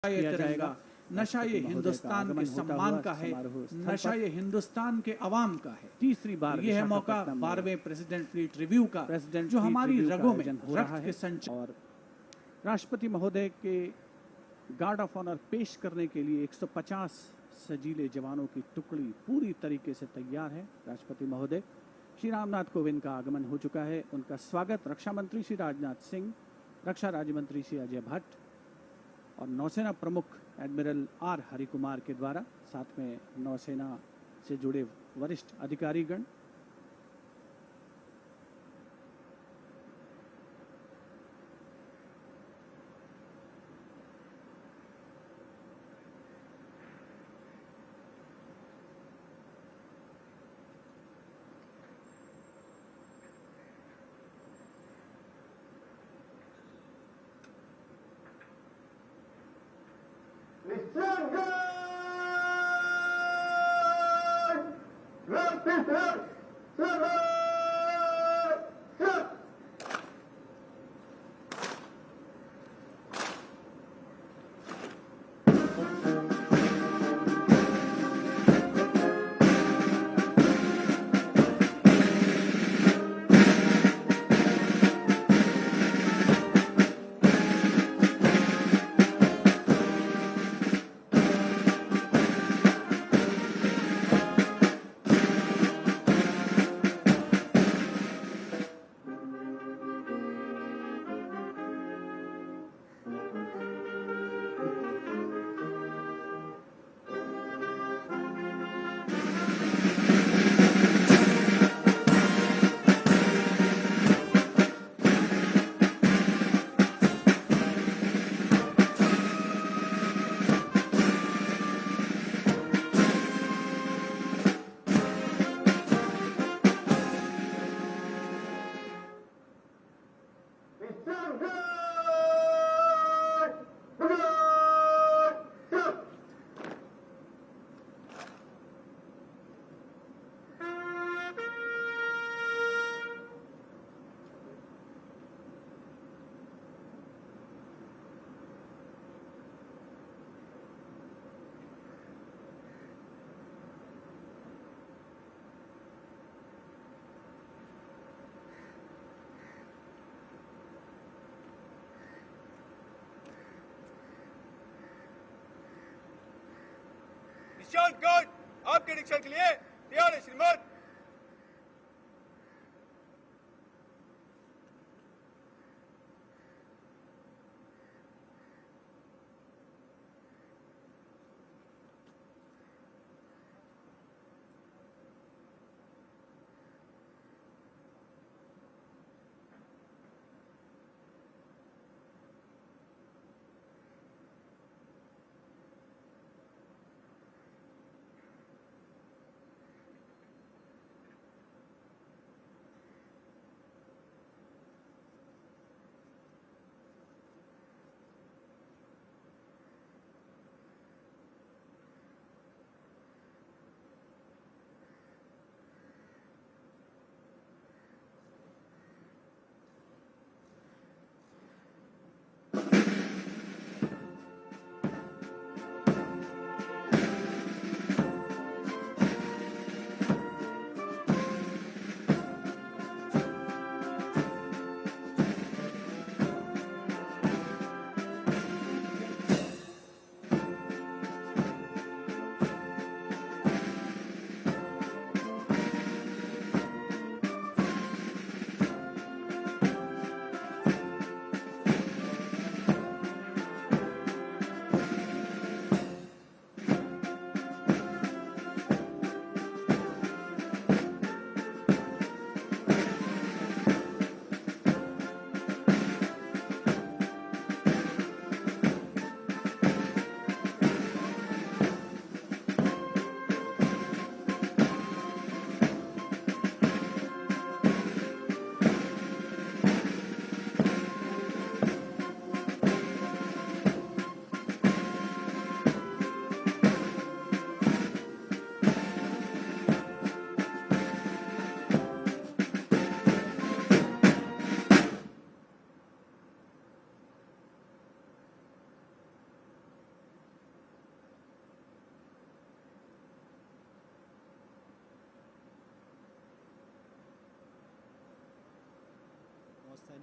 ये तिरंगा, नशा ये हिंदुस्तान के सम्मान का है, नशा ये हिंदुस्तान के अवाम का है। तीसरी बार ये है मौका 12वें प्रेसिडेंट फ्लीट रिव्यू का, जो हमारी रगों में रक्त के संचार और राष्ट्रपति महोदय के गार्ड ऑफ ऑनर पेश करने के लिए 150 सजीले जवानों की टुकड़ी पूरी तरीके से तैयार है। राष्ट्रपति महोदय श्री रामनाथ कोविंद का आगमन हो चुका है। उनका स्वागत रक्षा मंत्री श्री राजनाथ सिंह, रक्षा राज्य मंत्री श्री अजय भट्ट और नौसेना प्रमुख एडमिरल आर हरिकुमार के द्वारा, साथ में नौसेना से जुड़े वरिष्ठ अधिकारीगण। निशान गार्ड आपके निरीक्षण के लिए तैयार है श्रीमान।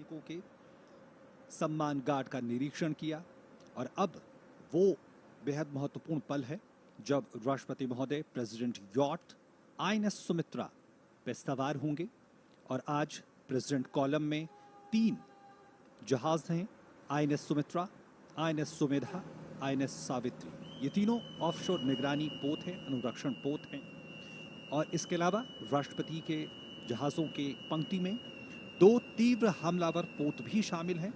सैनिकों के सम्मान गार्ड का निरीक्षण किया। और अब वो बेहद महत्वपूर्ण पल है जब राष्ट्रपति महोदय प्रेसिडेंट यॉट INS सुमित्रा पे सवार होंगे। और आज प्रेसिडेंट कॉलम में 3 जहाज हैं, INS Sumitra, INS Sumedha, INS Savitri. ये तीनों ऑफशोर निगरानी पोत हैं, अनुरक्षण पोत हैं। और इसके अलावा राष्ट्रपति के जहाज़ों के पंक्ति में 2 तीव्र हमलावर पोत भी शामिल हैं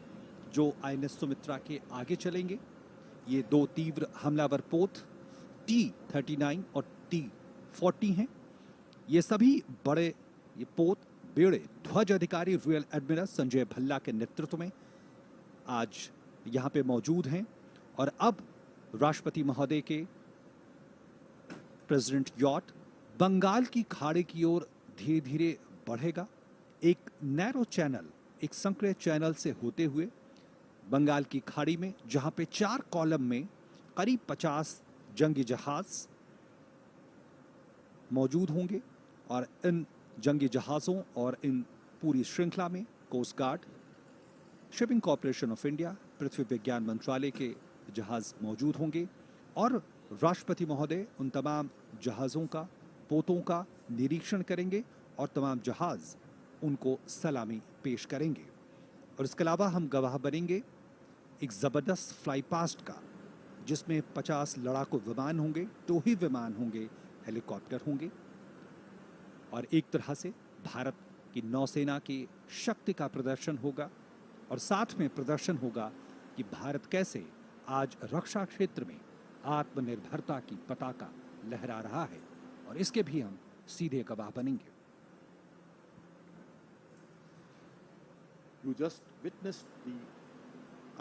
जो INS सुमित्रा के आगे चलेंगे। ये 2 तीव्र हमलावर पोत T-39 और T-40 हैं। ये सभी बड़े ये पोत बेड़े ध्वज अधिकारी रियल एडमिरल संजय भल्ला के नेतृत्व में आज यहाँ पे मौजूद हैं। और अब राष्ट्रपति महोदय के प्रेसिडेंट यॉट बंगाल की खाड़ी की ओर धीरे धीरे बढ़ेगा। एक नैरो चैनल, एक संकरे चैनल से होते हुए बंगाल की खाड़ी में, जहां पे 4 कॉलम में करीब 50 जंगी जहाज मौजूद होंगे। और इन जंगी जहाज़ों और इन पूरी श्रृंखला में coast guard, shipping corporation of India, पृथ्वी विज्ञान मंत्रालय के जहाज मौजूद होंगे। और राष्ट्रपति महोदय उन तमाम जहाज़ों का, पोतों का निरीक्षण करेंगे और तमाम जहाज उनको सलामी पेश करेंगे। और इसके अलावा हम गवाह बनेंगे एक ज़बरदस्त फ्लाई पास्ट का, जिसमें 50 लड़ाकू विमान होंगे, टोही विमान होंगे, हेलीकॉप्टर होंगे। और एक तरह से भारत की नौसेना की शक्ति का प्रदर्शन होगा। और साथ में प्रदर्शन होगा कि भारत कैसे आज रक्षा क्षेत्र में आत्मनिर्भरता की पताका लहरा रहा है। और इसके भी हम सीधे गवाह बनेंगे। You just witnessed the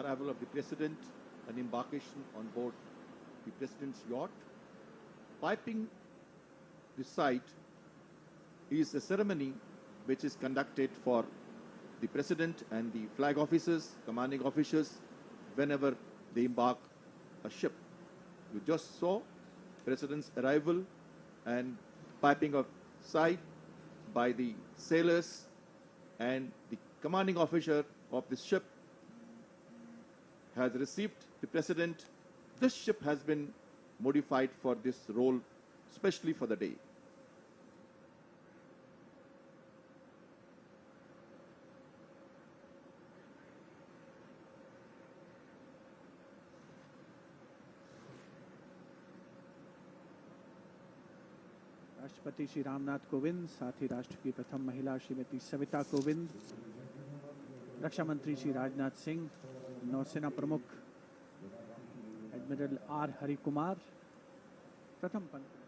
arrival of the President and embarkation on board the President's yacht. Piping the site is a ceremony which is conducted for the President and the flag officers, commanding officers, whenever they embark a ship. You just saw President's arrival and piping of sight by the sailors, and the commanding officer of this ship has received the President. This ship has been modified for this role, especially for the day. राष्ट्रपति श्री रामनाथ कोविंद, साथ ही राष्ट्र की प्रथम महिला श्रीमती सविता कोविंद, रक्षा मंत्री श्री राजनाथ सिंह, नौसेना प्रमुख admiral R Hari Kumar प्रथम पंक्ति।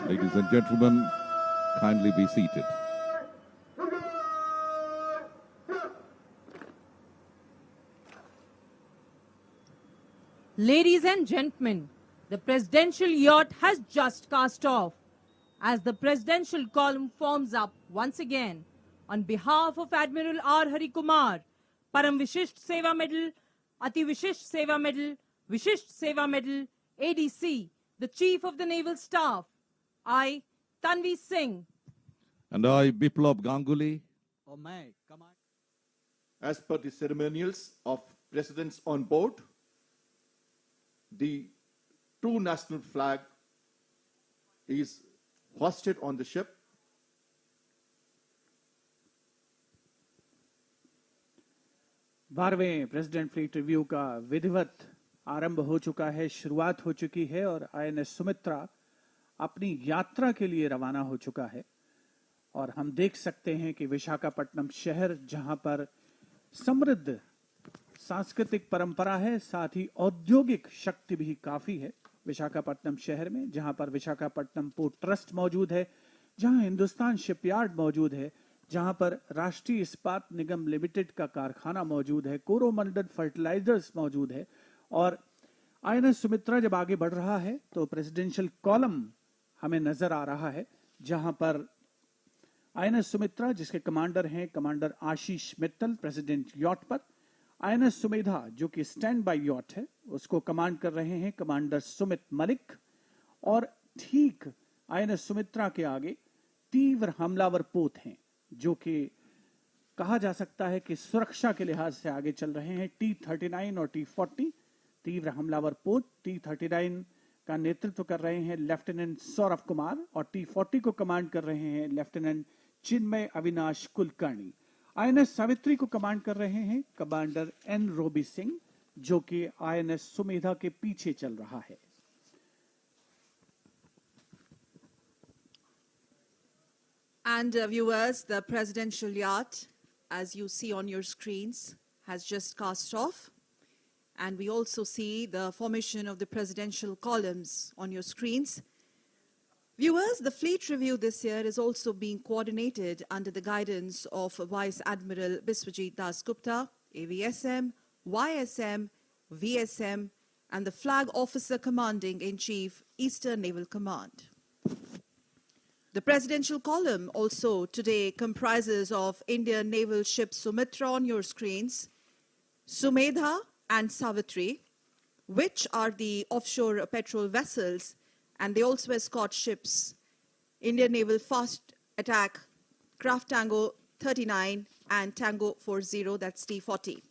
Ladies and gentlemen, kindly be seated. Ladies and gentlemen, the presidential yacht has just cast off. As the presidential column forms up once again, on behalf of Admiral R. Hari Kumar, Param Vishisht Seva Medal, Ati Vishisht Seva Medal, Vishisht Seva Medal, ADC, the Chief of the Naval Staff, I, Tanvi Singh, And I, Biplab Ganguly, As per the ceremonials of presidents on board, the true national flag is hoisted on the ship. बारहवें president fleet review का विधिवत आरंभ हो चुका है, शुरुआत हो चुकी है और आईएनएस सुमित्रा अपनी यात्रा के लिए रवाना हो चुका है। और हम देख सकते हैं कि विशाखापट्टनम शहर, जहां पर समृद्ध सांस्कृतिक परंपरा है, साथ ही औद्योगिक शक्ति भी काफी है विशाखापट्टनम शहर में, जहां पर विशाखापट्टनम पोर्ट ट्रस्ट मौजूद है, जहां हिंदुस्तान शिपयार्ड मौजूद है, जहां पर राष्ट्रीय इस्पात निगम लिमिटेड का कारखाना मौजूद है, कोरोमंडल फर्टिलाइजर्स मौजूद है। और आईएनएस सुमित्रा जब आगे बढ़ रहा है तो प्रेसिडेंशियल कॉलम हमें नजर आ रहा है, जहां पर आईएनएस सुमित्रा, जिसके कमांडर हैं कमांडर आशीष मित्तल, प्रेसिडेंट यॉट पर, आईएनएस सुमेधा जो कि स्टैंड बाय यॉट है, उसको कमांड कर रहे हैं कमांडर सुमित मलिक। और ठीक आईएनएस सुमित्रा के आगे तीव्र हमलावर पोत हैं, जो कि कहा जा सकता है कि सुरक्षा के लिहाज से आगे चल रहे हैं, T-39 और T-40 तीव्र हमलावर पोत। T-39 का नेतृत्व कर रहे हैं लेफ्टिनेंट सौरभ कुमार और T-40 को कमांड कर रहे हैं लेफ्टिनेंट चिन्मय अविनाश कुलकर्णी। आईएनएस सावित्री को कमांड कर रहे हैं कमांडर एन रोबी सिंह, जो कि आईएनएस सुमेधा के पीछे चल रहा है। And viewers, the presidential yacht, as you see on your screens, has just cast off. And we also see the formation of the presidential columns on your screens. Viewers, the fleet review this year is also being coordinated under the guidance of Vice Admiral Biswajit Das Gupta, AVSM, YSM, VSM, and the Flag Officer Commanding in Chief, Eastern Naval Command. The presidential column also today comprises of Indian naval ship Sumitra on your screens, Sumedha and Savitri, which are the offshore petrol vessels, and they also escort ships, Indian Naval Fast Attack Craft Tango 39 and Tango 40, that's T-40.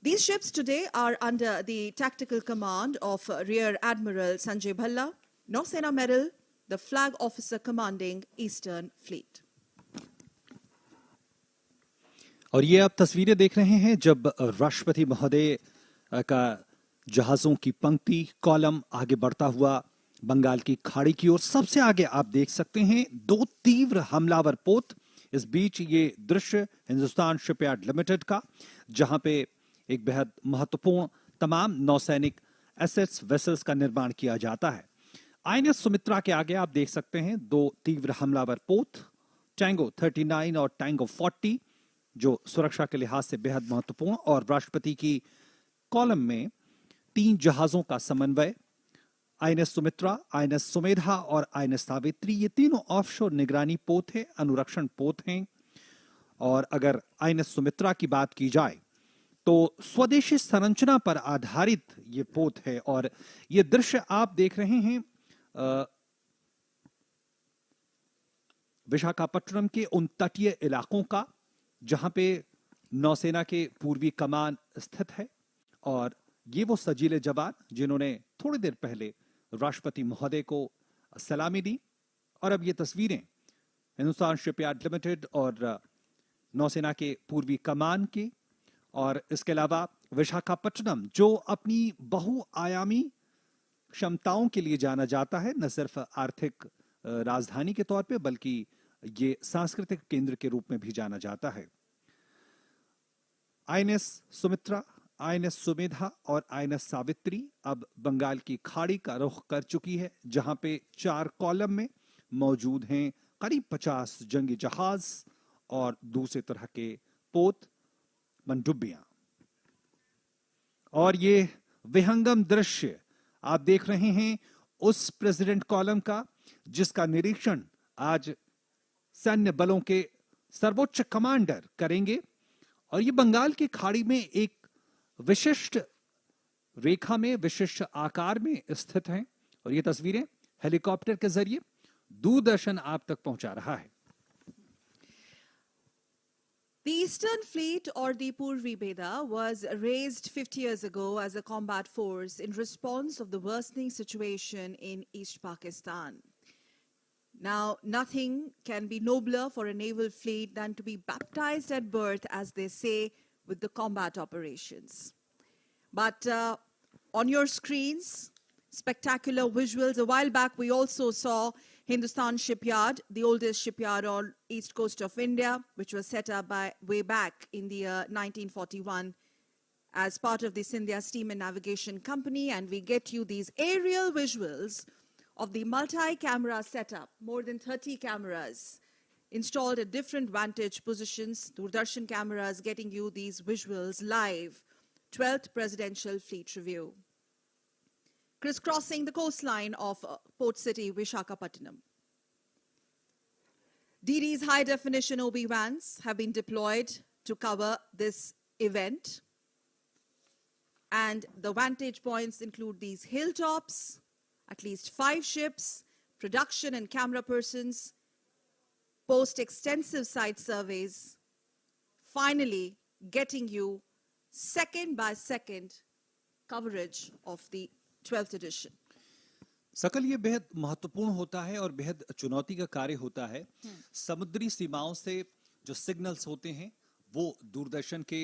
These ships today are under the tactical command of Rear Admiral Sanjay Bhalla, Nausena Medal, the Flag Officer Commanding Eastern Fleet. और ये आप तस्वीरें देख रहे हैं जब राष्ट्रपति महोदय का जहाजों की पंक्ति कॉलम आगे बढ़ता हुआ बंगाल की खाड़ी की ओर। सबसे आगे आप देख सकते हैं दो तीव्र हमलावर पोत। इस बीच ये दृश्य हिंदुस्तान शिपयार्ड लिमिटेड का, जहां पे एक बेहद महत्वपूर्ण तमाम नौसैनिक एसेट्स वेसल्स का निर्माण किया जाता है। आईएनएस सुमित्रा के आगे आप देख सकते हैं दो तीव्र हमलावर पोत, टैंगो 39 और टैंगो 40, जो सुरक्षा के लिहाज से बेहद महत्वपूर्ण, और राष्ट्रपति की कॉलम में 3 जहाजों का समन्वय, आईएनएस सुमित्रा, आईएनएस सुमेधा और आईएनएस सावित्री, ये तीनों ऑफशोर निगरानी पोत हैं, अनुरक्षण पोत हैं। और अगर आईएनएस सुमित्रा की बात की जाए तो स्वदेशी संरचना पर आधारित ये पोत है, और ये दृश्य आप देख रहे हैं विशाखापट्टनम के उन तटीय इलाकों का जहां पे नौसेना के पूर्वी कमान स्थित है। और ये वो सजीले जवान जिन्होंने थोड़ी देर पहले राष्ट्रपति महोदय को सलामी दी। और अब ये तस्वीरें हिंदुस्तान शिपयार्ड लिमिटेड और नौसेना के पूर्वी कमान की, और इसके अलावा विशाखापट्टनम जो अपनी बहुआयामी क्षमताओं के लिए जाना जाता है, न सिर्फ आर्थिक राजधानी के तौर पे बल्कि ये सांस्कृतिक केंद्र के रूप में भी जाना जाता है। आईएनएस सुमित्रा, आईएनएस सुमेधा और आईएनएस सावित्री अब बंगाल की खाड़ी का रुख कर चुकी है, जहां पे 4 कॉलम में मौजूद हैं करीब 50 जंगी जहाज और दूसरे तरह के पोत, पनडुब्बियां। और ये विहंगम दृश्य आप देख रहे हैं उस प्रेसिडेंट कॉलम का जिसका निरीक्षण आज सैन्य बलों के सर्वोच्च कमांडर करेंगे। और ये बंगाल की खाड़ी में एक विशिष्ट रेखा में, विशिष्ट आकार में स्थित हैं, और ये तस्वीरें हेलीकॉप्टर के जरिए दूरदर्शन आप तक पहुंचा रहा है। The Eastern Fleet, or the Purvi Beda, was raised 50 years ago as a combat force in response of the worsening situation in East Pakistan. Now, nothing can be nobler for a naval fleet than to be baptized at birth, as they say, with the combat operations. But on your screens, spectacular visuals. A while back, we also saw Hindustan Shipyard, the oldest shipyard on east coast of India, which was set up by way back in the year 1941 as part of the Scindia Steam and Navigation Company. And we get you these aerial visuals of the multi-camera setup, more than 30 cameras installed at different vantage positions. Doordarshan cameras getting you these visuals live. 12th Presidential Fleet Review. Crisscrossing the coastline of port city Vishakhapatnam. DD's high-definition OB-vans have been deployed to cover this event. And the vantage points include these hilltops, at least 5 ships, production and camera persons, post extensive site surveys, finally getting you second by second coverage of the 12th edition. सकल ये बेहद महत्वपूर्ण होता है और बेहद चुनौती का कार्य होता है। समुद्री सीमाओं से जो सिग्नल्स होते हैं वो दूरदर्शन के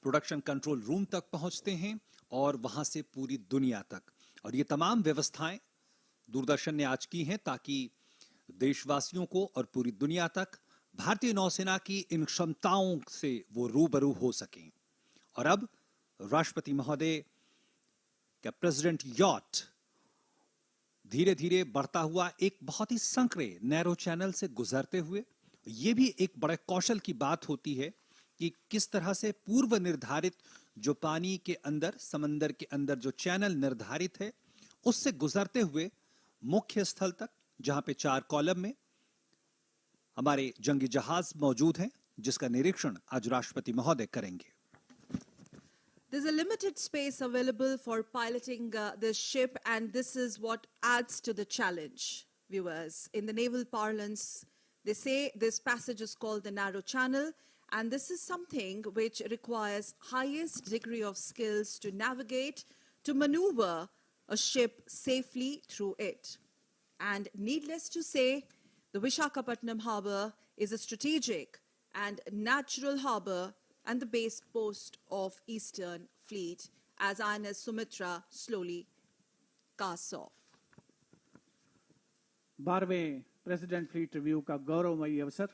प्रोडक्शन कंट्रोल रूम तक पहुंचते हैं और वहां से पूरी दुनिया तक। और ये तमाम व्यवस्थाएं दूरदर्शन ने आज की हैं ताकि देशवासियों को और पूरी दुनिया तक भारतीय नौसेना की इन क्षमताओं से वो रूबरू हो सकें। और अब राष्ट्रपति महोदय का प्रेसिडेंट यॉट धीरे धीरे बढ़ता हुआ एक बहुत ही संकरे नैरो चैनल से गुजरते हुए, यह भी एक बड़े कौशल की बात होती है कि किस तरह से पूर्व निर्धारित जो पानी के अंदर, समंदर के अंदर जो चैनल निर्धारित है उससे गुजरते हुए मुख्य स्थल तक, जहां पे 4 कॉलम में हमारे जंगी जहाज मौजूद हैं, जिसका निरीक्षण आज राष्ट्रपति महोदय करेंगे। There's a limited space available for piloting this ship, and this is what adds to the challenge, viewers. In the naval parlance, they say this passage is called the narrow channel, and this is something which requires highest degree of skills to navigate, to maneuver a ship safely through it. And needless to say, the Vishakhapatnam harbor is a strategic and natural harbor and the base post of Eastern Fleet as INS Sumitra slowly casts off. 12वें president fleet review का गौरवमयी अवसर,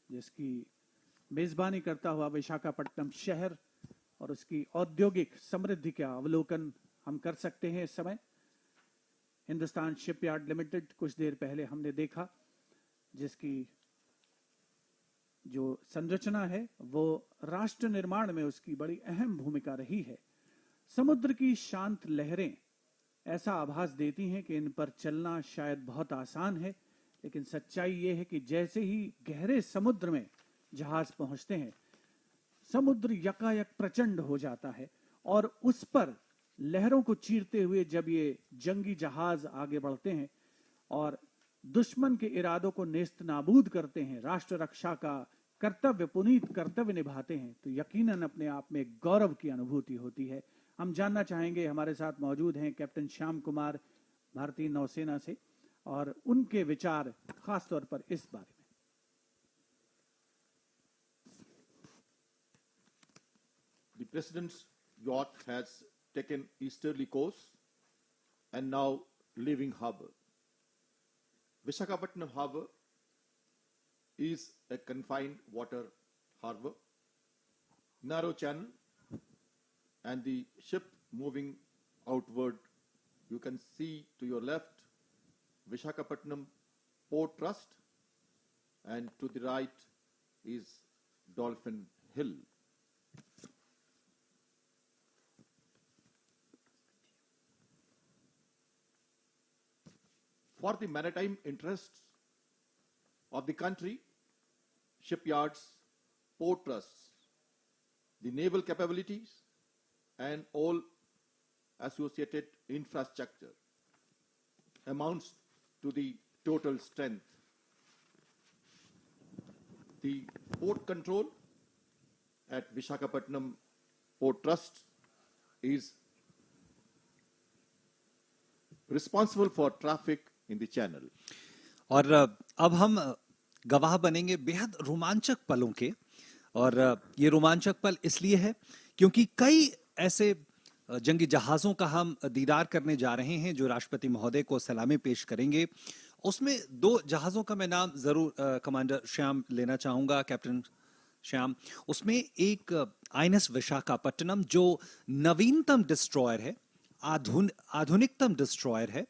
जिसकी मेजबानी करता हुआ विशाखापट्टनम शहर और उसकी औद्योगिक समृद्धि का अवलोकन हम कर सकते हैं। इस समय हिंदुस्तान शिपयार्ड लिमिटेड कुछ देर पहले हमने देखा, जिसकी जो संरचना है वो राष्ट्र निर्माण में उसकी बड़ी अहम भूमिका रही है। समुद्र की शांत लहरें ऐसा आभास देती हैं कि इन पर चलना शायद बहुत आसान है, लेकिन सच्चाई ये है कि जैसे ही गहरे समुद्र में जहाज पहुंचते हैं, समुद्र यकायक प्रचंड हो जाता है और उस पर लहरों को चीरते हुए जब ये जंगी जहाज आगे बढ़ते हैं और दुश्मन के इरादों को नेस्त नाबूद करते हैं, राष्ट्र रक्षा का कर्तव्य, पुनीत कर्तव्य निभाते हैं, तो यकीनन अपने आप में गौरव की अनुभूति होती है। हम जानना चाहेंगे, हमारे साथ मौजूद हैं कैप्टन श्याम कुमार भारतीय नौसेना से, और उनके विचार खास तौर पर इस बारे में। The President's yacht has taken easterly course and now leaving harbor. Vishakhapatnam harbor is a confined water harbor, narrow channel, and the ship moving outward. You can see to your left Vishakhapatnam Port Trust, and to the right is Dolphin Hill. For the maritime interests of the country, shipyards, port trusts, the naval capabilities, and all associated infrastructure amounts to the total strength. The port control at Vishakhapatnam Port Trust is responsible for traffic in the channel. और अब हम गवाह बनेंगे बेहद रोमांचक पलों के, और ये रोमांचक पल इसलिए है क्योंकि कई ऐसे जंगी जहाजों का हम दीदार करने जा रहे हैं जो राष्ट्रपति महोदय को सलामी पेश करेंगे। उसमें दो जहाजों का मैं नाम जरूर कमांडर श्याम लेना चाहूंगा, कैप्टन श्याम। उसमें एक आईएनएस विशाखापट्टनम जो नवीनतम डिस्ट्रॉयर है, आधुनिकतम डिस्ट्रॉयर है,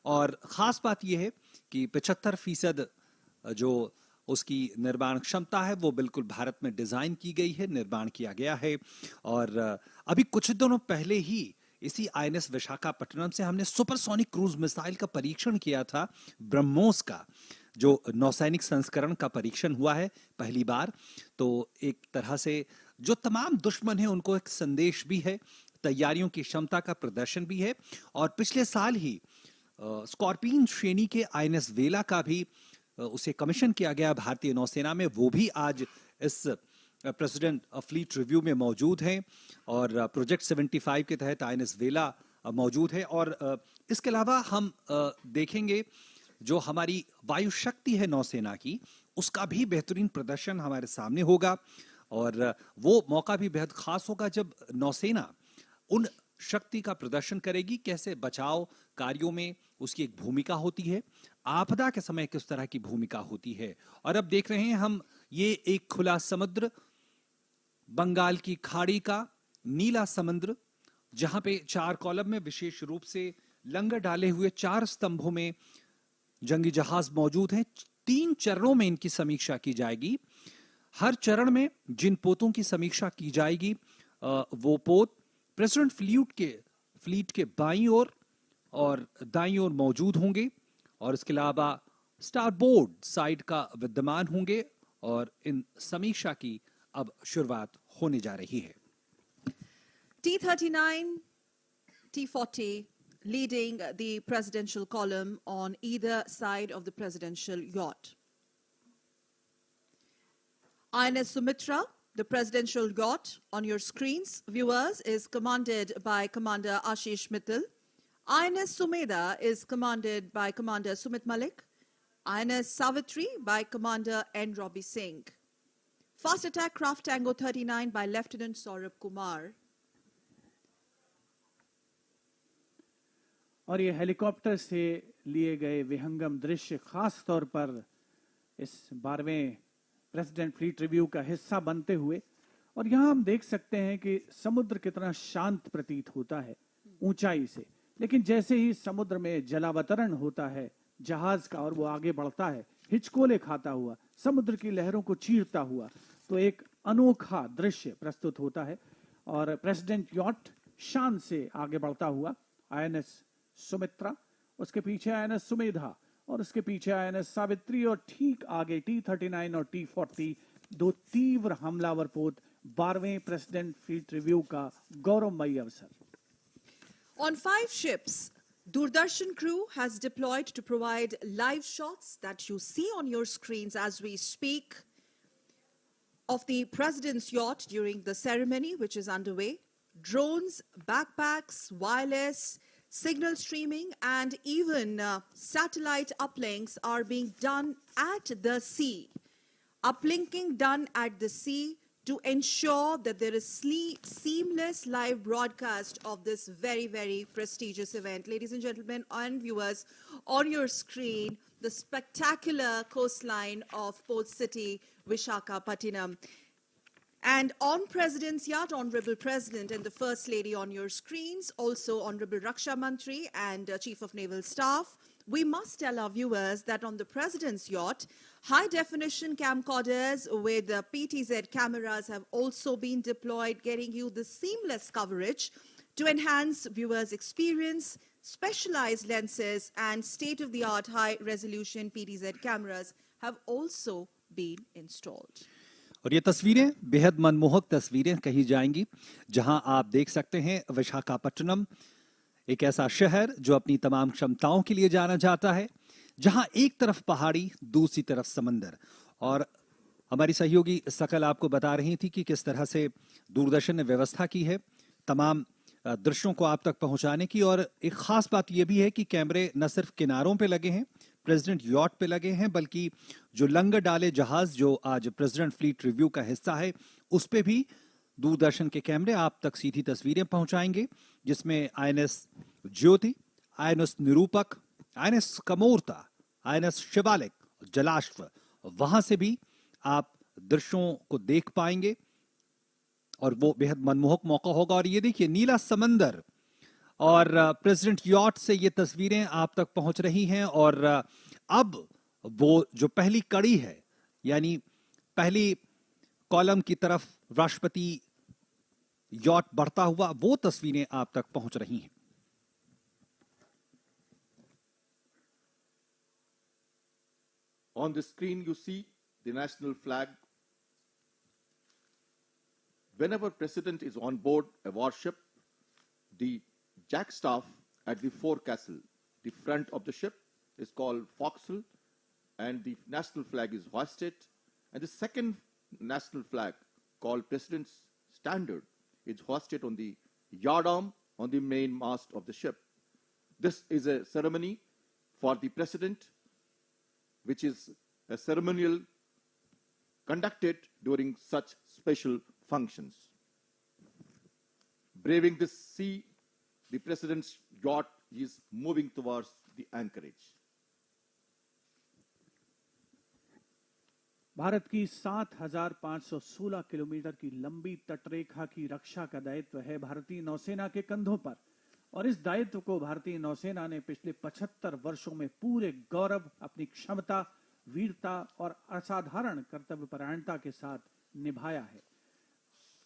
और खास बात यह है कि 75% जो उसकी निर्माण क्षमता है वो बिल्कुल भारत में डिजाइन की गई है, निर्माण किया गया है। और अभी कुछ दिनों पहले ही इसी आईएनएस विशाखापट्टनम से हमने सुपरसोनिक क्रूज मिसाइल का परीक्षण किया था, ब्रह्मोस का, जो नौसैनिक संस्करण का परीक्षण हुआ है पहली बार। तो एक तरह से जो तमाम दुश्मन है उनको एक संदेश भी है, तैयारियों की क्षमता का प्रदर्शन भी है। और पिछले साल ही स्कॉर्पियन श्रेणी के आईएनएस वेला का भी उसे कमीशन किया गया भारतीय नौसेना में, वो भी आज इस प्रेसिडेंट फ्लीट रिव्यू में मौजूद हैं। और प्रोजेक्ट 75 के तहत आईएनएस वेला मौजूद है। और इसके अलावा हम देखेंगे जो हमारी वायु शक्ति है नौसेना की, उसका भी बेहतरीन प्रदर्शन हमारे सामने होगा। और वो मौका भी बेहद खास होगा जब नौसेना उन शक्ति का प्रदर्शन करेगी, कैसे बचाव कार्यों में उसकी एक भूमिका होती है, आपदा के समय किस तरह की भूमिका होती है। और अब देख रहे हैं हम ये एक खुला समुद्र, बंगाल की खाड़ी का नीला समुद्र, जहां पे 4 कॉलम में विशेष रूप से लंगर डाले हुए 4 स्तंभों में जंगी जहाज मौजूद हैं। 3 चरणों में इनकी समीक्षा की जाएगी। हर चरण में जिन पोतों की समीक्षा की जाएगी वो पोत प्रेसिडेंट फ्लीट के बाईं ओर और दाईं ओर मौजूद होंगे, और इसके अलावा स्टारबोर्ड साइड का विद्यमान होंगे। और इन समीक्षा की अब शुरुआत होने जा रही है। T-39, T-40 leading the presidential column on either side of the presidential yacht. INS Sumitra, the presidential yacht on your screens, viewers, is commanded by Commander Ashish Mittal. INS Sumeda is commanded by Commander Sumit Malik. INS Savitri by Commander N. Robbie Singh. Fast attack craft Tango 39 by Lieutenant Saurabh Kumar. और ये helicopter से लिए गए विहंगम दृश्य खास तौर पर इस 12वें प्रेसिडेंट फ्लीट रिव्यू का हिस्सा बनते हुए, और यहाँ हम देख सकते हैं कि समुद्र कितना शांत प्रतीत होता है ऊंचाई से, लेकिन जैसे ही समुद्र में जलावतरण होता है जहाज का और वो आगे बढ़ता है, हिचकोले खाता हुआ, समुद्र की लहरों को चीरता हुआ, तो एक अनोखा दृश्य प्रस्तुत होता है। और प्रेसिडेंट यॉट शान से आगे बढ़ता हुआ, आईएनएस सुमित्रा, उसके पीछे आईएनएस सुमेधा, और उसके पीछे आईएनएस सावित्री, और ठीक आगे T-39 और T-40, दो तीव्र हमलावर पोत 12वें प्रेसिडेंट फ्लीट रिव्यू का गौरवमयी अवसर। On 5 ships, Doordarshan crew has deployed to provide live shots that you see on your screens as we speak of the president's yacht during the ceremony which is underway. Drones, backpacks, wireless, signal streaming, and even satellite uplinks are being done at the sea. Uplinking done at the sea to ensure that there is seamless live broadcast of this very, very prestigious event. Ladies and gentlemen and viewers, on your screen, the spectacular coastline of Port City, Vishakhapatnam. And on President's yacht, Honorable President and the First Lady on your screens, also Honorable Raksha Mantri and Chief of Naval Staff. We must tell our viewers that on the President's yacht, high-definition camcorders with PTZ cameras have also been deployed, getting you the seamless coverage to enhance viewers' experience. Specialized lenses and state-of-the-art high-resolution PTZ cameras have also been installed. और ये तस्वीरें बेहद मनमोहक तस्वीरें कही जाएंगी, जहां आप देख सकते हैं विशाखापट्टनम एक ऐसा शहर जो अपनी तमाम क्षमताओं के लिए जाना जाता है, जहां एक तरफ पहाड़ी, दूसरी तरफ समंदर। और हमारी सहयोगी सकल आपको बता रही थी कि किस तरह से दूरदर्शन ने व्यवस्था की है तमाम दृश्यों को आप तक पहुंचाने की। और एक खास बात यह भी है कि कैमरे न सिर्फ किनारों पे लगे हैं, प्रेसिडेंट यॉट पे लगे हैं, बल्कि जो लंगर डाले जहाज जो आज प्रेसिडेंट फ्लीट रिव्यू का हिस्सा है, उस पे भी दूरदर्शन के कैमरे आप तक सीधी तस्वीरें पहुंचाएंगे, जिसमें INS Jyoti, INS Nirupak, INS Kamorta, INS Shivalik, Jalashwa, वहां से भी आप दृश्यों को देख पाएंगे और वो बेहद मनमोहक मौका होगा। और ये देखिए नीला समंदर और प्रेसिडेंट यॉट से ये तस्वीरें आप तक पहुंच रही हैं। और अब वो जो पहली कड़ी है, यानी पहली कॉलम की तरफ राष्ट्रपति यॉट बढ़ता हुआ, वो तस्वीरें आप तक पहुंच रही हैं। On the screen you see the national flag. Whenever president is on board a warship, the jackstaff at the forecastle, the front of the ship, is called forecastle, and the national flag is hoisted. And the second national flag, called President's Standard, is hoisted on the yardarm on the main mast of the ship. This is a ceremony for the president, which is a ceremonial conducted during such special functions. Braving the sea, the president's yacht is moving towards the anchorage. Bharat की 7,516 kilometre की लंबी तटरेखा की रक्षा का दायित्व है भारतीय नौसेना के कंधों पर। और इस दायित्व को भारतीय नौसेना ने पिछले 75 वर्षों में पूरे गौरव, अपनी क्षमता, वीरता और असाधारण कर्तव्यपरायणता के साथ निभाया है।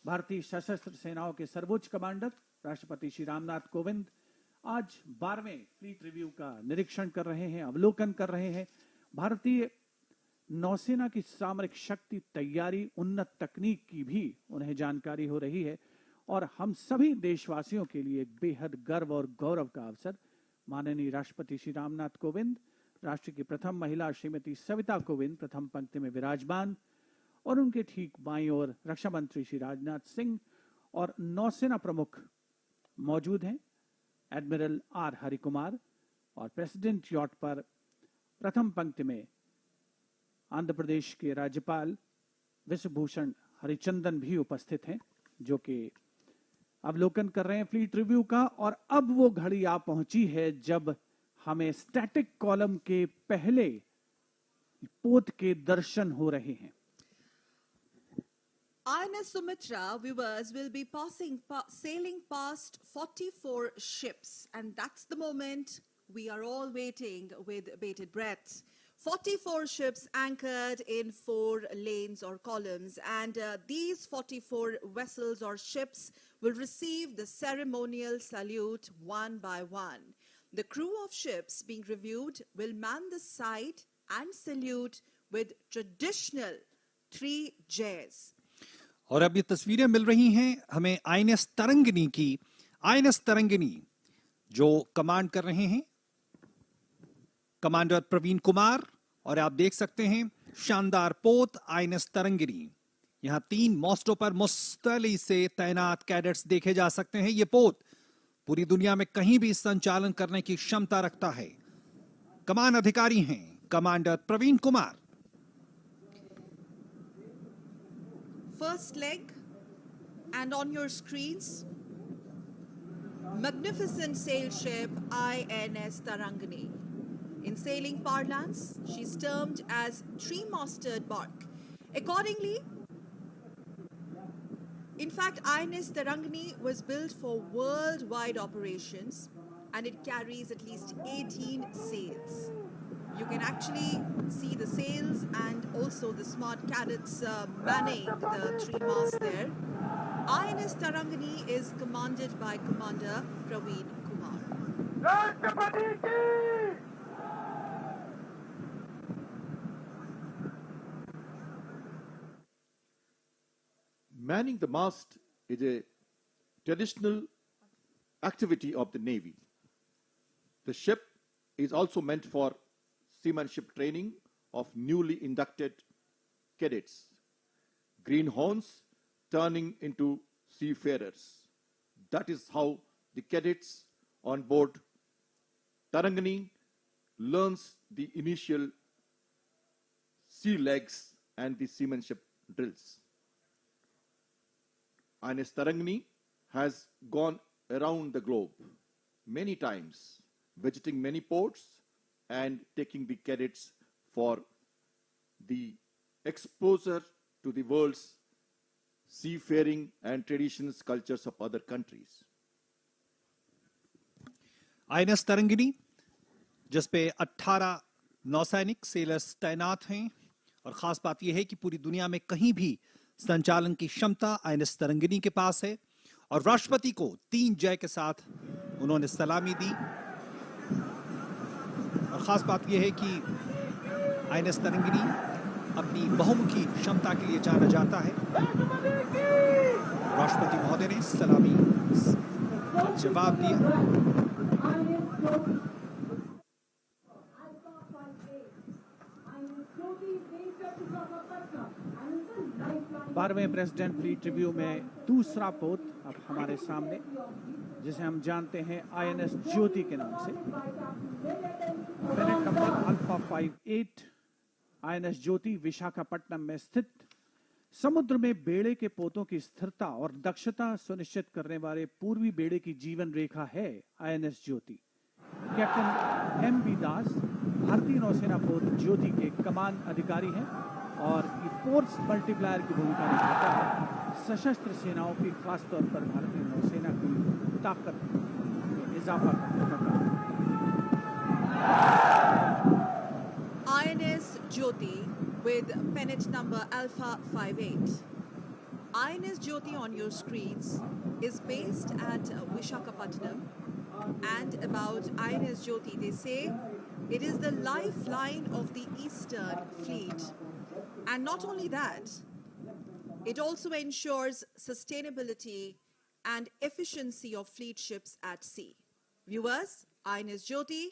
भारतीय सशस्त्र सेनाओं के सर्वोच्च कमांडर राष्ट्रपति श्री रामनाथ कोविंद आज 12वें फ्लीट रिव्यू का निरीक्षण कर रहे हैं, अवलोकन कर रहे हैं। भारतीय नौसेना की सामरिक शक्ति, तैयारी, उन्नत तकनीक की भी उन्हें जानकारी हो रही है और हम सभी देशवासियों के लिए एक बेहद गर्व और गौरव का अवसर। माननीय राष्ट्रपति श्री रामनाथ कोविंद, राष्ट्र की प्रथम महिला श्रीमती सविता कोविंद प्रथम पंक्ति में विराजमान और उनके ठीक बाईं ओर रक्षा मंत्री श्री राजनाथ सिंह और नौसेना प्रमुख मौजूद हैं, एडमिरल आर हरिकुमार। और प्रेसिडेंट यॉट पर प्रथम पंक्ति में आंध्र प्रदेश के राज्यपाल विश्वभूषण हरिचंदन भी उपस्थित हैं, जो कि अवलोकन कर रहे हैं फ्लीट रिव्यू का। और अब वो घड़ी आ पहुंची है जब हमें स्टैटिक कॉलम के पहले पोत के दर्शन हो रहे हैं। INS Sumitra, viewers, will be sailing past 44 ships, and that's the moment we are all waiting with bated breath. 44 ships anchored in 4 lanes or columns, and these 44 vessels or ships will receive the ceremonial salute one by one. The crew of ships being reviewed will man the side and salute with traditional 3 jays. और अब ये तस्वीरें मिल रही हैं हमें INS Tarangini की। INS Tarangini जो command कर रहे हैं कमांडर प्रवीण कुमार, और आप देख सकते हैं शानदार पोत आईएनएस तरंगिनी। यहां 3 मोस्टों पर मुस्तैली से तैनात कैडेट्स देखे जा सकते हैं। यह पोत पूरी दुनिया में कहीं भी संचालन करने की क्षमता रखता है। कमान अधिकारी हैं commander Praveen Kumar. First leg, and on your screens, magnificent sail ship INS Tarangani. In sailing parlance, she's termed as 3-masted bark. Accordingly, in fact, INS Tarangani was built for worldwide operations, and it carries at least 18 sails. You can actually see the sails and also the smart cadets manning the 3 masts there. INS Tarangani is commanded by Commander Praveen Kumar. Manning the mast is a traditional activity of the Navy. The ship is also meant for seamanship training of newly inducted cadets, greenhorns turning into seafarers. That is how the cadets on board Tarangani learns the initial sea legs and the seamanship drills. INS Tarangani has gone around the globe many times, visiting many ports and taking the cadets for the exposure to the world's seafaring and traditions, cultures of other countries. INS Tarangini जिसपे 18 नौसैनिक sellers तैनात हैं, और खास बात यह है कि पूरी दुनिया में कहीं भी संचालन की क्षमता आईएनएस तरंगिनी के पास है। और राष्ट्रपति को 3 जय के साथ उन्होंने सलामी दी। और खास बात यह है कि आईएनएस तरंगिनी अपनी बहुमुखी क्षमता के लिए जाना जाता है। राष्ट्रपति महोदय ने सलामी का जवाब दिया। 12वें प्रेसिडेंट फ्लीट रिव्यू में दूसरा पोत अब हमारे सामने, जिसे हम जानते हैं आईएनएस ज्योति के नाम से। पेनेट नंबर अल्फा 58 आईएनएस ज्योति विशाखापट्टनम में स्थित समुद्र में बेड़े के पोतों की स्थिरता और दक्षता सुनिश्चित करने वाले पूर्वी बेड़े की जीवन रेखा है INS Jyoti. Captain M B. Das भारतीय नौसेना पोत ज्योति के कमान अधिकारी हैं और ये फोर्स मल्टीप्लायर की भूमिका निभाता है। सशस्त्र सेनाओं की खासतौर पर भारतीय नौसेना की ताकत में इजाफा करने का काम। INS Jyoti with pennant number Alpha 58. INS Jyoti on your screens is based at Vishakhapatnam, and about INS Jyoti they say it is the lifeline of the Eastern Fleet. And not only that, it also ensures sustainability and efficiency of fleet ships at sea. Viewers, INS Jyoti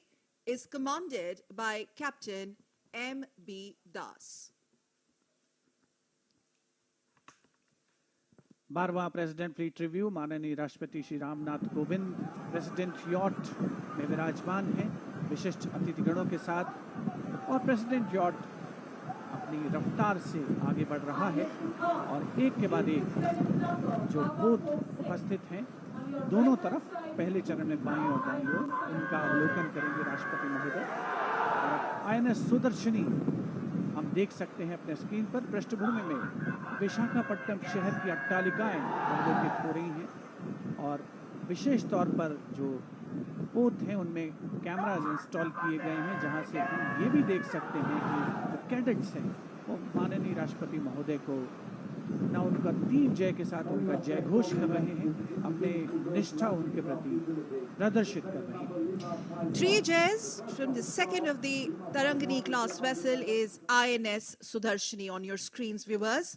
is commanded by Captain M.B. Das. 12वां president fleet review माननीय राष्ट्रपति Shri Ramnath Kovind president yacht में विराजमान हैं विशिष्ट अतिथिगणों के साथ, और प्रेसिडेंट यॉट अपनी रफ्तार से आगे बढ़ रहा है और एक के बाद एक जो पोत उपस्थित हैं दोनों तरफ, पहले चरण में बाईं और दाईं ओर, उनका अवलोकन करेंगे राष्ट्रपति महोदय। और आईएनएस सुदर्शनी हम देख सकते हैं अपने स्क्रीन पर। पृष्ठभूमि में विशाखापट्टनम शहर की अट्टालिकाएं अवलोकित हो रही हैं और विशेष तौर पर जो पोत हैं उनमें कैमराज इंस्टॉल किए गए हैं, जहां से हम ये भी देख सकते हैं कि जो कैडेट्स हैं वो माननीय राष्ट्रपति महोदय को ना उनका 3 जय के साथ उनका जय घोष कर रहे हैं, अपने निष्ठा उनके प्रति प्रदर्शित कर रहे हैं। 3 Jays from the second of the Tarangani class vessel is INS Sudarshini on your screens, viewers.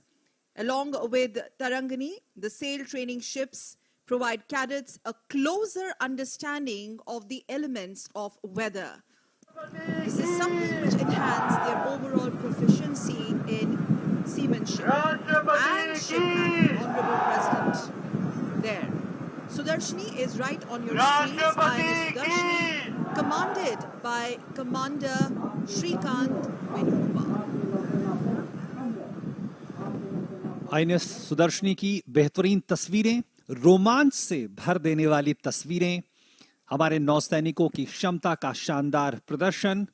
Along with Tarangani, the sail training ships provide cadets a closer understanding of the elements of weather. This is something which enhances their overall proficiency in seamanship and shipmanship. Honorable President there. Sudarshini is right on your screens. INS Sudarshini, commanded by Commander Shrikant Venugopal. INS Sudarshini की बेहतरीन तस्वीरें, रोमांच से भर देने वाली तस्वीरें, हमारे नौसैनिकों की क्षमता का शानदार प्रदर्शन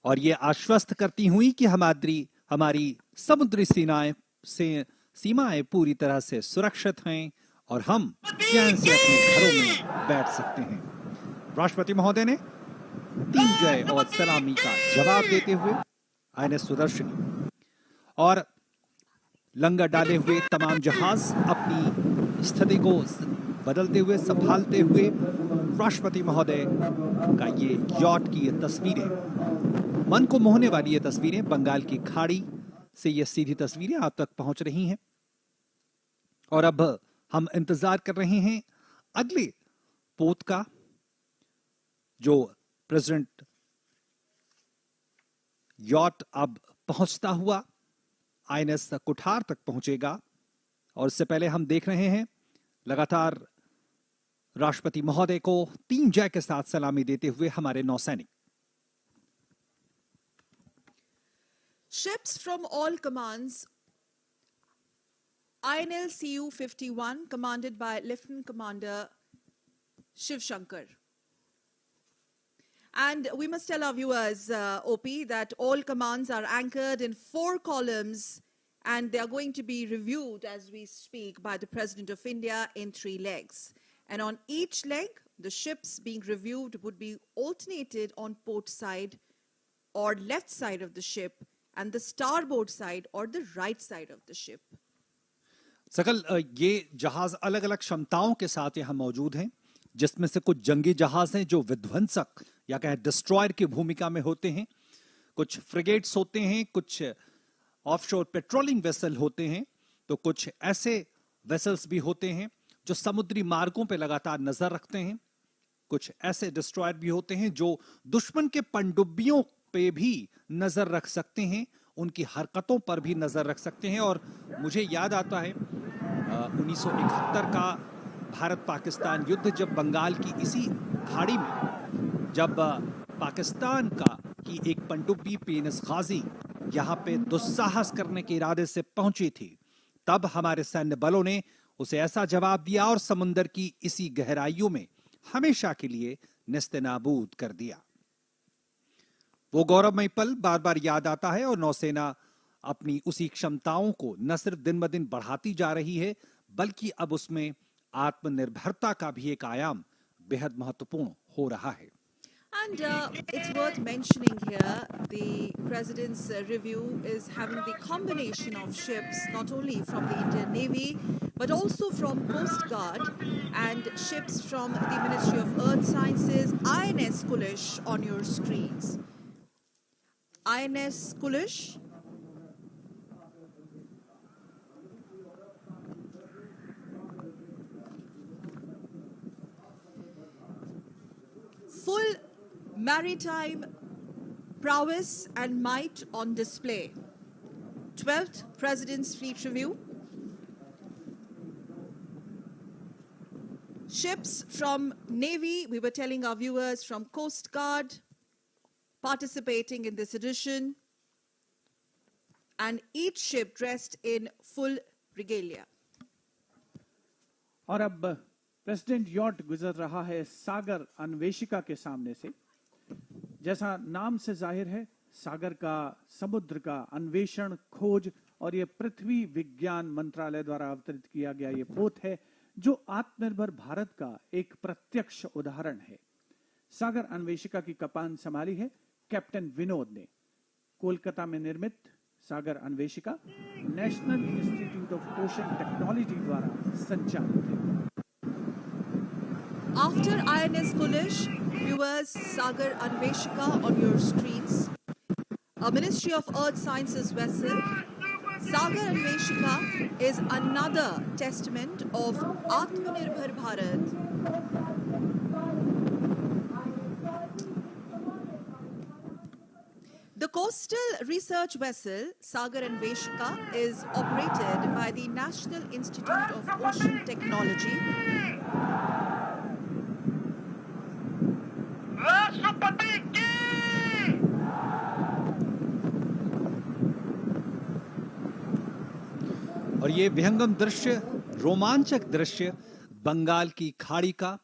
और ये आश्वस्त करती हुई कि हमारी समुद्री सीमाएं पूरी तरह से सुरक्षित हैं और हम चैन से अपने घरों में बैठ सकते हैं। राष्ट्रपति महोदय ने 3 जय और सलामी का जवाब देते हुए आईएनएस सुदर्शनी और लंगर डाले हुए तमाम जहाज अपनी स्थिति को बदलते हुए, संभालते हुए, राष्ट्रपति महोदय का ये यॉट की ये तस्वीरें, मन को मोहने वाली ये तस्वीरें, बंगाल की खाड़ी से ये सीधी तस्वीरें आप तक पहुंच रही हैं। और अब हम इंतजार कर रहे हैं अगले पोत का, जो प्रेसिडेंट यॉट अब पहुंचता हुआ आईएनएस कुठार तक पहुंचेगा। और इससे पहले हम देख रहे हैं लगातार राष्ट्रपति महोदय को 3 जय के साथ सलामी देते हुए हमारे नौसैनिक। Ships from all commands, INL CU 51, commanded by Lieutenant Commander Shiv Shankar. And we must tell our viewers, OP, that all commands are anchored in 4 columns and they are going to be reviewed as we speak by the President of India in 3 legs. And on each leg, the ships being reviewed would be alternated on port side or left side of the ship and the starboard side or the right side of the ship. सकल ये जहाज अलग अलग क्षमताओं के साथ यहां मौजूद हैं, जिसमें से कुछ जंगी जहाज हैं जो विध्वंसक या कहें डिस्ट्रॉयर की भूमिका में होते हैं, कुछ फ्रिगेट्स होते हैं, कुछ ऑफशोर पेट्रोलिंग वेसल होते हैं, तो कुछ ऐसे वेसल्स भी होते हैं जो समुद्री मार्गों पर लगातार नजर रखते हैं, कुछ ऐसे डिस्ट्रॉयर भी होते हैं जो दुश्मन के पनडुब्बियों पे भी नजर रख सकते हैं, उनकी हरकतों पर भी नजर रख सकते हैं। और मुझे याद आता है 1971 का भारत पाकिस्तान युद्ध, जब बंगाल की इसी खाड़ी में जब पाकिस्तान की एक पनडुब्बी पेनस गाजी यहां पे दुस्साहस करने के इरादे से पहुंची थी, तब हमारे सैन्य बलों ने उसे ऐसा जवाब दिया और समुद्र की इसी गहराइयों में हमेशा के लिए नेस्तनाबूद कर दिया। वो गौरवमय पल बार बार याद आता है और नौसेना अपनी उसी क्षमताओं को न सिर्फ दिन ब दिन बढ़ाती जा रही है, बल्कि अब उसमें आत्मनिर्भरता का भी एक आयाम बेहद महत्वपूर्ण हो रहा है। And it's worth mentioning here, the President's review is having the combination of ships, not only from the Indian Navy, but also from Coast Guard and ships from the Ministry of Earth Sciences, INS Kulish on your screens. INS Kulish, full maritime prowess and might on display. 12th President's Fleet Review. Ships from Navy, we were telling our viewers, from Coast Guard, participating in this edition, and each ship dressed in full regalia. और अब president yacht गुजर रहा है सागर अन्वेषिका के सामने से। जैसा नाम से जाहिर है, सागर का, समुद्र का अन्वेषण, खोज और ये पृथ्वी विज्ञान मंत्रालय द्वारा अवतरित किया गया ये पोत है, जो आत्मनिर्भर भारत का एक प्रत्यक्ष उदाहरण है। सागर अन्वेषिका की कमान संभाली है कैप्टन विनोद ने। कोलकाता में निर्मित Sagar Anveshika national institute of ocean technology द्वारा संचालित है। After INS Kulish, viewers, Sagar Anveshika on your screens. A Ministry of Earth Sciences vessel, Sagar Anveshika is another testament of Atmanirbhar Bharat. The coastal research vessel Sagar Anveshika is operated by the National Institute of Ocean Technology. और ये विहंगम दृश्य, रोमांचक दृश्य बंगाल की खाड़ी का,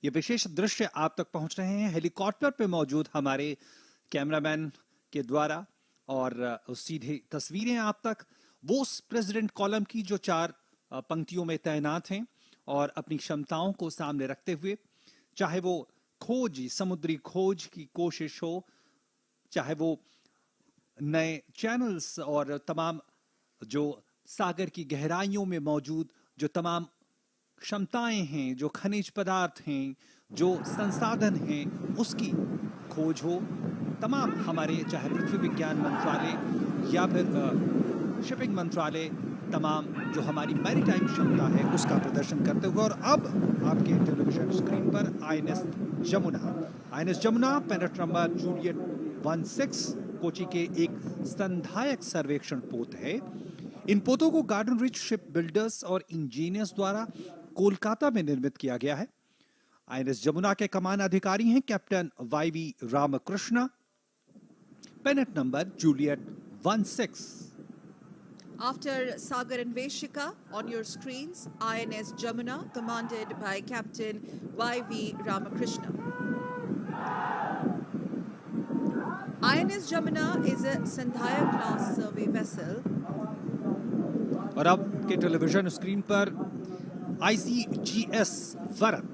ये विशेष दृश्य आप तक पहुंच रहे हैं हेलीकॉप्टर पे मौजूद हमारे कैमरामैन के द्वारा, और सीधे तस्वीरें आप तक वो प्रेसिडेंट कॉलम की जो 4 पंक्तियों में तैनात हैं और अपनी क्षमताओं को सामने रखते हुए, चाहे वो खोज, समुद्री खोज की कोशिश हो, चाहे वो नए चैनल्स और तमाम जो सागर की गहराइयों में मौजूद जो तमाम क्षमताएं हैं, जो खनिज पदार्थ हैं, जो संसाधन हैं, उसकी खोज हो, तमाम हमारे चाहे पृथ्वी विज्ञान मंत्रालय या फिर शिपिंग मंत्रालय, तमाम जो हमारी मैरीटाइम क्षमता है उसका प्रदर्शन करते हुए। और अब आपके टेलीविजन स्क्रीन पर INS Jamuna पेनेट number Juliet 16 Kochi के एक संधायक सर्वेक्षण पोत है। इन पोतों को गार्डन रिच शिप बिल्डर्स और इंजीनियर्स द्वारा कोलकाता में निर्मित किया गया है। आईएनएस जमुना के कमान अधिकारी हैं captain YV Ramakrishna, पेनेट number Juliet 16। After Sagar Anveshika, on your screens, INS Jamuna, commanded by Captain Y.V. Ramakrishna. INS Jamuna is a Sandhaya class survey vessel. और अब के टेलीविजन स्क्रीन पर ICGS वरद,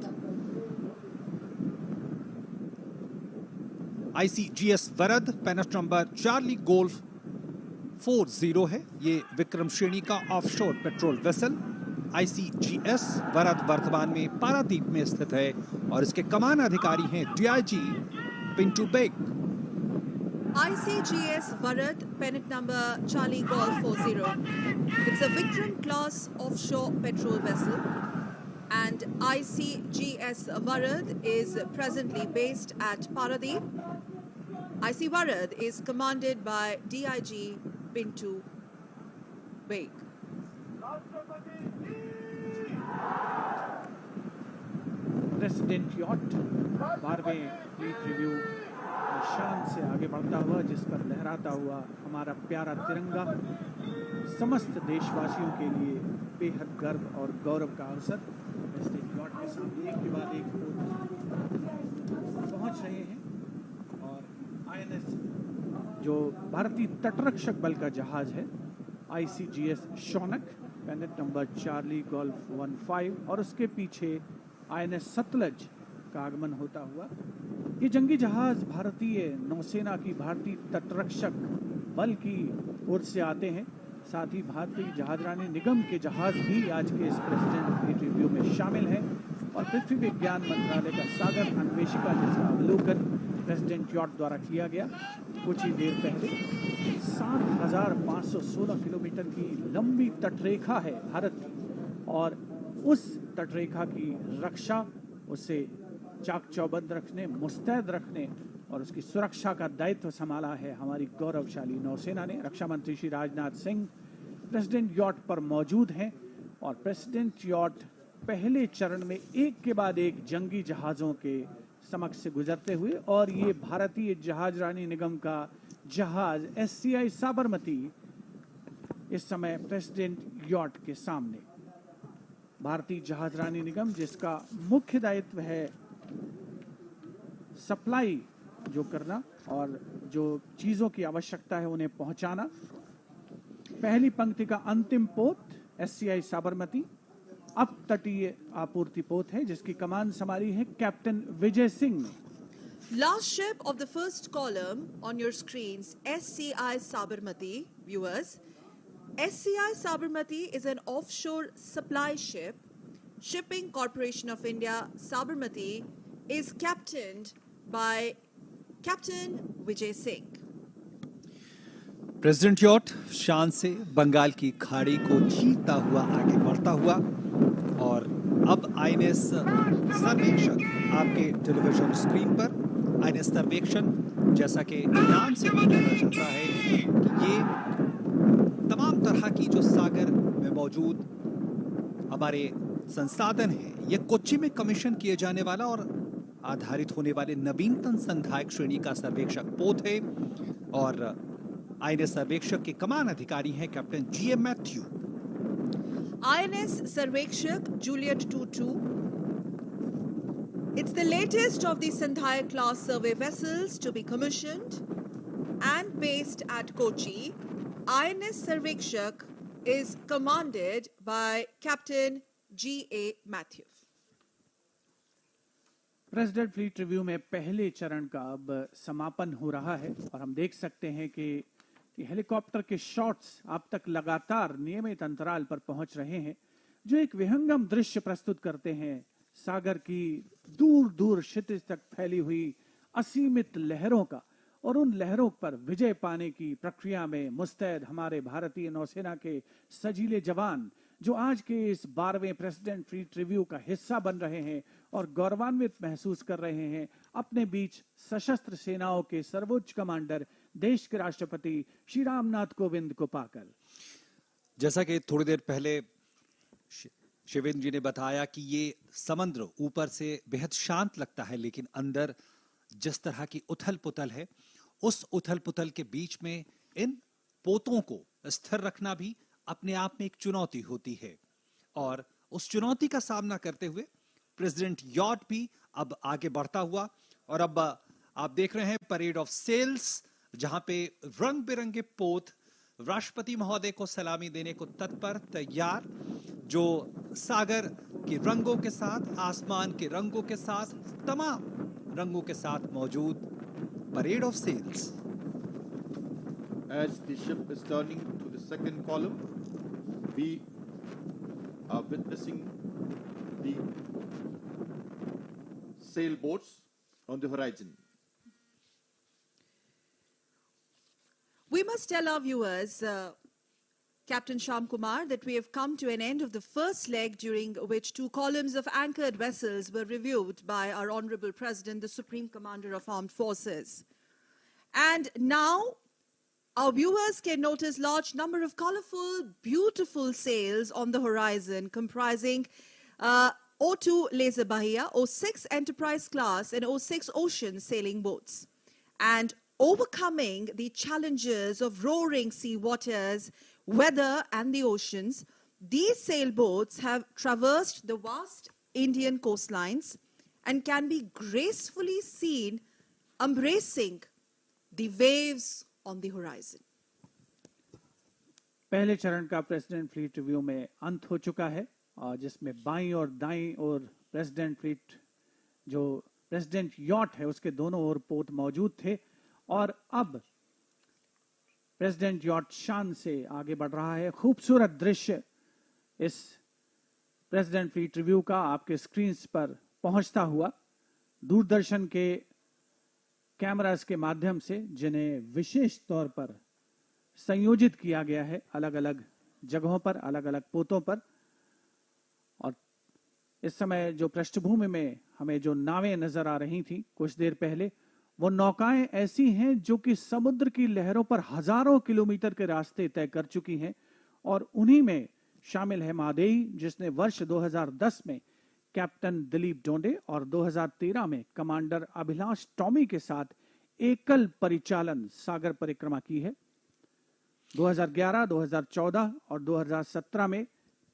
ICGS वरद पेनेट नंबर चार्ली गोल्फ 40 है। ये विक्रम श्रेणी का offshore patrol vessel ICGS वरद वर्तमान में पारादीप में स्थित है और इसके कमान अधिकारी हैं DIG Pintu Baig. ICGS Varad, pennant number Charlie Golf 40. It's a Vikram class offshore petrol vessel, and ICGS Varad is presently based at Paradeep. IC Varad is commanded by DIG Pintu Baig. President yacht 12वें fleet review शान से आगे बढ़ता हुआ, जिस पर लहराता हुआ हमारा प्यारा तिरंगा, समस्त देशवासियों के लिए बेहद गर्व और गौरव का अवसर। प्रेसिडेंट यॉट के सामने एक के बाद एक पहुंच रहे हैं और आईएनएस जो भारतीय तटरक्षक बल का जहाज है ICGS Shaunak, पेनेट number Charlie golf 15, और उसके पीछे INS सतलज का आगमन होता हुआ। ये जंगी जहाज भारतीय नौसेना की, भारतीय तटरक्षक बल की ओर से आते हैं। साथ ही भारतीय जहाजरानी निगम के जहाज भी आज के इस प्रेसिडेंट फ्लीट रिव्यू में शामिल हैं और पृथ्वी विज्ञान मंत्रालय का सागर अन्वेषिका, जिसका अवलोकन प्रेसिडेंट यॉट द्वारा किया गया कुछ ही देर पहले। 7,516 किलोमीटर की लंबी तटरेखा है भारत की, और उस तटरेखा की रक्षा, उसे चाक चौबंद रखने, मुस्तैद रखने और उसकी सुरक्षा का दायित्व संभाला है हमारी गौरवशाली नौसेना ने। रक्षा मंत्री श्री राजनाथ सिंह प्रेसिडेंट यॉट पर मौजूद हैं और प्रेसिडेंट यॉट पहले चरण में एक के बाद एक जंगी जहाज़ों के समक्ष से गुजरते हुए, और ये भारतीय जहाजरानी निगम का जहाज SCI साबरमती इस समय प्रेसिडेंट यॉट के सामने। भारतीय जहाजरानी निगम, जिसका मुख्य दायित्व है सप्लाई जो करना और जो चीजों की आवश्यकता है उन्हें पहुंचाना। पहली पंक्ति का अंतिम पोत SCI साबरमती अब तटीय आपूर्ति पोत है, जिसकी कमान संभाली है कैप्टन विजय सिंह ने। Last ship of the first column on your screens, SCI Sabarmati, viewers. SCI Sabarmati is an offshore supply ship. Shipping Corporation of India, Sabarmati, is captained by Captain Vijay Singh. President yacht शान से बंगाल की खाड़ी को चीरता हुआ आगे बढ़ता हुआ और अब आईएनएस सर्वेक्षक आपके टेलीविजन स्क्रीन पर आईएनएस सर्वेक्षण, जैसा कि नाम से भी पता चलता है कि ये तमाम तरह की जो सागर में मौजूद हमारे संसाधन हैं, ये कोच्चि में कमीशन किए जाने वाला और आधारित होने वाले नवीनतम संधायक श्रेणी का सर्वेक्षक पोत है और आईएनएस सर्वेक्षक के कमान अधिकारी हैं captain GM Matthew. INS Sarvekshak Juliet 22. It's the latest of the Sandhaya class survey vessels to be commissioned and based at Kochi. INS Sarvekshak is commanded by Captain G.A. Matthew. President fleet review में पहले चरण का अब समापन हो रहा है और हम देख सकते हैं कि हेलीकॉप्टर के शॉट्स अब तक लगातार नियमित अंतराल पर पहुंच रहे हैं, जो एक विहंगम दृश्य प्रस्तुत करते हैं सागर की दूर दूर क्षितिज तक फैली हुई असीमित लहरों का। और उन लहरों पर विजय पाने की प्रक्रिया में मुस्तैद हमारे भारतीय नौसेना के सजीले जवान, जो आज के इस 12वें प्रेसिडेंट फ्लीट रिव्यू का हिस्सा बन रहे हैं और गौरवान्वित महसूस कर रहे हैं अपने बीच सशस्त्र सेनाओं के सर्वोच्च कमांडर देश के राष्ट्रपति श्री रामनाथ कोविंद को पाकर। जैसा कि थोड़ी देर पहले शिवेंद्र जी ने बताया कि ये समुद्र ऊपर से बेहद शांत लगता है, लेकिन अंदर जिस तरह की उथल पुथल है, उस उथल पुथल के बीच में इन पोतों को स्थिर रखना भी अपने आप में एक चुनौती होती है और उस चुनौती का सामना करते हुए प्रेसिडेंट यॉट भी अब आगे बढ़ता हुआ और अब आप देख रहे हैं परेड ऑफ सेल्स, जहां पे रंग बिरंगे पोत राष्ट्रपति महोदय को सलामी देने को तत्पर तैयार, जो सागर के रंगों के साथ, आसमान के रंगों के साथ, तमाम रंगों के साथ मौजूद parade of sails. As the ship is turning to the second column, we are witnessing the sailboats on the horizon. We must tell our viewers, Captain Shyam Kumar, that we have come to an end of the first leg, during which 2 columns of anchored vessels were reviewed by our Honorable President, the Supreme Commander of Armed Forces. And now our viewers can notice large number of colorful, beautiful sails on the horizon, comprising O2 Laser Bahia, O6 Enterprise class and O6 Ocean sailing boats. And overcoming the challenges of roaring sea waters, weather and the oceans, these sailboats have traversed the vast Indian coastlines and can be gracefully seen embracing the waves on the horizon. पहले चरण का president fleet review में अंत हो चुका है और जिसमें बाईं और दाईं और प्रेसिडेंट फ्लीट जो प्रेसिडेंट यॉट है उसके दोनों ओर पोत मौजूद थे और अब प्रेसिडेंट यॉट शान से आगे बढ़ रहा है। खूबसूरत दृश्य इस प्रेसिडेंट फ्लीट रिव्यू का आपके स्क्रीन्स पर पहुंचता हुआ दूरदर्शन के कैमरास के माध्यम से, जिन्हें विशेष तौर पर संयोजित किया गया है अलग अलग जगहों पर, अलग अलग पोतों पर। और इस समय जो पृष्ठभूमि में हमें जो नावें नजर आ रही थी कुछ देर पहले, वो नौकाएं ऐसी हैं जो कि समुद्र की लहरों पर हजारों किलोमीटर के रास्ते तय कर चुकी हैं और उन्हीं में शामिल है महादेई, जिसने वर्ष 2010 में कैप्टन दिलीप डोंडे और 2013 में कमांडर अभिलाष टॉमी के साथ एकल परिचालन सागर परिक्रमा की है। 2011, 2014 और 2017 में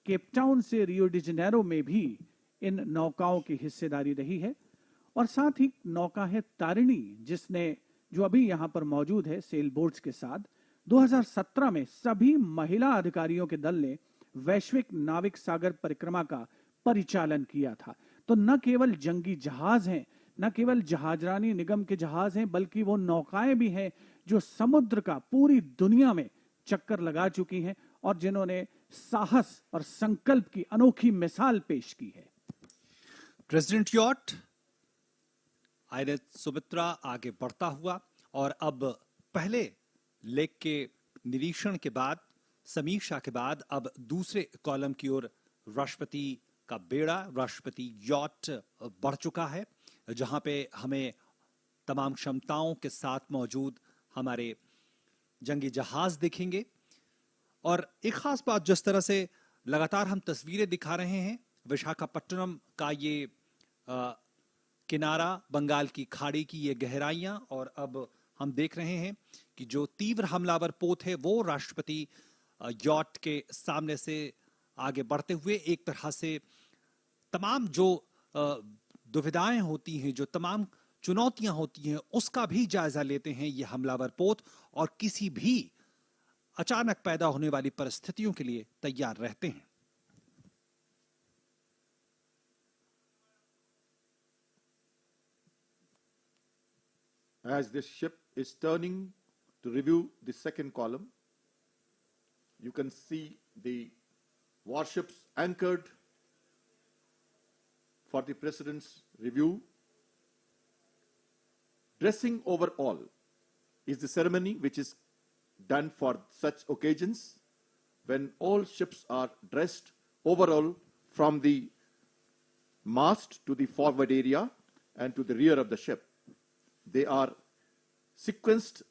केपटाउन से रियो डी जेनेरो में भी इन नौकाओं की हिस्सेदारी रही है। और साथ ही नौका है तारिणी, जिसने जो अभी यहां पर मौजूद है सेल बोट्स के साथ, 2017 में सभी महिला अधिकारियों के दल ने वैश्विक नाविक सागर परिक्रमा का परिचालन किया था। तो न केवल जंगी जहाज हैं, न केवल जहाजरानी निगम के जहाज हैं, बल्कि वो नौकाएं भी हैं जो समुद्र का पूरी दुनिया में चक्कर लगा चुकी हैं और जिन्होंने साहस और संकल्प की अनोखी मिसाल पेश की है। प्रेसिडेंट यॉट आईएनएस सुमित्रा आगे बढ़ता हुआ और अब पहले लेग के निरीक्षण के बाद, समीक्षा के बाद अब दूसरे कॉलम की ओर राष्ट्रपति का बेड़ा, राष्ट्रपति यॉट बढ़ चुका है, जहां पे हमें तमाम क्षमताओं के साथ मौजूद हमारे जंगी जहाज दिखेंगे। और एक खास बात, जिस तरह से लगातार हम तस्वीरें दिखा रहे हैं, विशाखापट्टनम का ये किनारा, बंगाल की खाड़ी की ये गहराइयां, और अब हम देख रहे हैं कि जो तीव्र हमलावर पोत है वो राष्ट्रपति यॉट के सामने से आगे बढ़ते हुए एक तरह से तमाम जो दुविधाएं होती हैं, जो तमाम चुनौतियां होती हैं, उसका भी जायजा लेते हैं ये हमलावर पोत, और किसी भी अचानक पैदा होने वाली परिस्थितियों के लिए तैयार रहते हैं। As this ship is turning to review the second column, you can see the warships anchored for the President's review. Dressing over all is the ceremony which is done for such occasions, when all ships are dressed overall from the mast to the forward area and to the rear of the ship. They are sequenced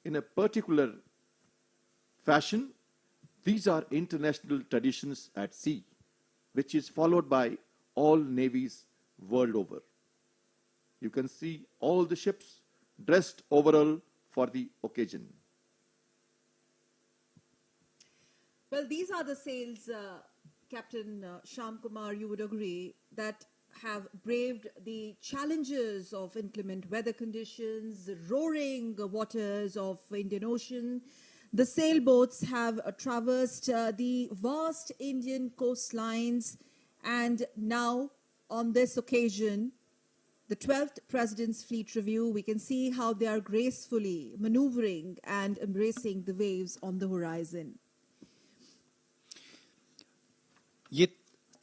in a particular fashion. These are international traditions at sea, which is followed by all navies world over. You can see all the ships dressed overall for the occasion. Well, these are the sails, Captain Shyam Kumar, you would agree, that have braved the challenges of inclement weather conditions, the roaring waters of Indian Ocean. The sailboats have traversed the vast Indian coastlines, and now on this occasion, the 12th President's Fleet Review, we can see how they are gracefully maneuvering and embracing the waves on the horizon. ये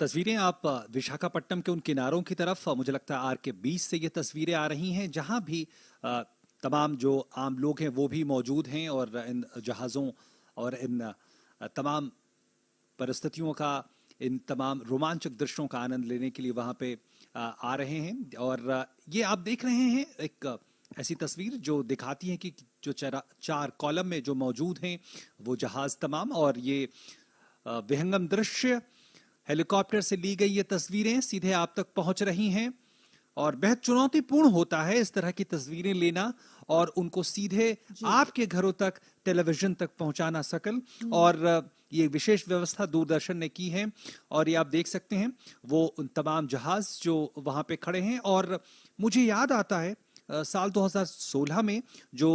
तस्वीरें आप विशाखापट्टनम के उन किनारों की तरफ, मुझे लगता है आर के 20 से ये तस्वीरें आ रही हैं, जहां भी तमाम जो आम लोग हैं वो भी मौजूद हैं और इन जहाज़ों और इन तमाम परिस्थितियों का, इन तमाम रोमांचक दृश्यों का आनंद लेने के लिए वहां पे आ रहे हैं। और ये आप देख रहे हैं एक ऐसी तस्वीर जो दिखाती है कि जो चार कॉलम में जो मौजूद हैं वो जहाज तमाम, और ये विहंगम दृश्य हेलीकॉप्टर से ली गई ये तस्वीरें सीधे आप तक पहुंच रही हैं, और बेहद चुनौतीपूर्ण होता है इस तरह की तस्वीरें लेना और उनको सीधे आपके घरों तक, टेलीविजन तक पहुंचाना सकल। और ये विशेष व्यवस्था दूरदर्शन ने की है, और ये आप देख सकते हैं वो उन तमाम जहाज जो वहां पे खड़े हैं। और मुझे याद आता है साल 2016 में जो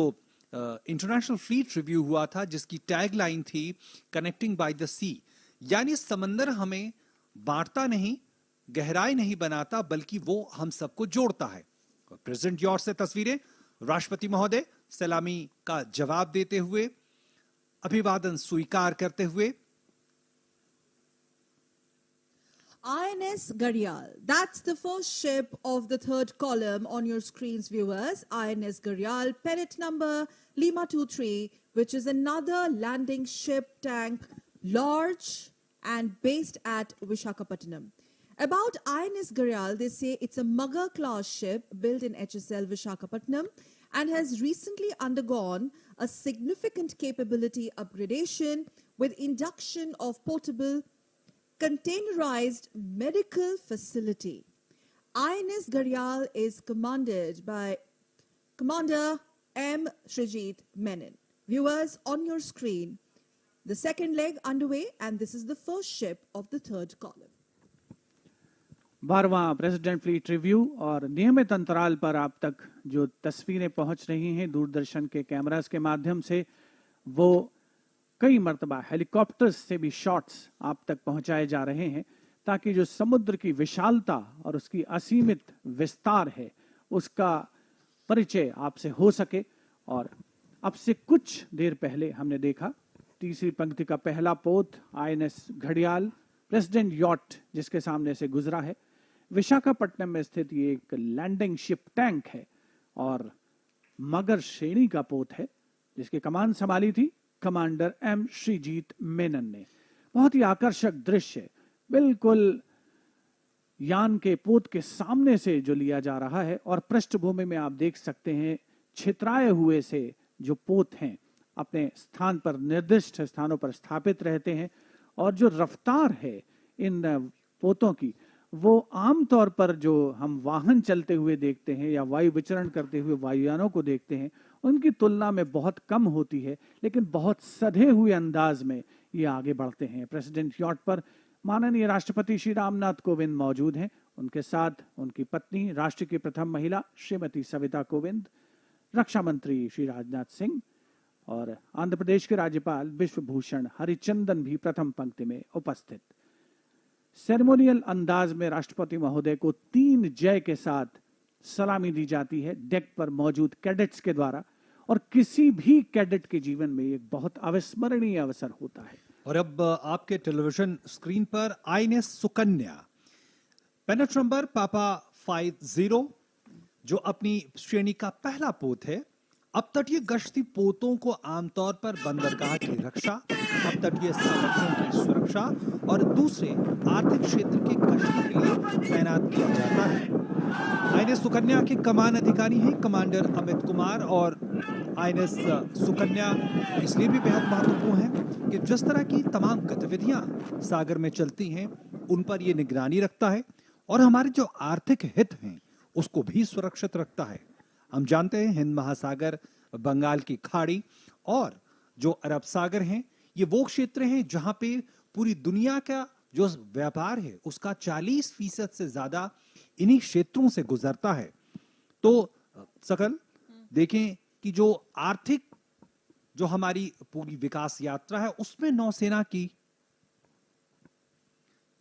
इंटरनेशनल फ्लीट रिव्यू हुआ था, जिसकी टैगलाइन थी कनेक्टिंग बाय द सी, यानी समंदर हमें बांटता नहीं, गहराई नहीं बनाता, बल्कि वो हम सबको जोड़ता है। प्रेसिडेंट यॉट से तस्वीरें, राष्ट्रपति महोदय सलामी का जवाब देते हुए, अभिवादन स्वीकार करते हुए। INS Gharial, that's the first ship of the third column on your screens, viewers. INS Gharial, pennant number Lima 23, which is another landing ship tank, large and based at Vishakhapatnam. About INS Gharial, they say it's a Mugger class ship built in HSL Vishakhapatnam and has recently undergone a significant capability upgradation with induction of portable containerized medical facility. INS Gharial is commanded by Commander M. Srijit Menon. Viewers, on your screen, the second leg underway, and this is the first ship of the third column. 12वां president fleet review, और नियमित अंतराल पर आप तक जो तस्वीरें पहुंच रही हैं दूरदर्शन के कैमरास के माध्यम से, वो कई मर्तबा हेलीकॉप्टर्स से भी शॉट्स आप तक पहुंचाए जा रहे हैं, ताकि जो समुद्र की विशालता और उसकी असीमित विस्तार है उसका परिचय आपसे हो सके। और अब से कुछ देर पहले हमने देखा तीसरी पंक्ति का पहला पोत आईएनएस घड़ियाल प्रेसिडेंट यॉट जिसके सामने से गुजरा है। विशाखापट्टनम में स्थित ये एक लैंडिंग शिप टैंक है और मगर श्रेणी का पोत है जिसकी कमान संभाली थी कमांडर एम श्रीजीत मेनन ने। बहुत ही आकर्षक दृश्य, बिल्कुल यान के पोत के सामने से जो लिया जा रहा है और पृष्ठभूमि में आप देख सकते हैं छितराए हुए से जो पोत हैं अपने स्थान पर निर्दिष्ट स्थानों पर स्थापित रहते हैं और जो रफ्तार है इन पोतों की वो आमतौर पर जो हम वाहन चलते हुए देखते हैं या वायु विचरण करते हुए वायुयानों को देखते हैं उनकी तुलना में बहुत कम होती है, लेकिन बहुत सधे हुए अंदाज में ये आगे बढ़ते हैं। प्रेसिडेंट यॉट पर माननीय राष्ट्रपति श्री रामनाथ कोविंद मौजूद हैं, उनके साथ उनकी पत्नी राष्ट्र की प्रथम महिला श्रीमती सविता कोविंद, रक्षा मंत्री श्री राजनाथ सिंह और आंध्र प्रदेश के राज्यपाल विश्वभूषण हरिचंदन भी प्रथम पंक्ति में उपस्थित। सेरेमोनियल अंदाज में राष्ट्रपति महोदय को 3 जय के साथ सलामी दी जाती है डेक पर मौजूद कैडेट्स के द्वारा और किसी भी कैडेट के जीवन में एक बहुत अविस्मरणीय अवसर होता है। और अब आपके टेलीविजन स्क्रीन पर आईएनएस सुकन्या पेनेट नंबर पापा 50 जो अपनी श्रेणी का पहला पोत है। अब तटीय गश्ती पोतों को आमतौर पर बंदरगाह की रक्षा, अब तटीय संरक्षण की सुरक्षा और दूसरे आर्थिक क्षेत्र की गश्ती के लिए तैनात किया जाता है। आईएनएस सुकन्या के कमान अधिकारी हैं कमांडर अमित कुमार और आईएनएस सुकन्या इसलिए भी बेहद महत्वपूर्ण है कि जिस तरह की तमाम गतिविधियां सागर में चलती हैं उन पर यह निगरानी रखता है और हमारे जो आर्थिक हित हैं उसको भी सुरक्षित रखता है। हम जानते हैं हिंद महासागर, बंगाल की खाड़ी और जो अरब सागर हैं ये वो क्षेत्र हैं जहां पे पूरी दुनिया का जो व्यापार है उसका 40% से ज्यादा इन्हीं क्षेत्रों से गुजरता है। तो सकल देखें कि जो आर्थिक जो हमारी पूरी विकास यात्रा है उसमें नौसेना की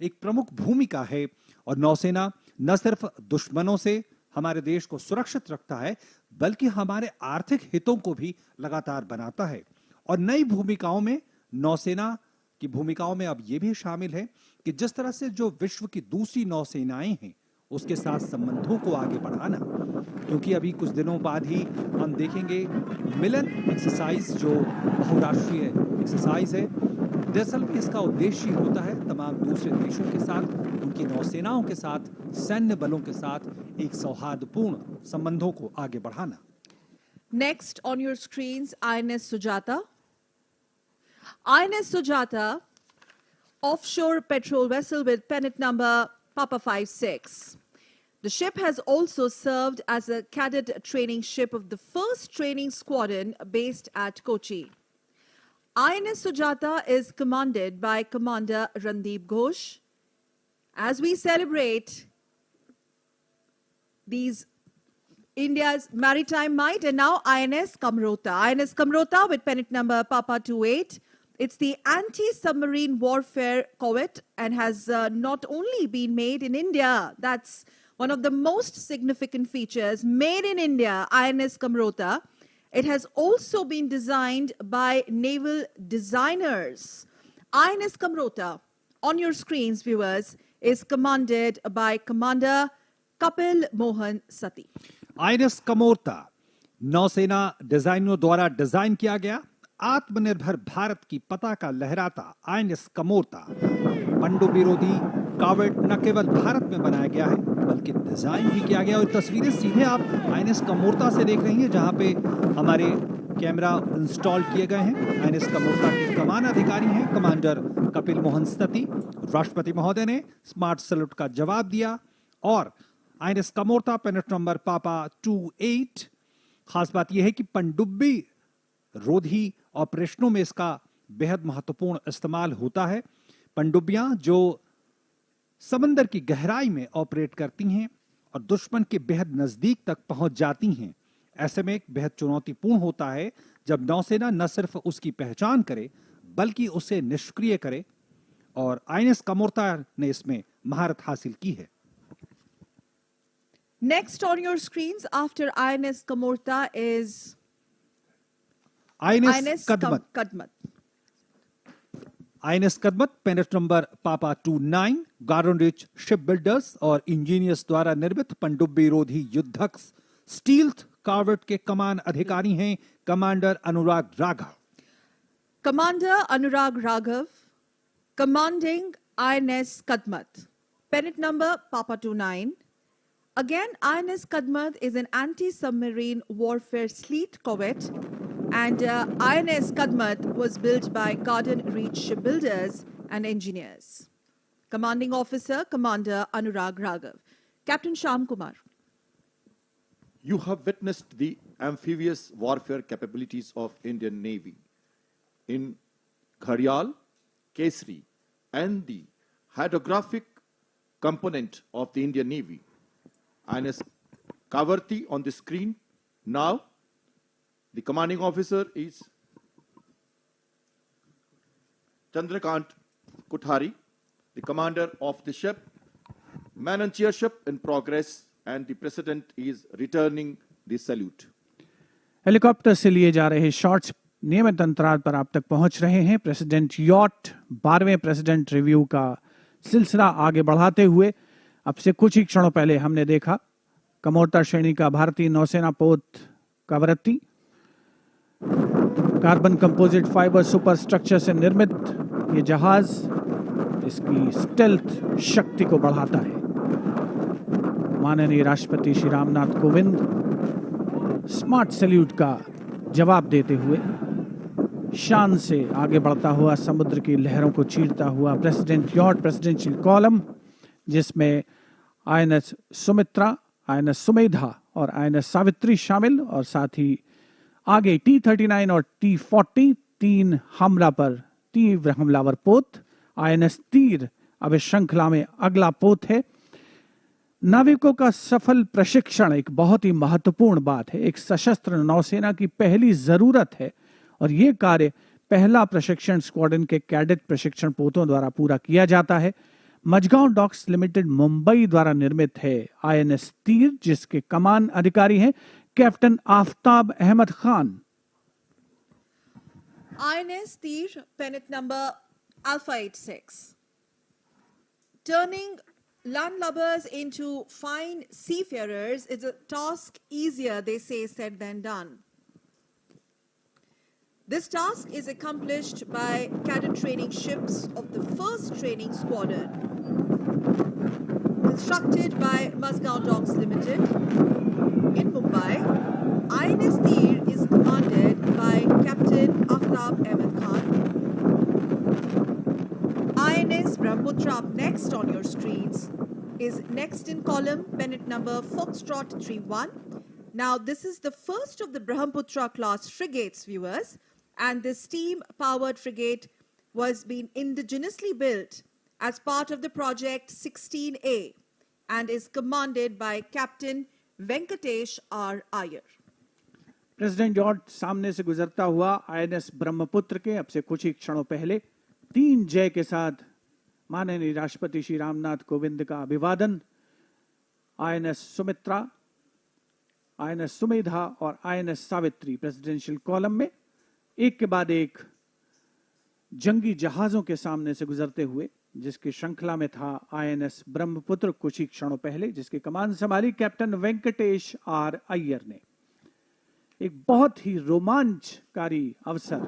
एक प्रमुख भूमिका है और नौसेना न सिर्फ दुश्मनों से हमारे देश को सुरक्षित रखता है बल्कि हमारे आर्थिक हितों को भी लगातार बनाता है। और नई भूमिकाओं में नौसेना की भूमिकाओं में अब यह भी शामिल है कि जिस तरह से जो विश्व की दूसरी नौसेनाएं हैं उसके साथ संबंधों को आगे बढ़ाना, क्योंकि अभी कुछ दिनों बाद ही हम देखेंगे मिलन एक्सरसाइज जो बहुराष्ट्रीय एक्सरसाइज है। दरअसल में इसका उद्देश्य होता है तमाम दूसरे देशों के साथ, उनकी नौसेनाओं के साथ, सैन्य बलों के साथ एक सौहार्दपूर्ण संबंधों को आगे बढ़ाना। Next on your screens, INS Sujata. INS Sujata, offshore patrol vessel with pennant number Papa 56. The ship has also served as a cadet training ship of the 1st Training Squadron based at Kochi. INS Sujata is commanded by Commander Randeep Ghosh. As we celebrate these India's maritime might, and now INS Kamrota. INS Kamrota with pennant number Papa 28. It's the anti-submarine warfare corvette and has not only been made in India, that's one of the most significant features, made in India, INS Kamrota. It has also been designed by naval designers. INS Kamrota, on your screens, viewers, is commanded by Commander Kapil Mohan Sati. INS Kamorta नौसेना डिजाइनरों द्वारा design किया गया आत्मनिर्भर भारत की पताका लहराता INS Kamorta पनडुब्बी रोधी कावड़ न केवल भारत में बनाया गया है बल्कि डिजाइन भी किया गया। और तस्वीरें सीधे आप आईएनएस कमोरता से देख रही हैं जहां पे हमारे कैमरा इंस्टॉल किए गए हैं। आईएनएस कमोरता के कमान अधिकारी हैं कमांडर कपिल मोहन सती। राष्ट्रपति महोदय ने स्मार्ट सैल्यूट का जवाब दिया और आईएनएस कमोरता पेनेट नंबर पापा 28। खास बात यह है कि पनडुब्बी रोधी ऑपरेशनों में इसका बेहद महत्वपूर्ण इस्तेमाल होता है। पनडुब्बियां जो समंदर की गहराई में ऑपरेट करती हैं और दुश्मन के बेहद नजदीक तक पहुंच जाती हैं। ऐसे में एक बेहद चुनौतीपूर्ण होता है जब नौसेना न सिर्फ उसकी पहचान करे बल्कि उसे निष्क्रिय करे और आईएनएस कमोरता ने इसमें महारत हासिल की है। Next on your screens after INS Kamorta is INS Kadmat. Kadmat. INS Kadmat pennant number papa 29 garden reach ship builders और इंजीनियर्स द्वारा निर्मित पनडुब्बी रोधी युद्धक स्टील्थ कार्वेट के कमान अधिकारी हैं commander Anurag Raghav. Commander Anurag Raghav, commanding INS Kadmat, pennant number Papa 29. Again, INS Kadmat is an anti-submarine warfare fleet corvette, and INS Kadmat was built by Garden Reach Shipbuilders and Engineers. Commanding Officer, Commander Anurag Raghav. Captain Shyam Kumar. You have witnessed the amphibious warfare capabilities of Indian Navy in Gharyal, Kesari, and the hydrographic component of the Indian Navy. INS Kavarti on the screen. Now, the commanding officer is Chandrakant Kuthari, the commander of the ship. Man and chairship in progress, and the president is returning the salute. Helicopter से लिए जा रहे shots नियमित अंतराल पर आप तक पहुंच रहे हैं. प्रेसिडेंट यॉट 12वें प्रेसिडेंट रिव्यू का सिलसिला आगे बढ़ाते हुए अब से कुछ ही क्षणों पहले हमने देखा कमोर्ता श्रेणी का भारतीय नौसेना पोत Kavaratti carbon composite fibre super structure से निर्मित ये जहाज इसकी स्टेल्थ शक्ति को बढ़ाता है. माननीय राष्ट्रपति श्री रामनाथ कोविंद स्मार्ट सैल्यूट का जवाब देते हुए शान से आगे बढ़ता हुआ समुद्र की लहरों को चीरता हुआ प्रेसिडेंट यॉट प्रेसिडेंशियल कॉलम जिसमें आईएनएस सुमित्रा, आईएनएस सुमेधा और आईएनएस सावित्री शामिल और साथ ही आगे T-39 और T-40 तीन हमला पर तीव्र हमलावर पोत. आईएनएस तीर अब इस श्रृंखला में अगला पोत है. नाविकों का सफल प्रशिक्षण एक बहुत ही महत्वपूर्ण बात है, एक सशस्त्र नौसेना की पहली जरूरत है और ये कार्य पहला प्रशिक्षण स्क्वाड्रन के कैडेट प्रशिक्षण पोतों द्वारा पूरा किया जाता है. मजगांव डॉक्स लिमिटेड मुंबई द्वारा निर्मित है आईएनएस तीर जिसके कमान अधिकारी हैं captain Aftab Ahmed Khan. INS Tir, pennant number Alpha 86. Turning landlubbers into fine seafarers is a task easier, they say, said than done. This task is accomplished by cadet training ships of the first training squadron, constructed by Mazgaon Docks Limited in Mumbai. INS Tir is commanded by Captain Aftab Ahmed Khan. INS Brahmaputra up next on your screens is next in column, pennant number Foxtrot 31. Now, this is the first of the Brahmaputra class frigates, viewers, and this steam-powered frigate was being indigenously built as part of the project 16A and is commanded by Captain Venkatesh R. Iyer. President yacht सामने से गुजरता हुआ INS Brahmaputra के अब से कुछ ही क्षणों पहले 3 जय के साथ माननीय राष्ट्रपति श्री रामनाथ कोविंद का अभिवादन. आईएनएस सुमित्रा, आईएनएस सुमेधा और आईएनएस सावित्री प्रेसिडेंशियल कॉलम में एक के बाद एक जंगी जहाजों के सामने से गुजरते हुए जिसकी श्रृंखला में था आईएनएस ब्रह्मपुत्र कुछ ही क्षणों पहले जिसकी कमान संभाली कैप्टन वेंकटेश आर अय्यर ने. एक बहुत ही रोमांचकारी अवसर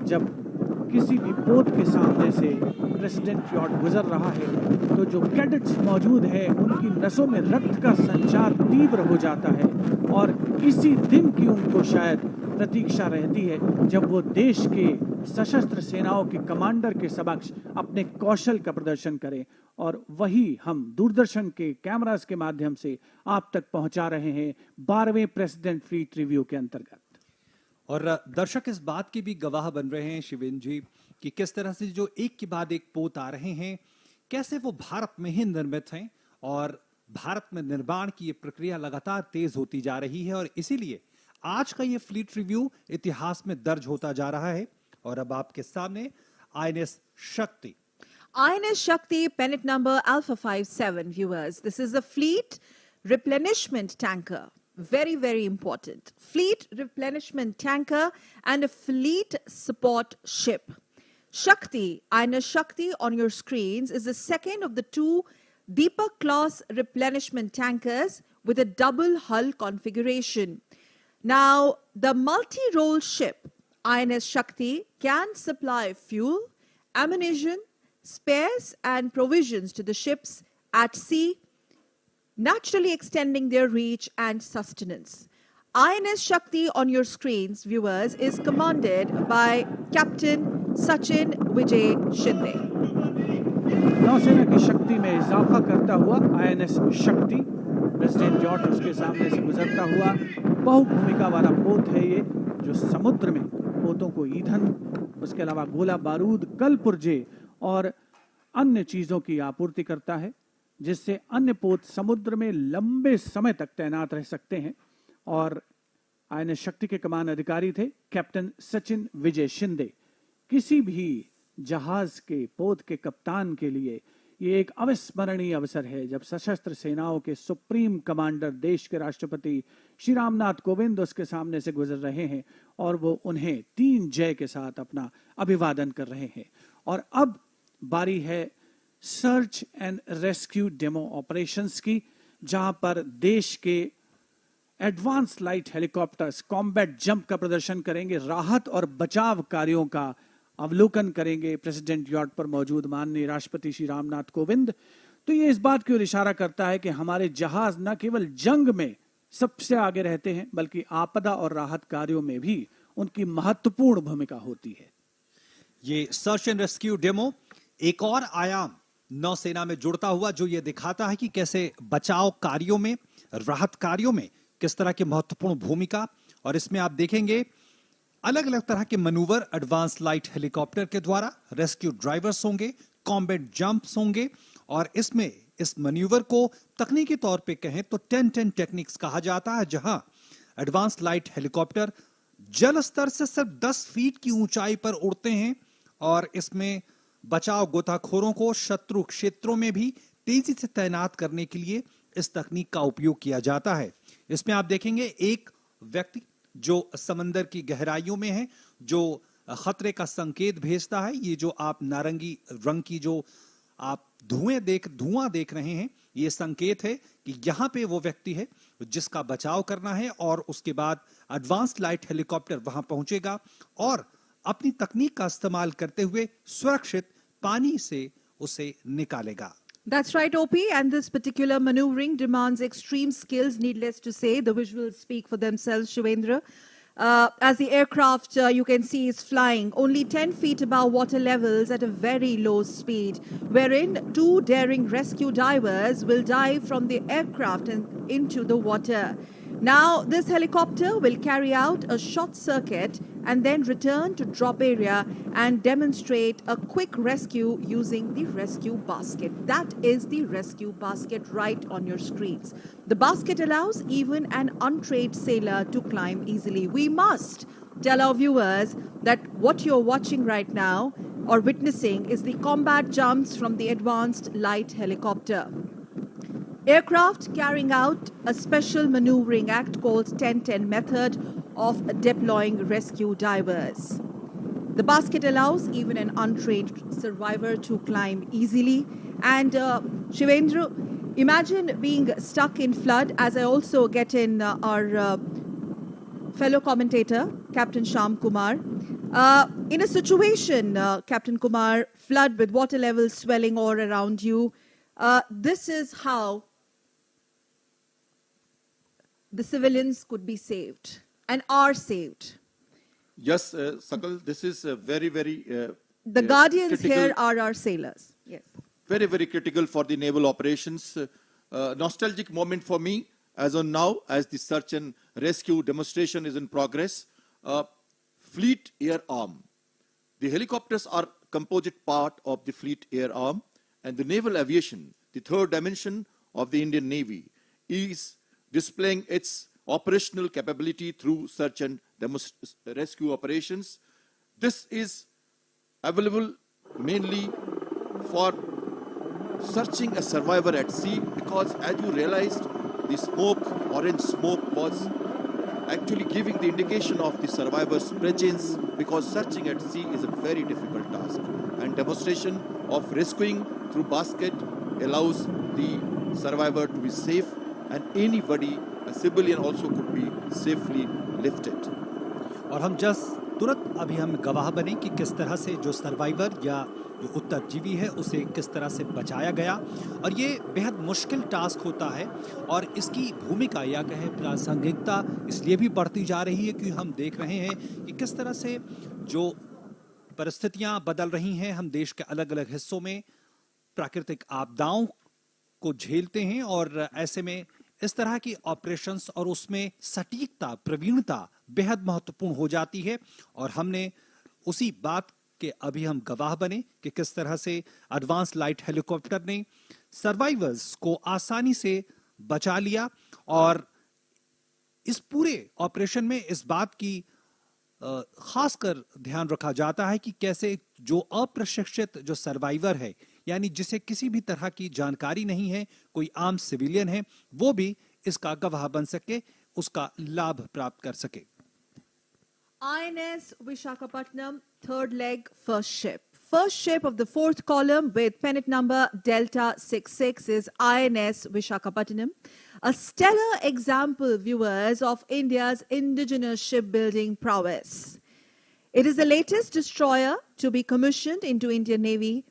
जब किसी भी पोत के सामने से प्रेसिडेंट यॉट गुजर रहा है तो जो कैडेट्स मौजूद हैं उनकी नसों में रक्त का संचार तीव्र हो जाता है और इसी दिन की उनको शायद प्रतीक्षा रहती है जब वो देश के सशस्त्र सेनाओं के कमांडर के समक्ष अपने कौशल का प्रदर्शन करें और वही हम दूरदर्शन के कैमरास के माध्यम से आप तक पहुंचा रहे हैं 12वें प्रेसिडेंट फ्लीट रिव्यू के अंतर्गत. और दर्शक इस बात की भी गवाह बन रहे हैं शिवेन जी कि किस तरह से जो एक के बाद एक पोत आ रहे हैं कैसे वो भारत में ही निर्मित हैं और भारत में निर्माण की ये प्रक्रिया लगातार तेज होती जा रही है और इसीलिए आज का ये फ्लीट रिव्यू इतिहास में दर्ज होता जा रहा है. और अब आपके सामने आईएनएस शक्ति. INS Shakti, pennant number Alpha 57, viewers. This is a fleet replenishment tanker. Very, very important. Fleet replenishment tanker and a fleet support ship. Shakti, INS Shakti on your screens, is the second of the two Deepak class replenishment tankers with a double hull configuration. Now, the multi-role ship INS Shakti can supply fuel, ammunition, spares and provisions to the ships at sea, naturally extending their reach and sustenance. INS Shakti on your screens, viewers, is commanded by Captain Sachin Vijay Shinde. नौसेना की शक्ति में इजाफा करता हुआ INS शक्ति president George उसके सामने से गुजरता हुआ बहुभूमिका वाला पोत है ये, जो समुद्र में पोतों को ईंधन, उसके अलावा गोला बारूद, कल पुर्जे और अन्य चीजों की आपूर्ति करता है, जिससे अन्य पोत समुद्र में लंबे समय तक तैनात रह सकते हैं। और आईएनएस शक्ति के कमान अधिकारी थे कैप्टन सचिन विजय शिंदे। किसी भी जहाज के पोत के कप्तान के लिए ये एक अविस्मरणीय अवसर है जब सशस्त्र सेनाओं के सुप्रीम कमांडर देश के राष्ट्रपति श्री रामनाथ कोविंद उसके सामने से गुजर रहे हैं और वो उन्हें 3 जय के साथ अपना अभिवादन कर रहे हैं। और अब बारी है search and rescue demo operations की, जहां पर देश के advance light helicopters combat jump का प्रदर्शन करेंगे, राहत और बचाव कार्यों का अवलोकन करेंगे प्रेसिडेंट यॉट पर मौजूद माननीय राष्ट्रपति श्री रामनाथ कोविंद। तो ये इस बात की ओर इशारा करता है कि हमारे जहाज न केवल जंग में सबसे आगे रहते हैं, बल्कि आपदा और राहत कार्यों में भी उनकी महत्वपूर्ण भूमिका होती है। ये सर्च एंड रेस्क्यू डेमो एक और आयाम नौसेना में जुड़ता हुआ, जो ये दिखाता है कि कैसे बचाव कार्यों में, राहत कार्यों में किस तरह की महत्वपूर्ण भूमिका। और इसमें आप देखेंगे अलग अलग तरह के मनूवर एडवांस लाइट हेलीकॉप्टर के द्वारा, रेस्क्यू ड्राइवर्स होंगे, कॉम्बैट जंप्स होंगे, और इसमें इस मैन्यूवर को तकनीकी तौर पे कहें तो 10-10 टेक्निक्स कहा जाता है, जहां एडवांस लाइट हेलीकॉप्टर जल स्तर से सिर्फ 10 फीट की ऊंचाई पर उड़ते हैं और इसमें बचाव गोताखोरों को शत्रु क्षेत्रों में भी तेजी से तैनात करने के लिए इस तकनीक का उपयोग किया जाता है। इसमें आप देखेंगे एक व्यक्ति जो समंदर की गहराइयों में है, जो खतरे का संकेत भेजता है। ये जो आप नारंगी रंग की जो आप धुआं देख रहे हैं, ये संकेत है कि यहां पे वो व्यक्ति है जिसका बचाव करना है, और उसके बाद एडवांस लाइट हेलीकॉप्टर वहां पहुंचेगा और अपनी तकनीक का इस्तेमाल करते हुए सुरक्षित पानी से उसे निकालेगा। That's right, OP, and this particular maneuvering demands extreme skills, needless to say. The visuals speak for themselves, Shivendra. As the aircraft, you can see, is flying only 10 feet above water levels at a very low speed, wherein 2 daring rescue divers will dive from the aircraft and into the water. Now, this helicopter will carry out a short circuit and then return to drop area and demonstrate a quick rescue using the rescue basket. That is the rescue basket right on your screens. The basket allows even an untrained sailor to climb easily. We must tell our viewers that what you're watching right now or witnessing is the combat jumps from the advanced light helicopter. Aircraft carrying out a special maneuvering act called 10-10 method of deploying rescue divers. The basket allows even an untrained survivor to climb easily. And Shivendra, imagine being stuck in flood, as I also get in our fellow commentator, Captain Sham Kumar. In a situation, Captain Kumar, flood with water levels swelling all around you, this is how the civilians could be saved and are saved. Yes, Sakal, this is very, very... the guardians critical, here are our sailors. Yes. Very, very critical for the naval operations. Nostalgic moment for me as on now, as the search and rescue demonstration is in progress. Fleet Air Arm. The helicopters are composite part of the Fleet Air Arm, and the naval aviation, the third dimension of the Indian Navy, is displaying its operational capability through search and rescue operations. This is available mainly for searching a survivor at sea, because as you realized, the smoke, orange smoke, was actually giving the indication of the survivor's presence, because searching at sea is a very difficult task. And demonstration of rescuing through basket allows the survivor to be safe, and anybody, a civilian also, could be safely lifted. और हम तुरंत अभी हम गवाह बने कि किस तरह से जो सर्वाइवर या जो उत्तरजीवी है उसे किस तरह से बचाया गया। और ये बेहद मुश्किल टास्क होता है और इसकी भूमिका या कहें प्रासंगिकता इसलिए भी बढ़ती जा रही है कि हम देख रहे हैं कि किस तरह से जो परिस्थितियां बदल रही हैं, हम देश के अलग अलग हिस्सों में प्राकृतिक आपदाओं को झेलते हैं और ऐसे में इस तरह की ऑपरेशंस और उसमें सटीकता, प्रवीणता बेहद महत्वपूर्ण हो जाती है। और हमने उसी बात के अभी हम गवाह बने कि किस तरह से एडवांस लाइट हेलीकॉप्टर ने सर्वाइवर्स को आसानी से बचा लिया। और इस पूरे ऑपरेशन में इस बात की खासकर ध्यान रखा जाता है कि कैसे जो अप्रशिक्षित जो सर्वाइवर है, यानी जिसे किसी भी तरह की जानकारी नहीं है, कोई आम सिविलियन है, वो भी इसका गवाह बन सके, उसका लाभ प्राप्त कर सके। INS Vishakhapatnam, third leg, first ship. First ship of the fourth column with pennant number Delta 66 is INS Vishakhapatnam, a stellar example, viewers, of India's indigenous shipbuilding prowess. It is the latest destroyer to be commissioned into Indian Navy.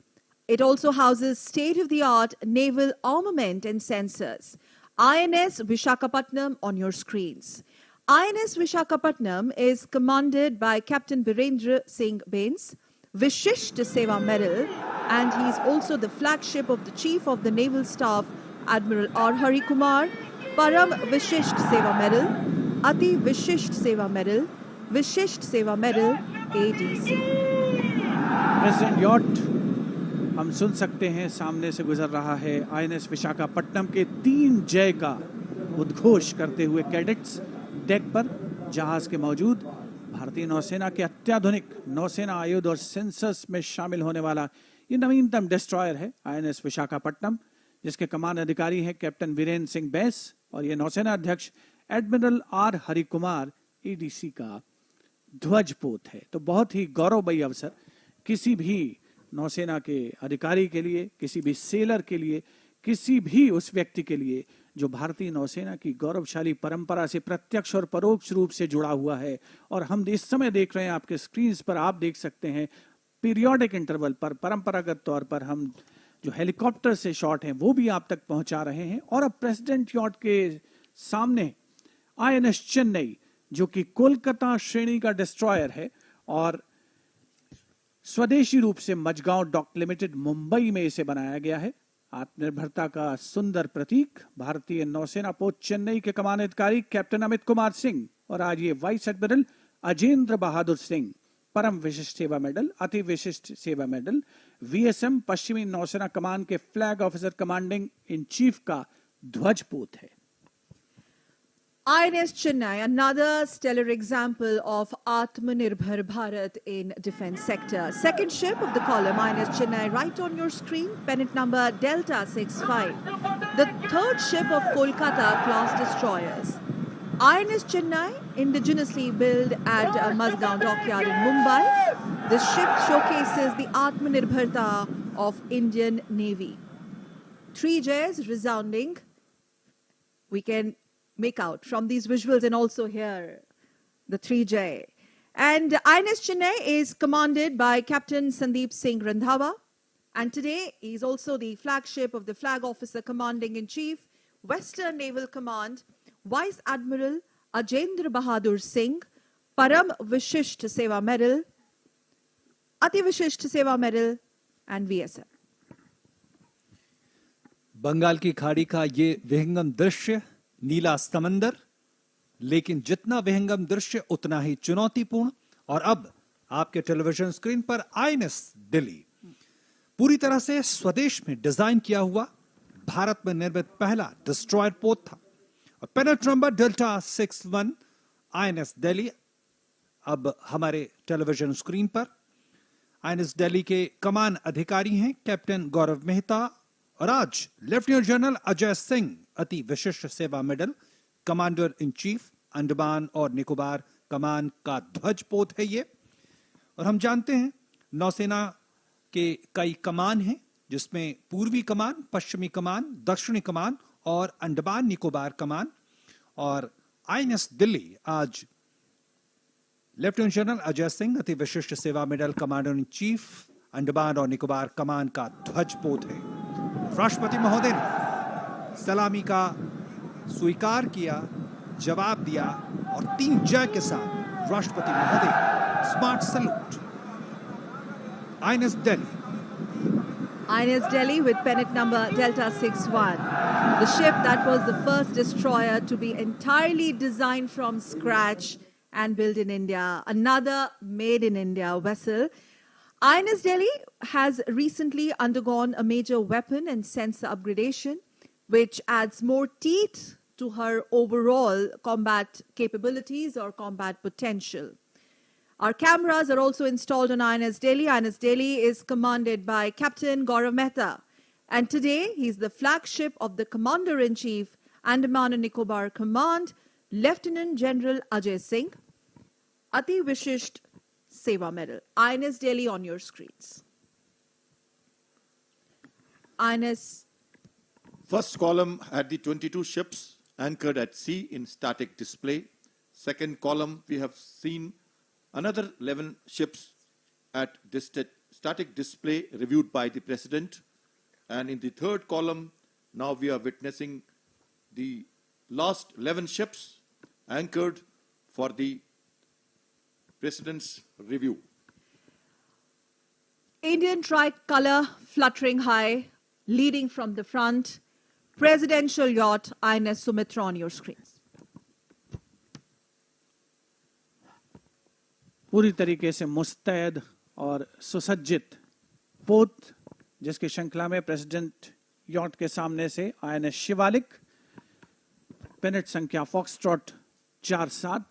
It also houses state-of-the-art naval armament and sensors. INS Vishakhapatnam on your screens. INS Vishakhapatnam is commanded by Captain Birendra Singh Bains, Vishisht Seva Medal, and he is also the flagship of the Chief of the Naval Staff, Admiral R. Hari Kumar, Param Vishisht Seva Medal, Ati Vishisht Seva Medal, Vishisht Seva Medal, ADC. President yacht हम सुन सकते हैं सामने से गुजर रहा है। INS Visakhapatnam के 3 जय का उद्घोष करते हुए कैडेट्स डेक पर जहाज के मौजूद भारतीय नौसेना के अत्याधुनिक नौसेना आयुध और सेंसर्स में शामिल होने वाला ये नवीनतम डिस्ट्रॉयर है INS विशाखापट्टनम, जिसके कमान अधिकारी हैं कैप्टन वीरेंद्र सिंह बैस और ये नौसेना अध्यक्ष admiral R Hari Kumar ADC का ध्वजपोत है। तो बहुत ही गौरवमयी अवसर किसी भी नौसेना के अधिकारी के लिए, किसी भी सेलर के लिए, किसी भी उस व्यक्ति के लिए जो भारतीय नौसेना की गौरवशाली परंपरा से प्रत्यक्ष और परोक्ष रूप से जुड़ा हुआ है। और हम इस समय देख रहे हैं आपके स्क्रीन्स पर, आप देख सकते हैं पीरियोडिक इंटरवल पर परंपरागत तौर पर हम जो हेलीकॉप्टर से शॉट हैं वो भी आप तक पहुंचा रहे हैं। और अब प्रेसिडेंट यॉट के सामने INS चेन्नई, जो कि कोलकाता श्रेणी का डिस्ट्रॉयर है और स्वदेशी रूप से मजगांव डॉक लिमिटेड मुंबई में इसे बनाया गया है। आत्मनिर्भरता का सुंदर प्रतीक भारतीय नौसेना पोत चेन्नई के कमान अधिकारी कैप्टन अमित कुमार सिंह और आज ये वाइस एडमिरल अजेंद्र बहादुर सिंह परम विशिष्ट सेवा मेडल, अति विशिष्ट सेवा मेडल, VSM पश्चिमी नौसेना कमान के flag officer commanding in chief का ध्वजपोत है। INS Chennai, another stellar example of Atmanirbhar Bharat in defense sector. Second ship of the column, INS Chennai, right on your screen, pennant number Delta 65. The third ship of Kolkata class destroyers. INS Chennai, indigenously built at Mazgaon Dockyard in Mumbai. The ship showcases the Atmanirbharta of Indian Navy. 3 Js resounding. We can make out from these visuals and also here the 3J. And INS Chennai is commanded by Captain Sandeep Singh Randhawa, and today he is also the flagship of the Flag Officer Commanding in Chief, Western Naval Command, Vice Admiral Ajendra Bahadur Singh, Param Vishisht Seva Medal, Ati Vishisht Seva Medal, and VSM. Bengal की खाड़ी का ये विहंगम दृश्य, नीला समंदर, लेकिन जितना विहंगम दृश्य उतना ही चुनौतीपूर्ण। और अब आपके टेलीविजन स्क्रीन पर INS दिल्ली, पूरी तरह से स्वदेश में डिजाइन किया हुआ भारत में निर्मित पहला डिस्ट्रॉयर पोत था। और पेनेट नंबर डेल्टा 61 INS दिल्ली अब हमारे टेलीविजन स्क्रीन पर। INS दिल्ली के कमान अधिकारी हैं कैप्टन गौरव मेहता और आज लेफ्टिनेंट जनरल अजय सिंह अति विशिष्ट सेवा medal, commander in chief Andaman और निकोबार कमान का ध्वजपोत है ये। और हम जानते हैं नौसेना के कई कमान हैं, जिसमें पूर्वी कमान, पश्चिमी कमान, दक्षिणी कमान और अंडमान निकोबार कमान। और आईएनएस दिल्ली आज लेफ्टिनेंट जनरल अजय सिंह अति विशिष्ट सेवा medal, commander in chief Andaman और निकोबार कमान का ध्वजपोत है। राष्ट्रपति महोदय ने सलामी का स्वीकार किया, जवाब दिया और 3 जय के साथ राष्ट्रपति महोदय smart salute. INS Delhi. INS Delhi with pennant number Delta 61. The ship that was the first destroyer to be entirely designed from scratch and built in India. Another made in India vessel. INS Delhi has recently undergone a major weapon and sensor upgradation, which adds more teeth to her overall combat capabilities or combat potential. Our cameras are also installed on INS Delhi. INS Delhi is commanded by Captain Gaurav Mehta. And today, he's the flagship of the Commander-in-Chief, Andaman and Nicobar Command, Lieutenant General Ajay Singh, Ati Vishisht Seva Medal. INS Delhi on your screens. INS. First column had the 22 ships anchored at sea in static display. Second column, we have seen another 11 ships at static display reviewed by the President. And in the third column, now we are witnessing the last 11 ships anchored for the President's review. Indian tricolour fluttering high, leading from the front. Presidential yacht INS Sumitra on your screens. पूरी तरीके से मुस्तैद और सुसज्जित पोत, जिसकी श्रृंखला में प्रेसिडेंट यॉट के सामने से आईएनएस शिवालिक, पेनेट संख्या फॉक्सट्रॉट 47,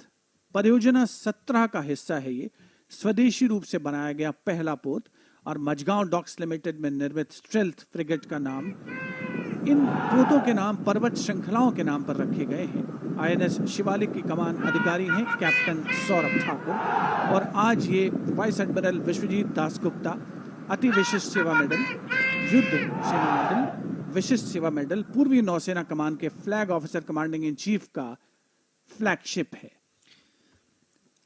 परियोजना 17 का हिस्सा है। ये स्वदेशी रूप से बनाया गया पहला पोत और मझगांव डॉक्स लिमिटेड में निर्मित स्ट्रेल्थ फ्रिगेट का नाम, इन पोतों के नाम पर्वत श्रृंखलाओं के नाम पर रखे गए हैं। आईएनएस शिवालिक की कमान अधिकारी हैं कैप्टन सौरभ ठाकुर और आज ये वाइस एडमिरल विश्वजीत दासगुप्ता अति विशिष्ट सेवा मेडल, युद्ध सेवा मेडल, विशिष्ट सेवा मेडल, पूर्वी नौसेना कमान के flag officer commanding in chief का फ्लैगशिप है।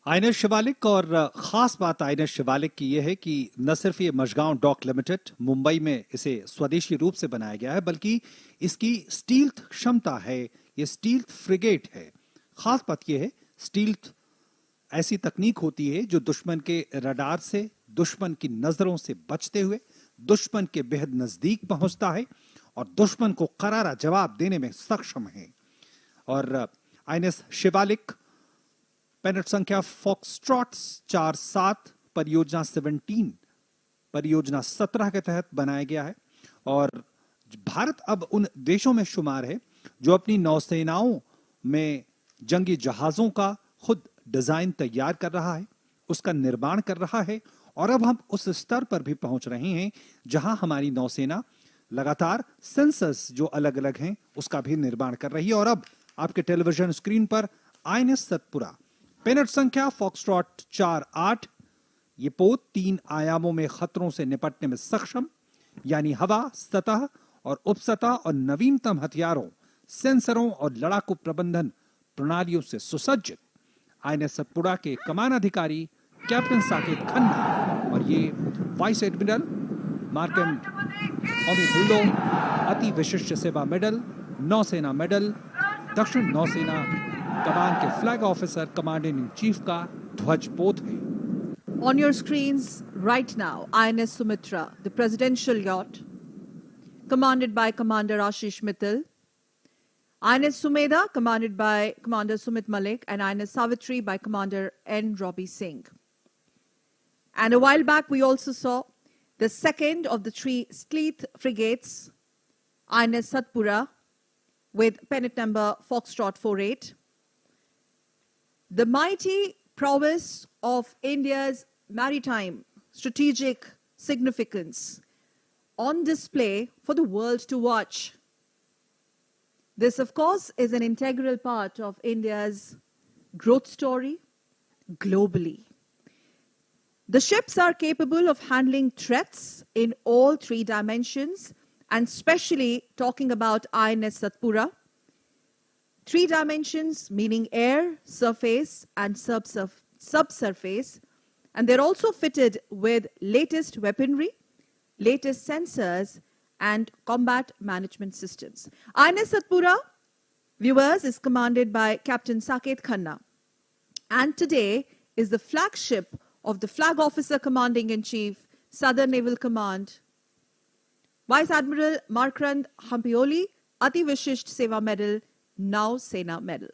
आईएनएस शिवालिक, और खास बात आईएनएस शिवालिक की यह है कि न सिर्फ ये मझगांव डॉक लिमिटेड मुंबई में इसे स्वदेशी रूप से बनाया गया है, बल्कि इसकी स्टील्थ क्षमता है, ये स्टील्थ फ्रिगेट है। खास बात यह है, स्टील्थ ऐसी तकनीक होती है जो दुश्मन के रडार से, दुश्मन की नजरों से बचते हुए दुश्मन के बेहद नजदीक पहुंचता है और दुश्मन को करारा जवाब देने में सक्षम है। और आईएनएस शिवालिक पेनेट संख्या फॉक्सट्रॉट 47, परियोजना 17, परियोजना 17 के तहत बनाया गया है। और भारत अब उन देशों में शुमार है जो अपनी नौसेनाओं में जंगी जहाजों का खुद डिजाइन तैयार कर रहा है, उसका निर्माण कर रहा है। और अब हम उस स्तर पर भी पहुंच रहे हैं जहां हमारी नौसेना लगातार सेंसर्स जो अलग अलग हैं उसका भी निर्माण कर रही है। और अब आपके टेलीविजन स्क्रीन पर आईएनएस सतपुरा, पेनेट संख्या फॉक्सट्रॉट 48, ये पोत 3 आयामों में खतरों से निपटने में सक्षम, यानी हवा, सतह और उपसतह और नवीनतम हथियारों, सेंसरों और लड़ाकू प्रबंधन प्रणालियों से सुसज्जित आईएनएस सतपुरा के कमान अधिकारी कैप्टन साकेत खन्ना और ये वाइस एडमिरल मार्केंड ओमिबुलो अति विशिष्ट सेवा मेडल, नौसेना मेडल, दक्षिण नौसेना कमान के flag officer commanding in chief का ध्वजपोत है। On your screens right now, INS Sumitra, the presidential yacht, commanded by Commander Ashish Mittal, INS Sumedha, commanded by Commander Sumit Malik, and INS Savitri by Commander N. Robbie Singh. And a while back, we also saw the second of the 3 Sleeth frigates, INS Satpura, with pennant number Foxtrot 48. The mighty prowess of India's maritime strategic significance on display for the world to watch. This, of course, is an integral part of India's growth story globally. The ships are capable of handling threats in all three dimensions, and especially talking about INS Satpura. 3 dimensions meaning air, surface, and subsurface. And they're also fitted with latest weaponry, latest sensors, and combat management systems. INS Satpura, viewers, is commanded by Captain Saket Khanna, and today is the flagship of the Flag Officer Commanding-in-Chief, Southern Naval Command, Vice Admiral Markrand Hampioli, Ati Vishisht Seva Medal, Now Sena Medal.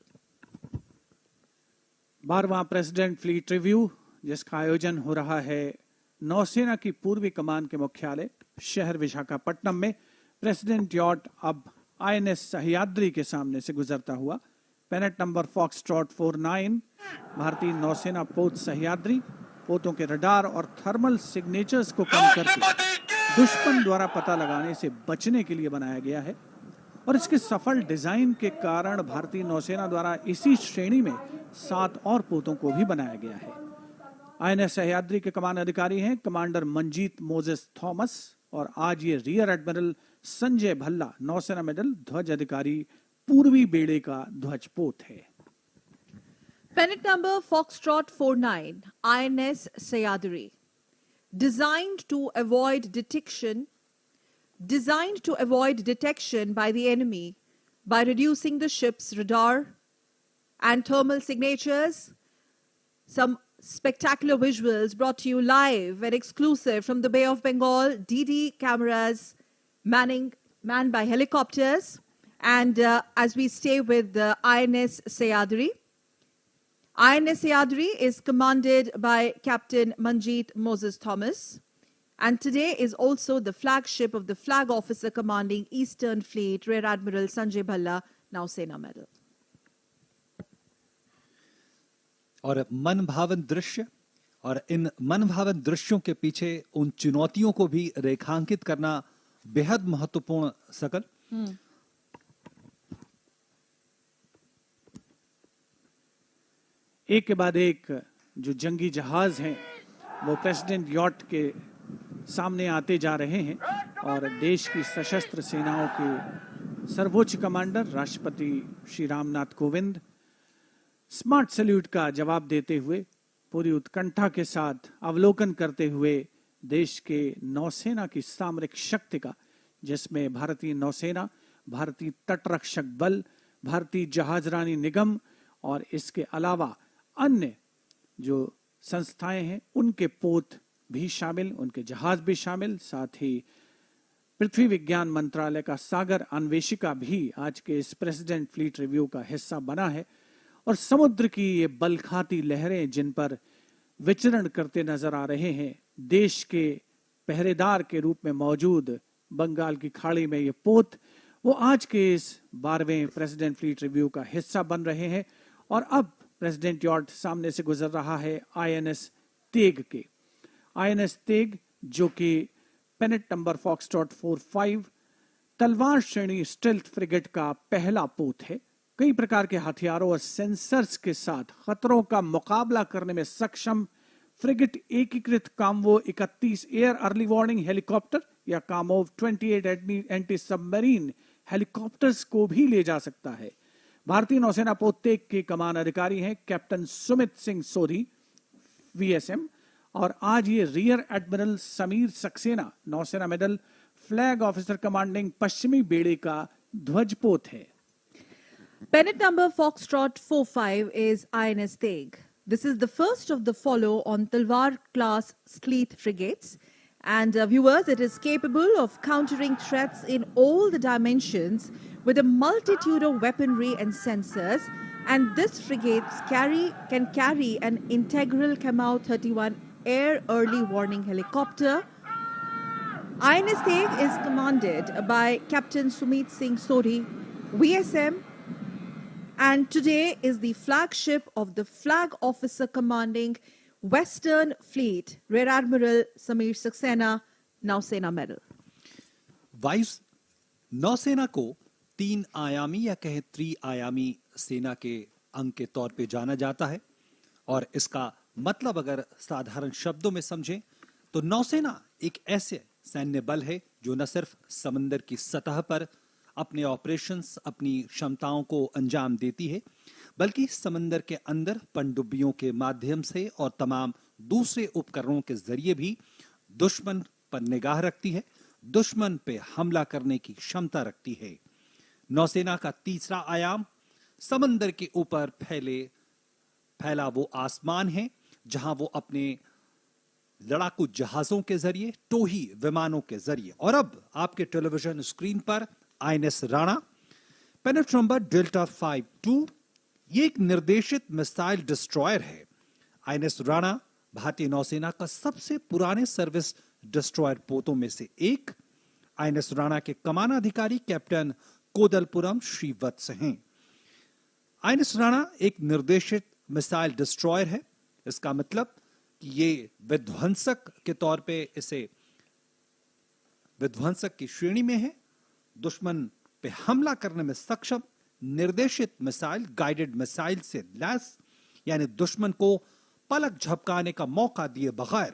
12वां president fleet review, जिसका आयोजन हो रहा है नौसेना की पूर्वी कमान के मुख्यालय शहर विशाखापट्टनम में। प्रेसिडेंट यॉट अब आईएनएस सह्याद्री के सामने से गुजरता हुआ पेनेट नंबर फॉक्सट्रॉट 49 भारतीय नौसेना पोत सह्याद्री पोतों के रडार और थर्मल सिग्नेचर्स को कम करके दुश्मन द्वारा पता लगाने से बचने के लिए बनाया गया है, और इसके सफल डिजाइन के कारण भारतीय नौसेना द्वारा इसी श्रेणी में 7 और पोतों को भी बनाया गया है। आईएनएस सह्याद्री के कमान अधिकारी हैं कमांडर मंजीत मोजेस थॉमस, और आज ये रियर एडमिरल संजय भल्ला नौसेना मेडल ध्वज अधिकारी पूर्वी बेड़े का ध्वज पोत है। Pennant number Foxtrot 49, INS Sahyadri, designed to avoid detection by the enemy by reducing the ship's radar and thermal signatures. Some spectacular visuals brought to you live and exclusive from the Bay of Bengal, DD cameras manned by helicopters. And as we stay with the INS Sahyadri, INS Sahyadri is commanded by Captain Manjeet Moses Thomas, and today is also the flagship of the Flag Officer Commanding Eastern Fleet, Rear Admiral Sanjay Bhalla, Now Sena Medal. और मनभावन दृश्य, और इन मनभावन दृश्यों के पीछे उन चुनौतियों को भी रेखांकित करना बेहद महत्वपूर्ण सकल। एक के बाद एक जो जंगी जहाज हैं वो प्रेसिडेंट यॉट के सामने आते जा रहे हैं, और देश की सशस्त्र सेनाओं के सर्वोच्च कमांडर राष्ट्रपति श्री रामनाथ कोविंद स्मार्ट सैल्यूट का जवाब देते हुए पूरी उत्कंठा के साथ अवलोकन करते हुए देश के नौसेना की सामरिक शक्ति का, जिसमें भारतीय नौसेना, भारतीय तटरक्षक बल, भारतीय जहाजरानी निगम और इसके अलावा अन्य जो संस्थाएं हैं उनके पोत भी शामिल, उनके जहाज भी शामिल, साथ ही पृथ्वी विज्ञान मंत्रालय का सागर अन्वेषिका भी आज के इस प्रेसिडेंट फ्लीट रिव्यू का हिस्सा बना है। और समुद्र की ये बलखाती लहरें जिन पर विचरण करते नजर आ रहे हैं, देश के पहरेदार के रूप में मौजूद बंगाल की खाड़ी में ये पोत, वो आज के इस 12वें प्रेसिडेंट फ्लीट रिव्यू का हिस्सा बन रहे हैं। और अब प्रेसिडेंट यॉट सामने से गुजर रहा है आईएनएस तेग के। आईएनएस तेग जो कि पेनेट नंबर फॉक्सट्रॉट 45 तलवार श्रेणी स्टेल्थ फ्रिगेट का पहला पोत है। कई प्रकार के हथियारों और सेंसर्स के साथ खतरों का मुकाबला करने में सक्षम फ्रिगेट एकीकृत कामवो 31 एयर अर्ली वार्निंग हेलीकॉप्टर या कामोव 28 एंटी सबमरीन हेलीकॉप्टर्स को भी ले जा सकता है। भारतीय नौसेना पोत तेग के कमान अधिकारी हैं कैप्टन सुमित सिंह सोरी वीएसएम, और आज ये रियर एडमिरल समीर सक्सेना नौसेना मेडल फ्लैग ऑफिसर कमांडिंग पश्चिमी बेड़े का ध्वजपोत है। Pennant number Foxtrot 45 is INS Teg. This is the first of the follow on Talwar class Sleeth frigates. And viewers, it is capable of countering threats in all the dimensions with a multitude of weaponry and sensors. And this frigate can carry an integral Kamau 31 air early warning helicopter. INS Teg is commanded by Captain Sumit Singh Sori, VSM, and today is the flagship of the Flag Officer Commanding Western Fleet, Rear Admiral Samir Saxena, Now Sena Medal. वायु नौसेना को 3 आयामी या कहें त्रि-आयामी सेना के अंग के तौर पे जाना जाता है। और इसका मतलब अगर साधारण शब्दों में समझें तो नौसेना एक ऐसे सैन्य बल है जो न सिर्फ समंदर की सतह पर अपने ऑपरेशंस, अपनी क्षमताओं को अंजाम देती है, बल्कि समंदर के अंदर पनडुब्बियों के माध्यम से और तमाम दूसरे उपकरणों के जरिए भी दुश्मन पर निगाह रखती है, दुश्मन पे हमला करने की क्षमता रखती है। नौसेना का तीसरा आयाम समंदर के ऊपर फैला वो आसमान है जहां वो अपने लड़ाकू जहाजों के जरिए, टोही विमानों के जरिए, और अब आपके टेलीविजन स्क्रीन पर आईएनएस राणा, पेनेट नंबर डेल्टा 52, ये एक निर्देशित मिसाइल डिस्ट्रॉयर है। आईएनएस राणा भारतीय नौसेना का सबसे पुराने सर्विस डिस्ट्रॉयर पोतों में से एक। आईएनएस राणा के कमानाधिकारी कैप्टन कोदलपुरम श्रीवत्स हैं। आईएनएस राणा एक निर्देशित मिसाइल डिस्ट्रॉयर है। इसका मतलब कि ये विध्वंसक के तौर पे इसे विध्वंसक की श्रेणी में है, दुश्मन पे हमला करने में सक्षम निर्देशित मिसाइल, गाइडेड मिसाइल से लैस, यानी दुश्मन को पलक झपकाने का मौका दिए बगैर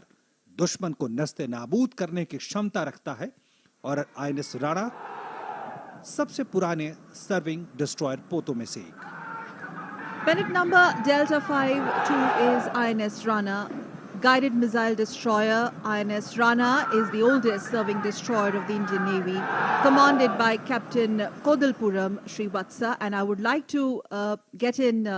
दुश्मन को नस्ते नाबूद करने की क्षमता रखता है। और आईएनएस राणा सबसे पुराने सर्विंग डिस्ट्रॉयर पोतों में से एक। Pennant number Delta 52 is INS Rana, guided missile destroyer. INS Rana is the oldest serving destroyer of the Indian Navy, commanded by Captain Kodalpuram Srivatsa. And I would like to get in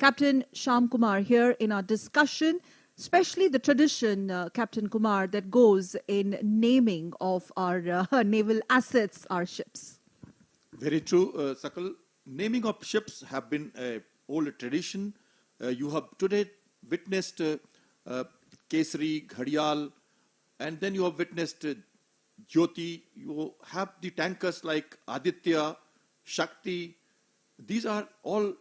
Captain Shyam Kumar here in our discussion, especially the tradition, Captain Kumar, that goes in naming of our naval assets, our ships. Very true, Sakal. Naming of ships have been old tradition. You have today witnessed Kesari, Ghadial, and then you have witnessed Jyoti. You have the tankers like Aditya, Shakti. These are all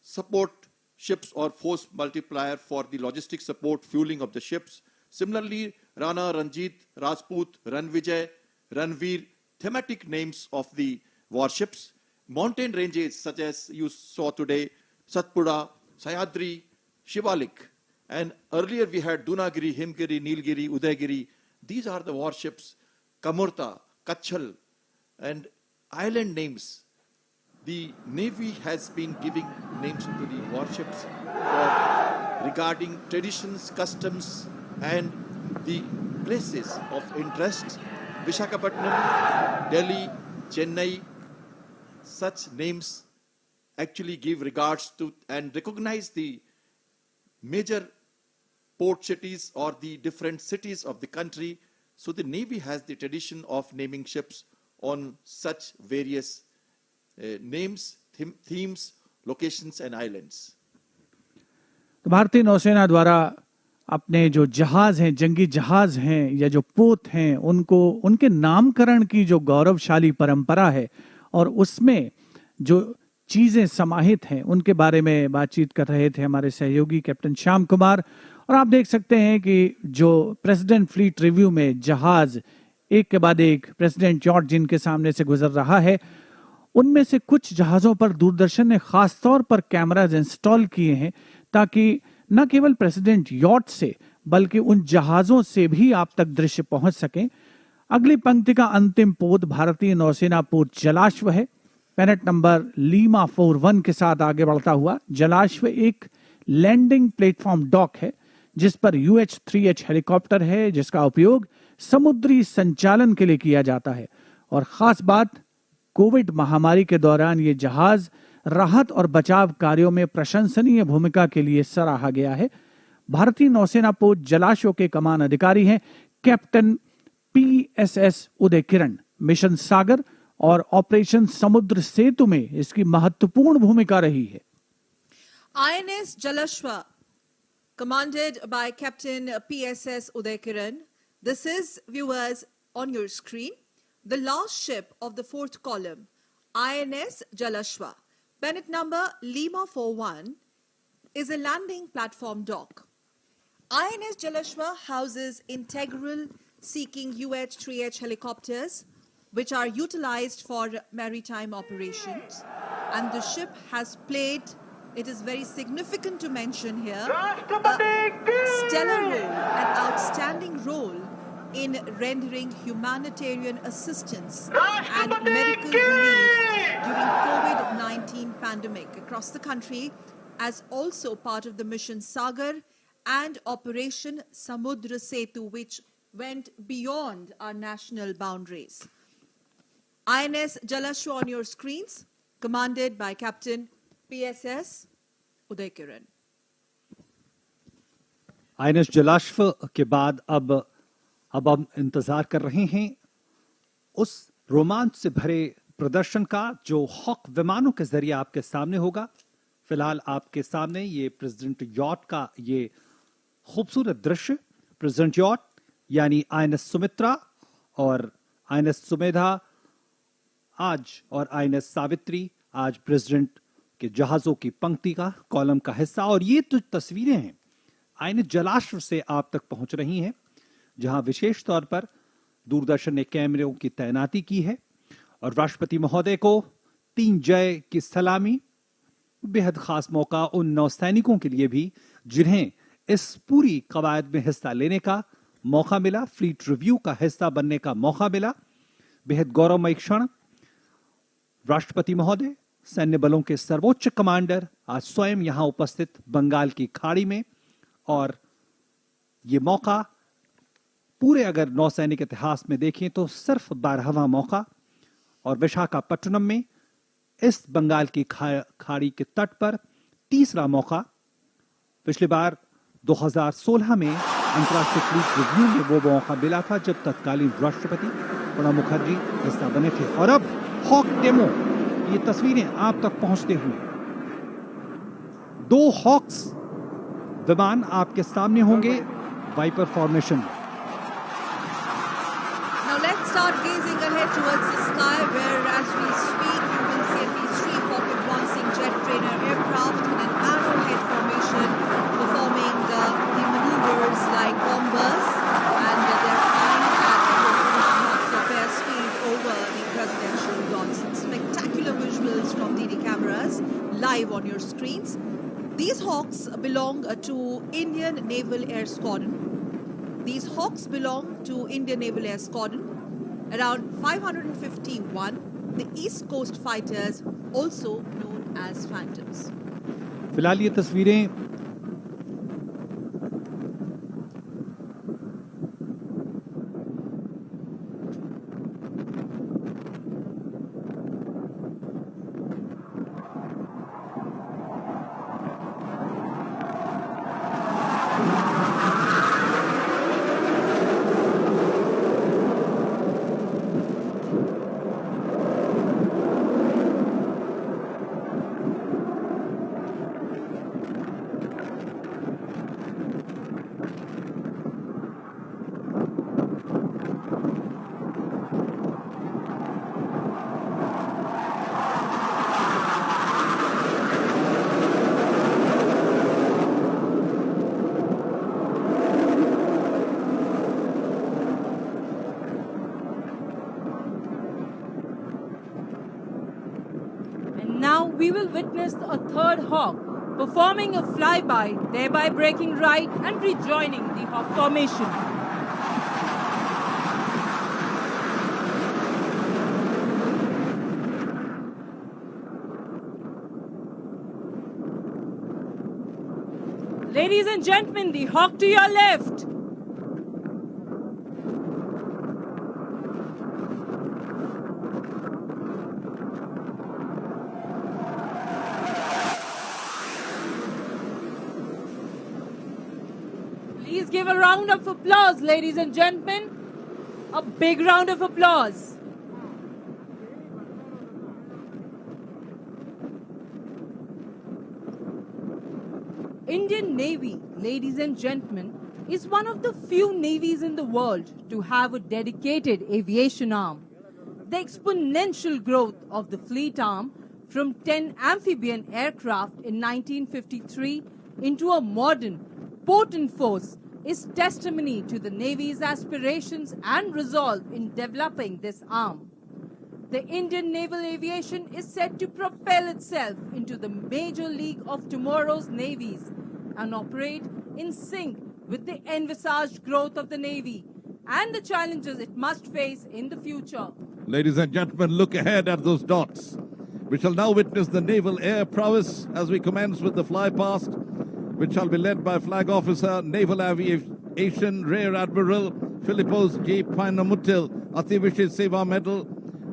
support ships or force multiplier for the logistic support, fueling of the ships. Similarly, Rana, Ranjit, Rajput, Ranvijay, Ranveer, thematic names of the warships. Mountain ranges such as you saw today, Satpura, Sayadri, Shivalik, and earlier we had Dunagiri, Himgiri, Nilgiri, Udaygiri. These are the warships. Kamurta, Kachal, and island names. The Navy has been giving names to the warships regarding traditions, customs, and the places of interest. Vishakhapatnam, Delhi, Chennai, such names actually give regards to and recognize the major port cities or the different cities of the country. So the Navy has the tradition of naming ships on such various names, themes, locations and islands. तो भारतीय नौसेना द्वारा अपने जो जहाज हैं, जंगी जहाज हैं या जो पोत हैं, उनको उनके नामकरण की जो गौरवशाली परंपरा है और उसमें जो चीजें समाहित हैं उनके बारे में बातचीत कर रहे थे हमारे सहयोगी कैप्टन श्याम कुमार। और आप देख सकते हैं कि जो प्रेसिडेंट फ्लीट रिव्यू में जहाज एक के बाद एक प्रेसिडेंट जॉर्ज जिनके सामने से गुजर रहा है, उनमें से कुछ जहाजों पर दूरदर्शन ने खास तौर पर कैमराज इंस्टॉल किए हैं ताकि न केवल प्रेसिडेंट यॉट से बल्कि उन जहाजों से भी आप तक दृश्य पहुंच सकें। अगली पंक्ति का अंतिम पोत भारतीय नौसेना पोत जलाश्व है। पेनेट नंबर लीमा 41 के साथ आगे बढ़ता हुआ जलाश्व एक लैंडिंग प्लेटफॉर्म डॉक है जिस पर UH-3H हेलीकॉप्टर है जिसका उपयोग समुद्री संचालन के लिए किया जाता है। और खास बात, कोविड महामारी के दौरान ये जहाज राहत और बचाव कार्यों में प्रशंसनीय भूमिका के लिए सराहा गया है। भारतीय नौसेना पोत जलाश्व के कमान अधिकारी हैं कैप्टन PSS उदय किरण। मिशन सागर और ऑपरेशन समुद्र सेतु में इसकी महत्वपूर्ण भूमिका रही है। INS Jalashwa, commanded by Captain PSS Uday Kiran. This is, viewers, on your screen, the last ship of the fourth column, INS Jalashwa. Pennant number Lima 41 is a landing platform dock. INS Jalashwa houses integral seeking UH-3H helicopters, which are utilized for maritime operations. And the ship has played, it is very significant to mention here, a stellar role, an outstanding role in rendering humanitarian assistance and medical relief during COVID-19 pandemic across the country, as also part of the mission Sagar and Operation Samudra Setu, which went beyond our national boundaries. INS Jalashwa on your screens, commanded by Captain PSS Uday Kiran. INS Jalashwa के बाद अब हम इंतजार कर रहे हैं उस रोमांच से भरे प्रदर्शन का जो हॉक विमानों के जरिए आपके सामने होगा। फिलहाल आपके सामने ये प्रेसिडेंट यॉट का ये खूबसूरत दृश्य, प्रेसिडेंट यॉट यानी आईएनएस सुमित्रा और आईएनएस सुमेधा आज और आईएनएस सावित्री आज प्रेसिडेंट के जहाजों की पंक्ति का कॉलम का हिस्सा। और ये तो तस्वीरें हैं आईएनएस जलाश्व से आप तक पहुंच रही हैं, जहां विशेष तौर पर दूरदर्शन ने कैमरों की तैनाती की है और राष्ट्रपति महोदय को 3 जय की सलामी। बेहद खास मौका उन नौसैनिकों के लिए भी जिन्हें इस पूरी कवायद में हिस्सा लेने का मौका मिला, फ्लीट रिव्यू का हिस्सा बनने का मौका मिला। बेहद गौरवमय क्षण। राष्ट्रपति महोदय, सैन्य बलों के सर्वोच्च कमांडर आज स्वयं यहां उपस्थित बंगाल की खाड़ी में, और यह मौका पूरे अगर नौसैनिक इतिहास में देखें तो सिर्फ 12वां मौका, और विशाखापट्टनम में इस बंगाल की खाड़ी के तट पर 3रा मौका। पिछली बार 2016 में अंतर्राष्ट्रीय फ्लीट रिव्यू में वो मौका मिला था जब तत्कालीन राष्ट्रपति प्रणब मुखर्जी हिस्सा बने थे। और अब हॉक डेमो, ये तस्वीरें आप तक पहुंचते हुए 2 हॉक्स विमान आपके सामने होंगे वाइपर फॉर्मेशन में। Now let's start gazing ahead towards the sky, where as we speak you will see at least 3 Hawk advancing jet trainer aircraft in an arrowhead formation performing the maneuvers like bombers, and they're flying at knots of airspeed over the presidential yachts. Spectacular visuals from DD cameras live on your screens. These Hawks belong to Indian Naval Air Squadron. These Hawks belong to Indian Naval Air Squadron, around 551, the East Coast fighters, also known as Phantoms. फिलहाल ये तस्वीरें we will witness a 3rd Hawk performing a flyby, thereby breaking right and rejoining the Hawk formation. Ladies and gentlemen, the Hawk to your left. Please give a round of applause, ladies and gentlemen. A big round of applause. Indian Navy, ladies and gentlemen, is one of the few navies in the world to have a dedicated aviation arm. The exponential growth of the fleet arm from 10 amphibian aircraft in 1953 into a modern, potent force is testimony to the Navy's aspirations and resolve in developing this arm. the Indian naval aviation is set to propel itself into the major league of tomorrow's navies and operate in sync with the envisaged growth of the Navy and the challenges it must face in the future. Ladies and gentlemen, look ahead at those dots. We shall now witness the naval air prowess as we commence with the fly past, which shall be led by Flag Officer, Naval Aviation Rear Admiral Philippos G. Painamutil, Ativishi Seva Medal,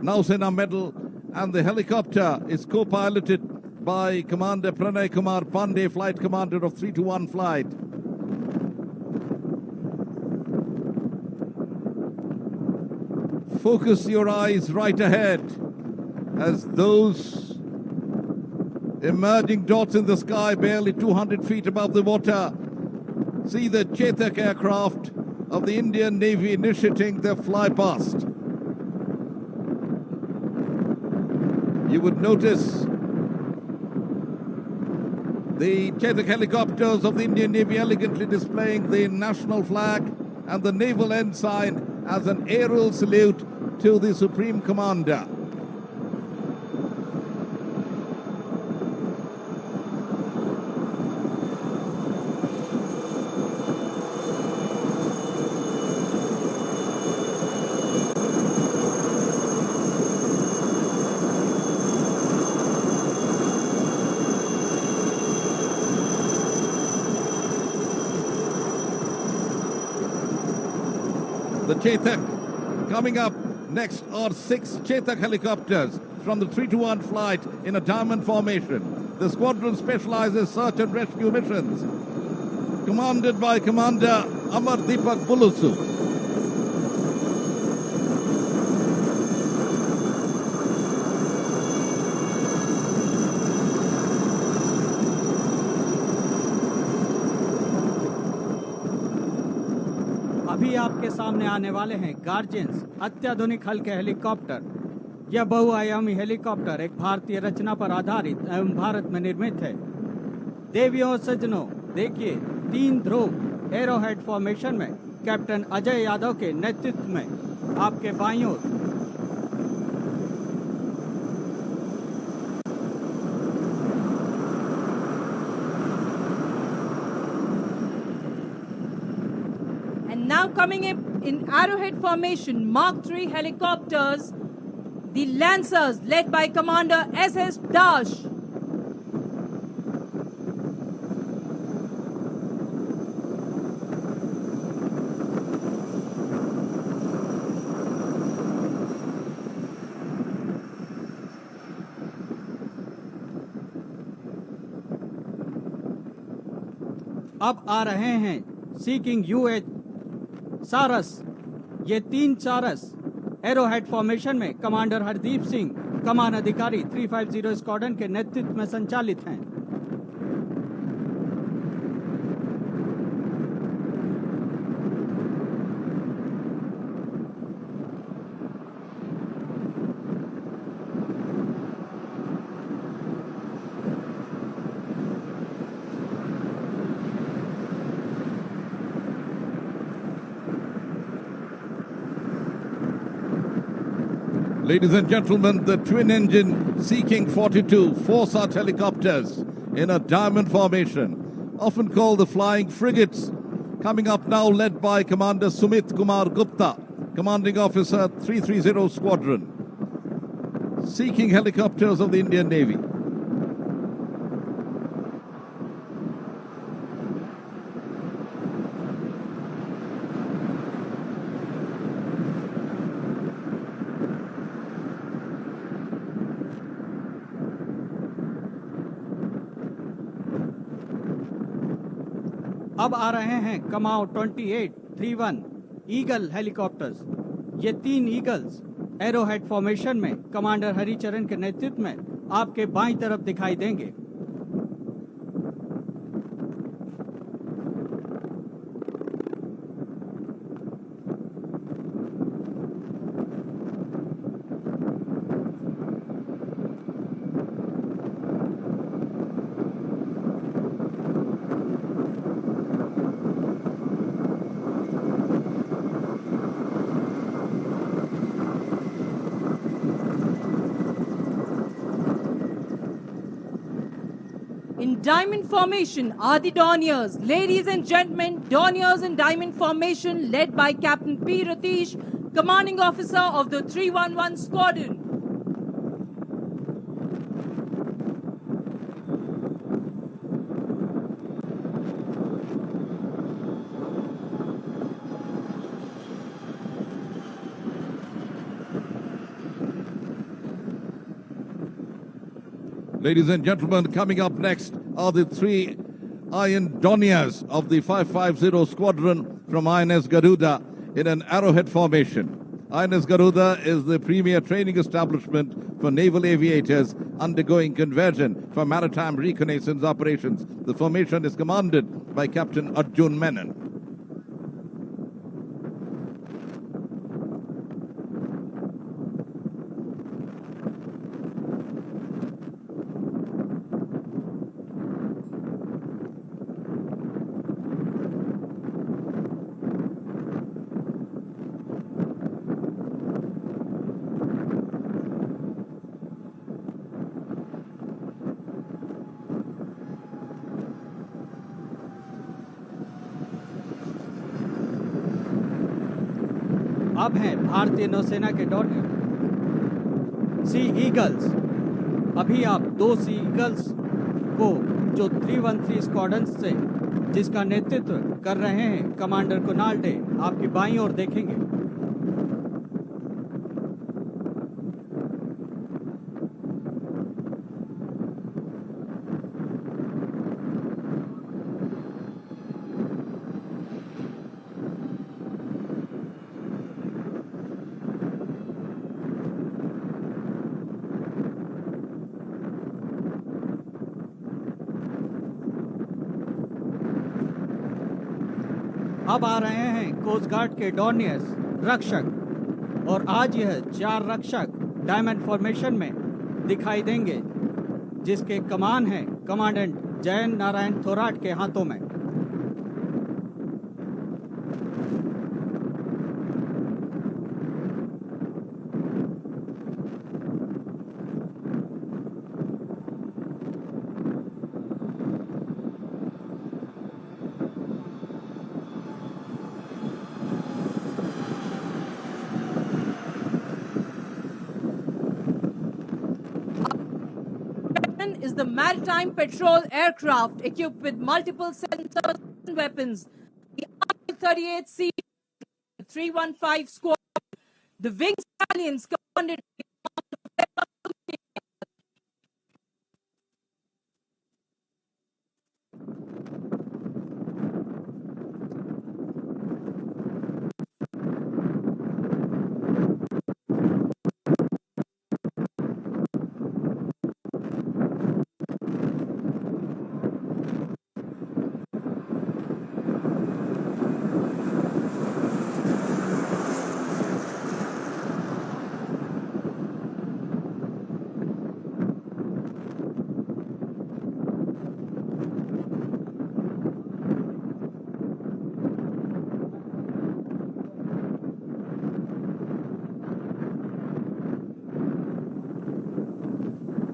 Nausena Medal, and the helicopter is co-piloted by Commander Pranay Kumar Pandey, Flight Commander of 321 Flight. Focus your eyes right ahead as those emerging dots in the sky, barely 200 feet above the water, see the Chetak aircraft of the Indian Navy initiating their fly past. You would notice the Chetak helicopters of the Indian Navy elegantly displaying the national flag and the naval ensign as an aerial salute to the Supreme Commander. The Chetak. Coming up next are 6 Chetak helicopters from the 321 flight in a diamond formation. The squadron specializes search and rescue missions, commanded by Commander Amar Deepak Bulusu. अभी आपके सामने आने वाले हैं guardians अत्याधुनिक हल्के helicopter. यह बहुआयामी हेलीकॉप्टर एक भारतीय रचना पर आधारित एवं भारत में निर्मित है। देवियों और सज्जनों, देखिए 3 ध्रुव एरोहेड फॉर्मेशन में कैप्टन अजय यादव के नेतृत्व में आपके बाईं ओर Now coming in arrowhead formation, Mark III helicopters, the Lancers led by Commander S.S. Dash. अब आ रहे हैं सीकिंग UH सारस। ये 3 सारस एरोहेड फॉर्मेशन में कमांडर हरदीप सिंह, कमान अधिकारी 350 स्क्वाड्रन के नेतृत्व में संचालित हैं। Ladies and gentlemen, the twin-engine Sea-King 42, 4 such helicopters in a diamond formation, often called the flying frigates, coming up now led by Commander Sumit Kumar Gupta, Commanding Officer 330 Squadron. Sea-King helicopters of the Indian Navy. अब आ रहे हैं कमाओ 2831 eagle helicopters. ये 3 eagles arrowhead formation में commander Haricharan के नेतृत्व में आपके बाईं तरफ दिखाई देंगे। diamond formation are the Dorniers. Ladies and gentlemen, Dorniers in diamond formation led by Captain P. Ratish, commanding officer of the 311 Squadron. Ladies and gentlemen, coming up next are the 3 Iron Dorniers of the 550 Squadron from INS Garuda in an arrowhead formation. INS Garuda is the premier training establishment for naval aviators undergoing conversion for maritime reconnaissance operations. The formation is commanded by Captain Arjun Menon. अब हैं भारतीय नौसेना के Dornier सी eagles. अभी आप 2 सी eagles को जो 313 squadron से जिसका नेतृत्व कर रहे हैं कमांडर कुणाल डे, आपकी बाईं ओर देखेंगे। अब आ रहे हैं कोस्ट गार्ड के डॉर्नियर्स रक्षक, और आज यह 4 रक्षक डायमंड फॉर्मेशन में दिखाई देंगे, जिसके कमान है कमांडेंट जयंत नारायण थोराट के हाथों में। Is the maritime patrol aircraft equipped with multiple sensors and weapons. The I-38C 315 Squadron, the wing battalions commanded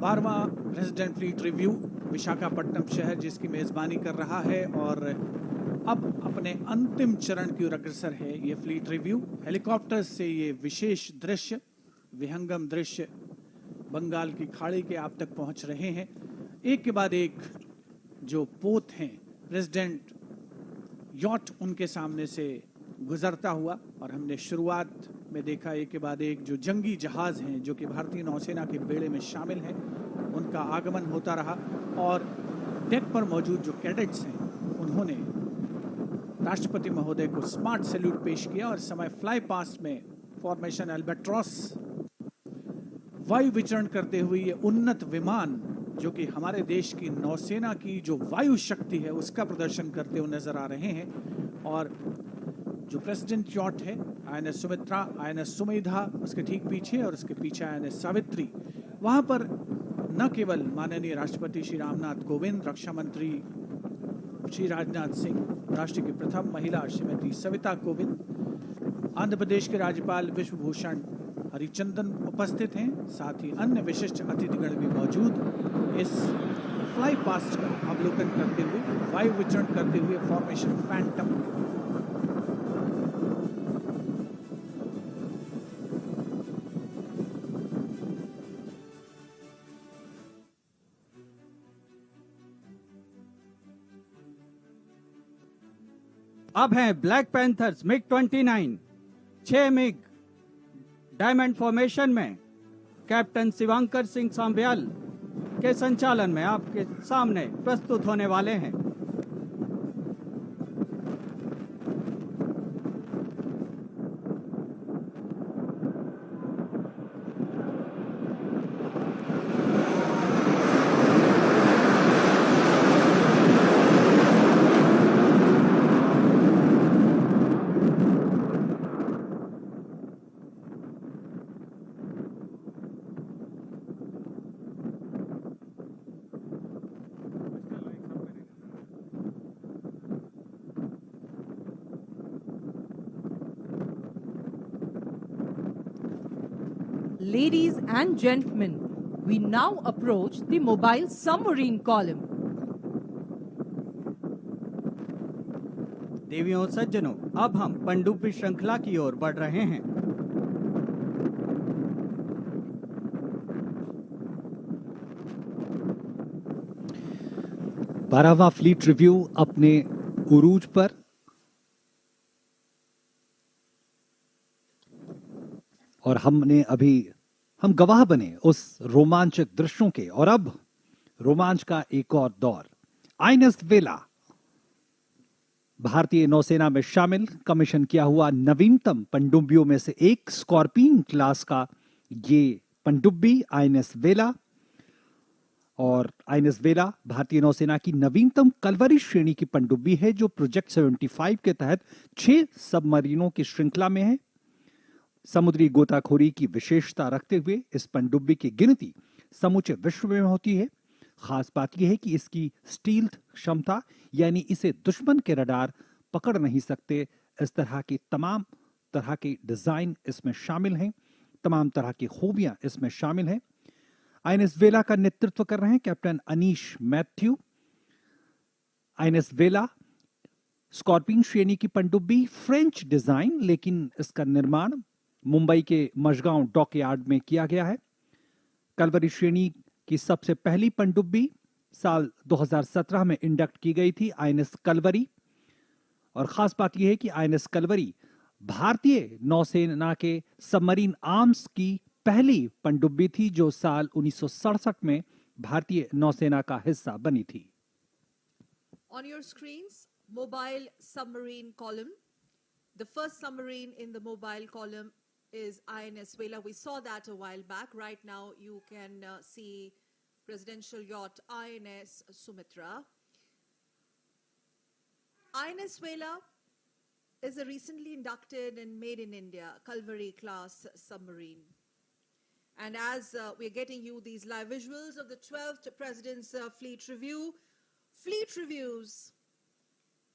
बारहवां प्रेसिडेंट फ्लीट रिव्यू विशाखापट्टनम शहर जिसकी मेजबानी कर रहा है और अब अपने अंतिम चरण की ओर अग्रसर है ये फ्लीट रिव्यू। हेलीकॉप्टर से ये विशेष दृश्य, विहंगम दृश्य बंगाल की खाड़ी के आप तक पहुंच रहे हैं। एक के बाद एक जो पोत हैं प्रेसिडेंट यॉट उनके सामने से गुजरता हुआ, और हमने शुरुआत में देखा एक के बाद एक जो जंगी जहाज हैं जो कि भारतीय नौसेना के बेड़े में शामिल हैं, उनका आगमन होता रहा। और डेक पर मौजूद जो कैडेट्स हैं उन्होंने राष्ट्रपति महोदय को स्मार्ट सैल्यूट पेश किया, और समय फ्लाई पास्ट में फॉर्मेशन अल्बाट्रॉस वायु विचरण करते हुए ये उन्नत विमान जो कि हमारे देश की नौसेना की जो वायु शक्ति है उसका प्रदर्शन करते हुए नजर आ रहे हैं। और जो प्रेसिडेंट यॉट है INS सुमित्रा, INS सुमेधा उसके ठीक पीछे, और उसके पीछे INS सावित्री, वहां पर न केवल माननीय राष्ट्रपति श्री रामनाथ कोविंद, रक्षा मंत्री श्री राजनाथ सिंह, राष्ट्र की प्रथम महिला श्रीमती सविता कोविंद, आंध्र प्रदेश के राज्यपाल विश्वभूषण हरिचंदन उपस्थित हैं, साथ ही अन्य विशिष्ट अतिथिगण भी मौजूद इस फ्लाई पास्ट का अवलोकन करते हुए, वायु विचरण करते हुए फॉर्मेशन फैंटम। अब हैं black panthers MiG 29, 6 MiG diamond formation में कैप्टन शिवांकर सिंह सांभ्याल के संचालन में आपके सामने प्रस्तुत होने वाले हैं। Ladies and gentlemen, we now approach the mobile submarine column. देवियों सज्जनों, अब हम पनडुब्बी श्रृंखला की ओर बढ़ रहे हैं। बारहवां फ्लीट रिव्यू अपने उरूज पर। और हम गवाह बने उस रोमांचक दृश्यों के, और अब रोमांच का एक और दौर। आईएनएस वेला भारतीय नौसेना में शामिल कमीशन किया हुआ नवीनतम पनडुब्बियों में से एक स्कॉर्पियन क्लास का ये पनडुब्बी आईएनएस वेला। और आईएनएस वेला भारतीय नौसेना की नवीनतम कलवरी श्रेणी की पनडुब्बी है, जो प्रोजेक्ट 75 के तहत 6 सबमरीनों की श्रृंखला में है। समुद्री गोताखोरी की विशेषता रखते हुए इस पनडुब्बी की गिनती समूचे विश्व में होती है। खास बात यह है कि इसकी स्टील्थ क्षमता, यानी इसे दुश्मन के रडार पकड़ नहीं सकते, इस तरह की तमाम तरह के डिजाइन इसमें शामिल हैं, तमाम तरह की खूबियां इसमें शामिल हैं। आईएनएस वेला का नेतृत्व कर रहे हैं कैप्टन अनीश मैथ्यू। आईएनएस वेला स्कॉर्पियन श्रेणी की पनडुब्बी, फ्रेंच डिजाइन, लेकिन इसका निर्माण मुंबई के मशगांव डॉकयार्ड में किया गया है। कलवरी श्रेणी की सबसे पहली पनडुब्बी साल 2017 में इंडक्ट की गई थी, आईएनएस कलवरी। और खास बात यह है कि आईएनएस कलवरी भारतीय नौसेना के सबमरीन आर्म्स की पहली पनडुब्बी थी, जो साल 1967 में भारतीय नौसेना का हिस्सा बनी थी। On your screens, mobile submarine column. The first submarine in the mobile column is INS Vela. We saw that a while back. Right now, you can see presidential yacht INS Sumitra. INS Vela is a recently inducted and made in India Kalvari class submarine. And as we're getting you these live visuals of the 12th President's Fleet Review, fleet reviews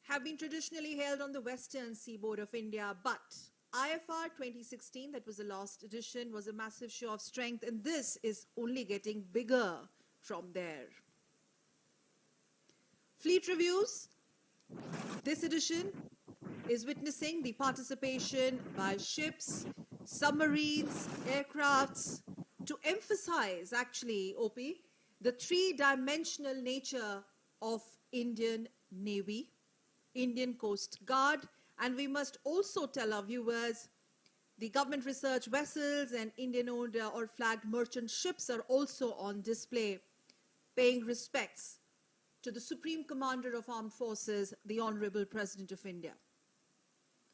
have been traditionally held on the western seaboard of India, but IFR 2016, that was the last edition, was a massive show of strength, and this is only getting bigger from there. Fleet reviews, this edition is witnessing the participation by ships, submarines, aircrafts, to emphasize actually, OP, the three-dimensional nature of Indian Navy, Indian Coast Guard, and we must also tell our viewers the government research vessels and Indian-owned or flagged merchant ships are also on display, paying respects to the Supreme Commander of Armed Forces, the Honorable President of India.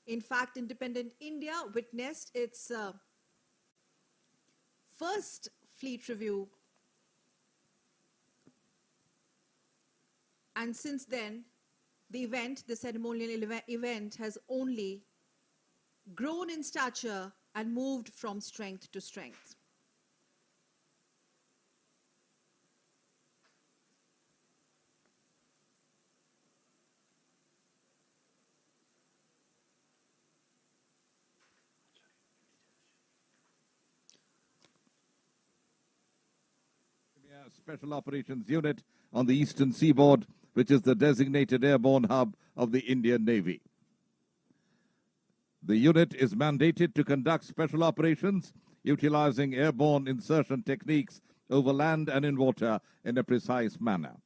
In fact, independent India witnessed its first fleet review, and since then, the ceremonial event has only grown in stature and moved from strength to strength. Yes. Special Operations Unit on the eastern seaboard, which is the designated airborne hub of the Indian Navy. The unit is mandated to conduct special operations utilizing airborne insertion techniques over land and in water in a precise manner.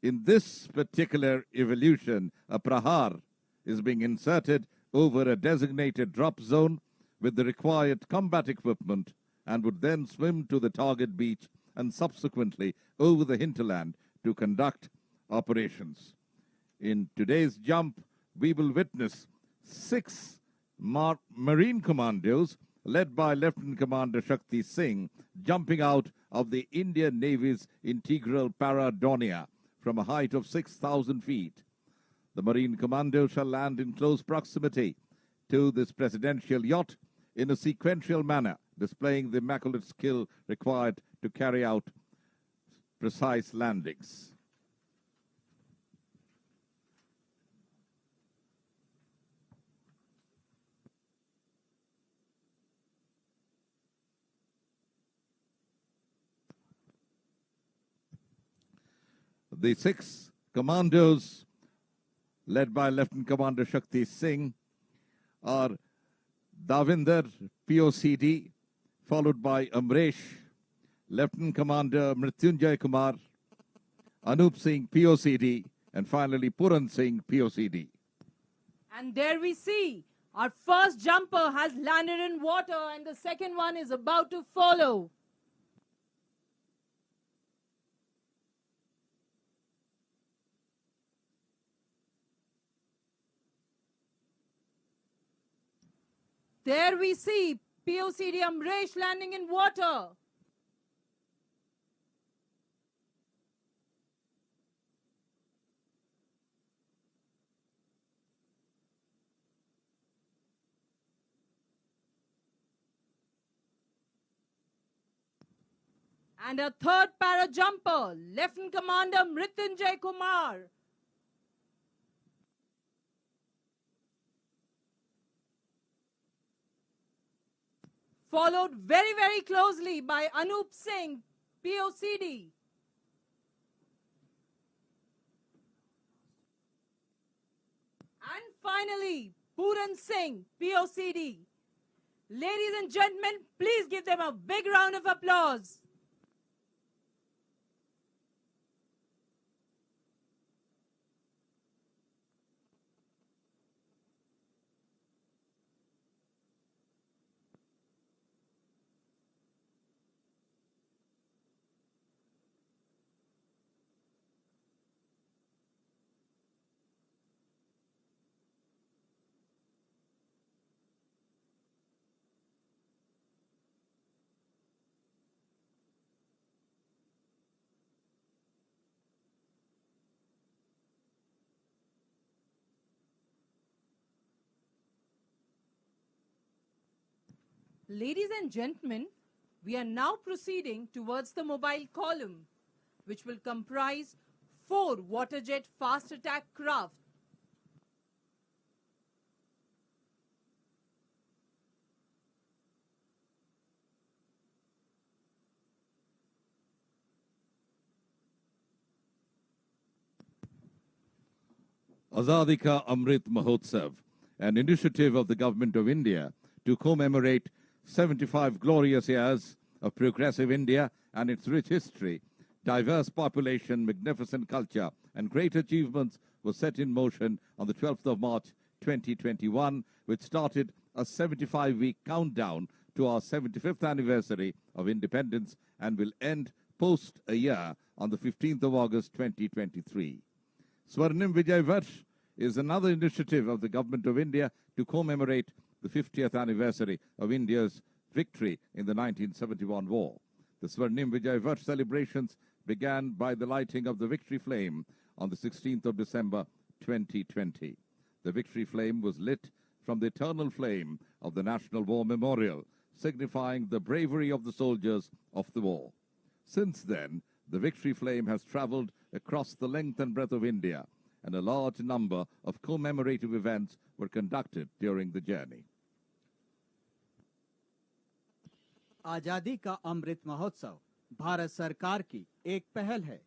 In this particular evolution, a prahar is being inserted over a designated drop zone with the required combat equipment and would then swim to the target beach and subsequently over the hinterland to conduct operations. In today's jump, we will witness 6 Marine Commandos led by Lieutenant Commander Shakti Singh jumping out of the Indian Navy's integral Paradonia from a height of 6,000 feet. The Marine Commando shall land in close proximity to this presidential yacht in a sequential manner, displaying the immaculate skill required to carry out precise landings. The 6 commandos, led by Lieutenant Commander Shakti Singh, are Davinder, POCD, followed by Amresh, Lieutenant Commander Mrityunjay Kumar, Anup Singh, POCD, and finally Puran Singh, POCD. And there we see our first jumper has landed in water and the second one is about to follow. There we see POCD Amresh landing in water. And a third para jumper, Lieutenant Commander Mrityunjay Kumar. Followed very, very closely by Anup Singh, POCD. And finally, Puran Singh, POCD. Ladies and gentlemen, please give them a big round of applause. Ladies and gentlemen, we are now proceeding towards the mobile column, which will comprise 4 waterjet fast attack craft. Azadi Ka Amrit Mahotsav, an initiative of the Government of India to commemorate 75 glorious years of progressive India and its rich history, diverse population, magnificent culture, and great achievements was set in motion on the 12th of March 2021, which started a 75-week countdown to our 75th anniversary of independence and will end post a year on the 15th of August 2023. Swarnim Vijay Varsh is another initiative of the Government of India to commemorate the 50th anniversary of India's victory in the 1971 war. The Swarnim Vijay Varsh celebrations began by the lighting of the victory flame on the 16th of December 2020. The victory flame was lit from the eternal flame of the National War Memorial, signifying the bravery of the soldiers of the war. Since then, the victory flame has traveled across the length and breadth of India, and a large number of commemorative events were conducted during the journey. आजादी का अमृत महोत्सव भारत सरकार की एक पहल है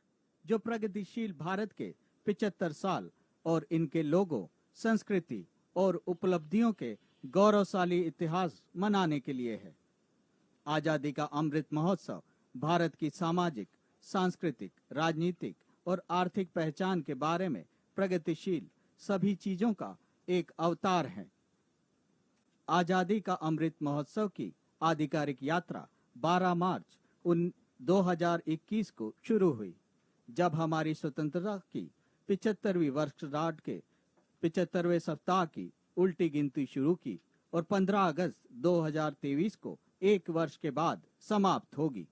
जो प्रगतिशील भारत के 75 साल और इनके लोगों, संस्कृति और उपलब्धियों के गौरवशाली इतिहास मनाने के लिए है। आजादी का अमृत महोत्सव भारत की सामाजिक, सांस्कृतिक, राजनीतिक और आर्थिक पहचान के बारे में प्रगतिशील सभी चीजों का एक अवतार है। आजादी का अमृत महोत्सव की आधिकारिक यात्रा 12 मार्च 2021 को शुरू हुई, जब हमारी स्वतंत्रता की 75वीं वर्षगांठ के 75वें सप्ताह की उल्टी गिनती शुरू की और 15 अगस्त 2023 को एक वर्ष के बाद समाप्त होगी।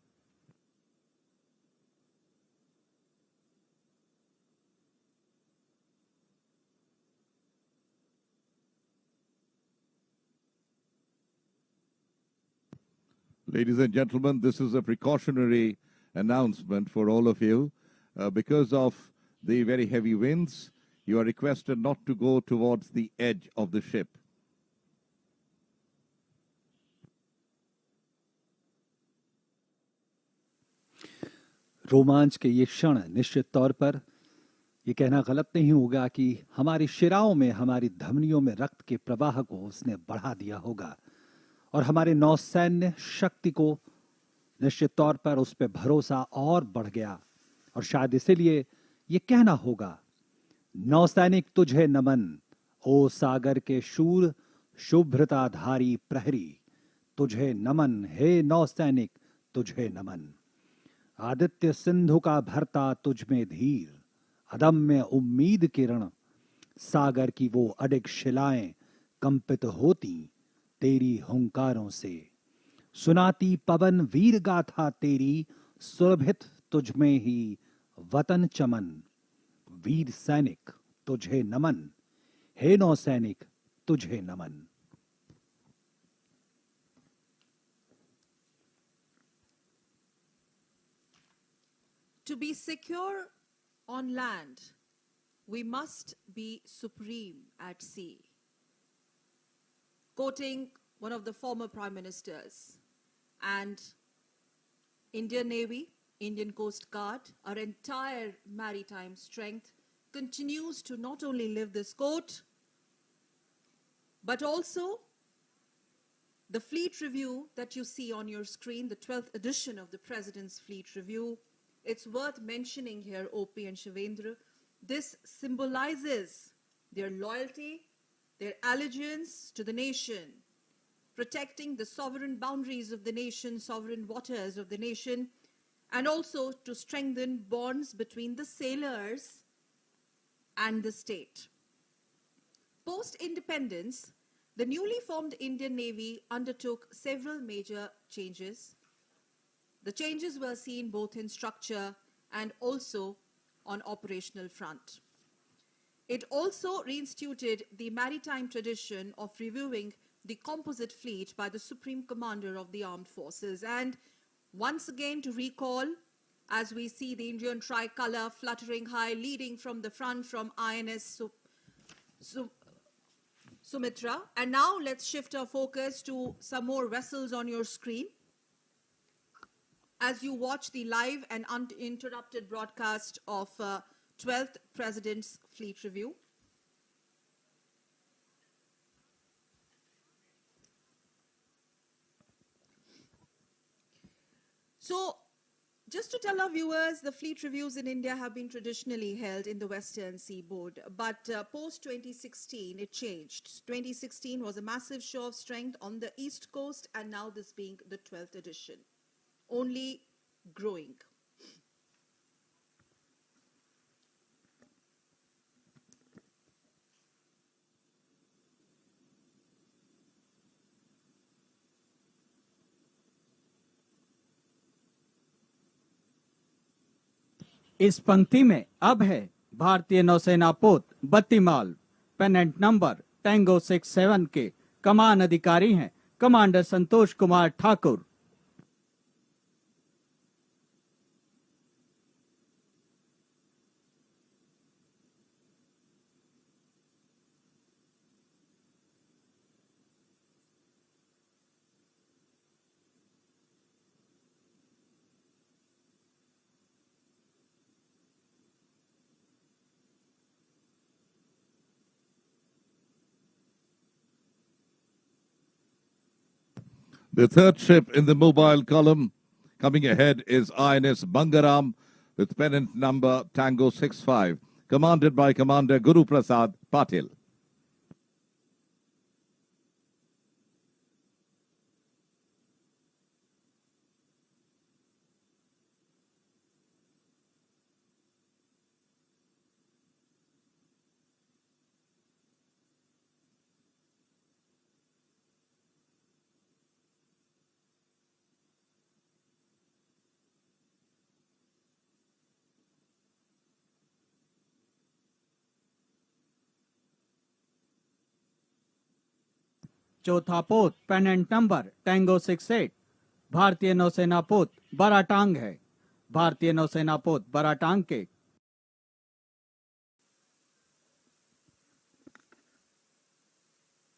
Ladies and gentlemen, this is a precautionary announcement for all of you. Because of the very heavy winds, you are requested not to go towards the edge of the ship. रोमांच के ये क्षण निश्चित तौर पर ये कहना गलत नहीं होगा कि हमारी शिराओं में, हमारी धमनियों में रक्त के प्रवाह को उसने बढ़ा दिया होगा और हमारे नौसैन्य शक्ति को निश्चित तौर पर उस पर भरोसा और बढ़ गया। और शायद इसीलिए ये कहना होगा, नौसैनिक तुझे नमन, ओ सागर के शूर शुभ्रताधारी प्रहरी, तुझे नमन, हे नौसैनिक तुझे नमन। आदित्य सिंधु का भरता तुझ में धीर, अदम्य उम्मीद किरण, सागर की वो अडिग शिलाएं कंपित होती तेरी हुंकारों से। सुनाती पवन वीर गाथा तेरी, सुरभित तुझ में ही वतन चमन। वीर सैनिक तुझे नमन, हे नौसैनिक तुझे नमन। To be secure on land, we must be supreme at sea. Quoting one of the former prime ministers, and Indian Navy, Indian Coast Guard, our entire maritime strength continues to not only live this quote, but also the fleet review that you see on your screen, the 12th edition of the President's Fleet Review. It's worth mentioning here, OP and Shivendra, this symbolizes their loyalty, their allegiance to the nation, protecting the sovereign boundaries of the nation, sovereign waters of the nation, and also to strengthen bonds between the sailors and the state. Post-independence, the newly formed Indian Navy undertook several major changes. The changes were seen both in structure and also on operational front. It also reinstituted the maritime tradition of reviewing the composite fleet by the Supreme Commander of the Armed Forces. And once again to recall, as we see the Indian tricolour fluttering high, leading from the front from INS Sumitra. And now let's shift our focus to some more vessels on your screen as you watch the live and uninterrupted broadcast of 12th President's Fleet Review. So, just to tell our viewers, the fleet reviews in India have been traditionally held in the Western Seaboard, but post-2016, it changed. 2016 was a massive show of strength on the East Coast, and now this being the 12th edition, only growing. इस पंक्ति में अब है भारतीय नौसेना पोत बत्तीमाल pennant number tango 67 के कमान अधिकारी हैं commander Santosh Kumar Thakur. The third ship in the mobile column coming ahead is INS Bangaram with pennant number Tango 65, commanded by Commander Guru Prasad Patil. चौथा पोत पेनेंट नंबर टैंगो 68 भारतीय नौसेना पोत बराटांग है। भारतीय नौसेना पोत बराटांग के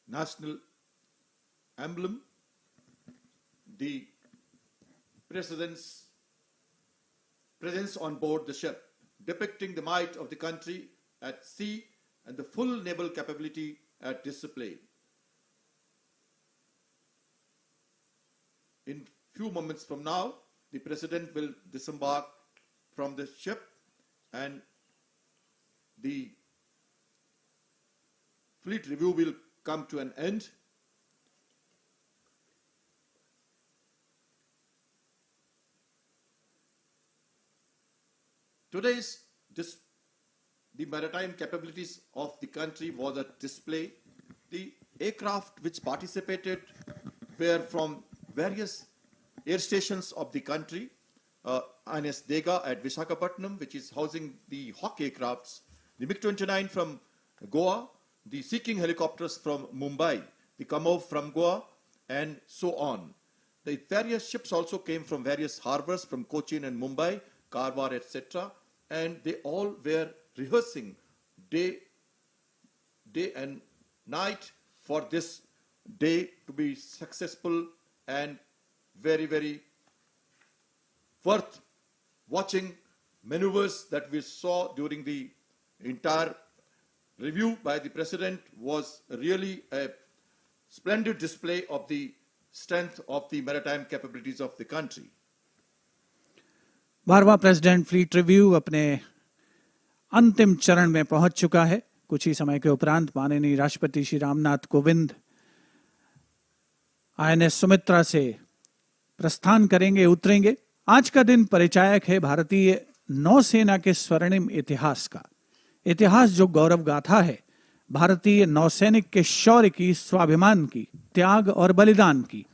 national emblem, the president's presence on board the ship, depicting the might of the country at sea and the full naval capability at display. In few moments from now, the president will disembark from the ship and the fleet review will come to an end. Today's the maritime capabilities of the country was at display. The aircraft which participated were from various air stations of the country. INS Dega at Vishakhapatnam, which is housing the Hawk aircrafts, the MiG-29 from Goa, the Sea King helicopters from Mumbai, the Kamov from Goa, and so on. The various ships also came from various harbors from Cochin and Mumbai, Karwar, etc. And they all were rehearsing day and night for this day to be successful and very, very worth watching. Maneuvers that we saw during the entire review by the president was really a splendid display of the strength of the maritime capabilities of the country. 12वां president fleet review अपने अंतिम चरण में पहुंच चुका है। कुछ ही समय के उपरांत माननीय राष्ट्रपति श्री रामनाथ कोविंद आईएनएस सुमित्रा से प्रस्थान करेंगे, उतरेंगे। आज का दिन परिचायक है भारतीय नौसेना के स्वर्णिम इतिहास का। इतिहास जो गौरव गाथा है भारतीय नौसैनिक के शौर्य की, स्वाभिमान की, त्याग और बलिदान की।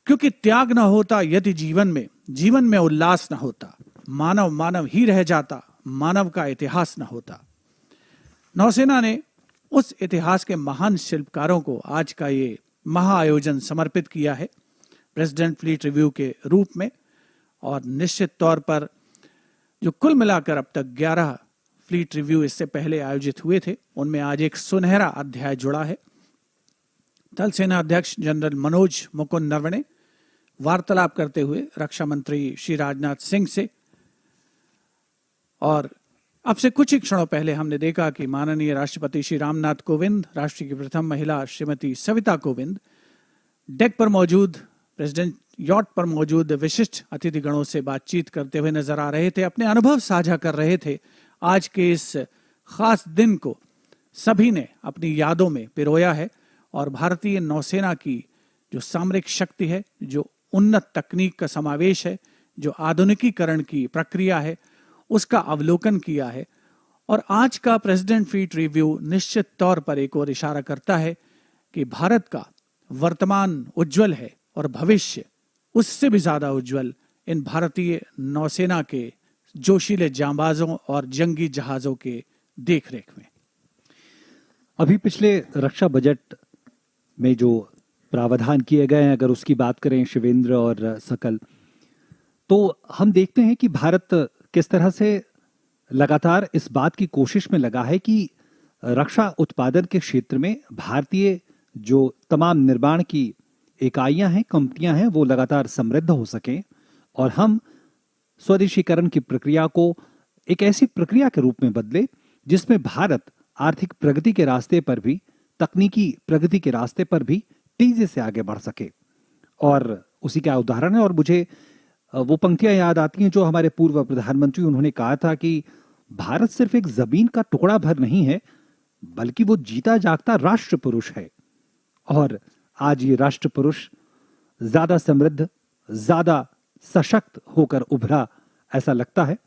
क्योंकि त्याग न होता यदि जीवन में उल्लास न होता, मानव ही रह जाता, मानव का इतिहास न होता। नौसेना ने उस इतिहास के महान शिल्पकारों को आज का ये महाआयोजन समर्पित किया है प्रेसिडेंट फ्लीट रिव्यू के रूप में। और निश्चित तौर पर जो कुल मिलाकर अब तक 11 फ्लीट रिव्यू इससे पहले आयोजित हुए थे, उनमें आज एक सुनहरा अध्याय जुड़ा है। थल सेना अध्यक्ष जनरल मनोज मुकुंद नरवणे वार्तालाप करते हुए रक्षा मंत्री श्री राजनाथ सिंह से, और अब से कुछ ही क्षणों पहले हमने देखा कि माननीय राष्ट्रपति श्री रामनाथ कोविंद, राष्ट्र की प्रथम महिला श्रीमती सविता कोविंद डेक पर मौजूद, प्रेसिडेंट यॉट पर मौजूद विशिष्ट अतिथिगणों से बातचीत करते हुए नजर आ रहे थे, अपने अनुभव साझा कर रहे थे। आज के इस खास दिन को सभी ने अपनी यादों में पिरोया है और भारतीय नौसेना की जो सामरिक शक्ति है, जो उन्नत तकनीक का समावेश है, जो आधुनिकीकरण की प्रक्रिया है, उसका अवलोकन किया है। और आज का प्रेसिडेंट फ्लीट रिव्यू निश्चित तौर पर एक और इशारा करता है कि भारत का वर्तमान उज्जवल है और भविष्य उससे भी ज्यादा उज्जवल इन भारतीय नौसेना के जोशीले जांबाजों और जंगी जहाजों के देखरेख में। अभी पिछले रक्षा बजट में जो प्रावधान किए गए हैं, अगर उसकी बात करें शिवेंद्र और सकल, तो हम देखते हैं कि भारत किस तरह से लगातार इस बात की कोशिश में लगा है कि रक्षा उत्पादन के क्षेत्र में भारतीय जो तमाम निर्माण की इकाइयां हैं, कंपनियां हैं, वो लगातार समृद्ध हो सकें और हम स्वदेशीकरण की प्रक्रिया को एक ऐसी प्रक्रिया के रूप में बदले जिसमें भारत आर्थिक प्रगति के रास्ते पर भी, तकनीकी प्रगति के रास्ते पर भी तेजी से आगे बढ़ सके। और उसी का उदाहरण है। और मुझे वो पंक्तियां याद आती हैं जो हमारे पूर्व प्रधानमंत्री उन्होंने कहा था कि भारत सिर्फ एक जमीन का टुकड़ा भर नहीं है, बल्कि वो जीता जागता राष्ट्र पुरुष है। और आज ये राष्ट्र पुरुष ज्यादा समृद्ध, ज्यादा सशक्त होकर उभरा ऐसा लगता है।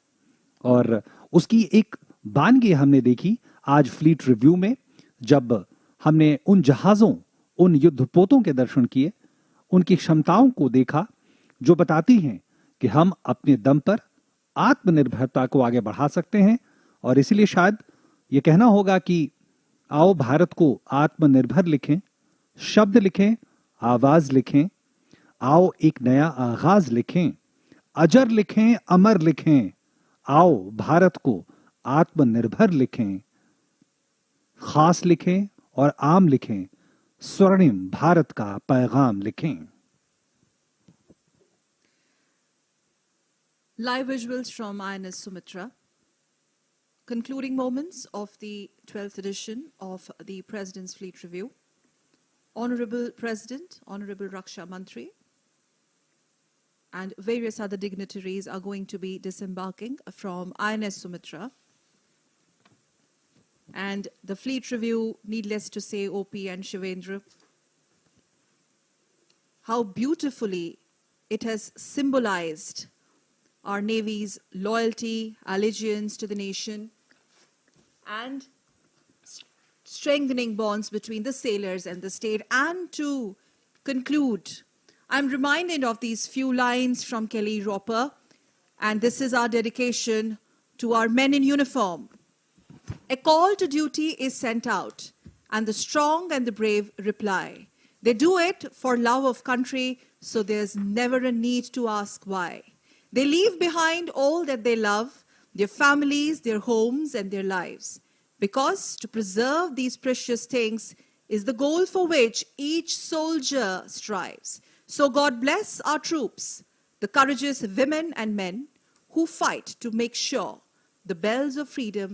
और उसकी एक बानगी हमने देखी आज फ्लीट रिव्यू में, जब हमने उन जहाजों, उन युद्धपोतों के दर्शन किए, उनकी क्षमताओं को देखा जो बताती हैं कि हम अपने दम पर आत्मनिर्भरता को आगे बढ़ा सकते हैं। और इसीलिए शायद ये कहना होगा कि आओ भारत को आत्मनिर्भर लिखें, शब्द लिखें, आवाज लिखें, आओ एक नया आगाज लिखें, अजर लिखें, अमर लिखें, आओ भारत को आत्मनिर्भर लिखें, खास लिखें और आम लिखें, स्वर्णिम भारत का पैगाम लिखें। Live visuals from INS Sumitra. Concluding moments of the 12th edition of the President's Fleet Review. Honorable President, Honorable Raksha Mantri, and various other dignitaries are going to be disembarking from INS Sumitra. And the Fleet Review, needless to say, OP and Shivendra, how beautifully it has symbolized our Navy's loyalty, allegiance to the nation, and strengthening bonds between the sailors and the state. And to conclude, I'm reminded of these few lines from Kelly Roper, and this is our dedication to our men in uniform. A call to duty is sent out, and the strong and the brave reply. They do it for love of country, so there's never a need to ask why. They leave behind all that they love, their families, their homes, and their lives. Because to preserve these precious things is the goal for which each soldier strives. So God bless our troops, the courageous women and men who fight to make sure the bells of freedom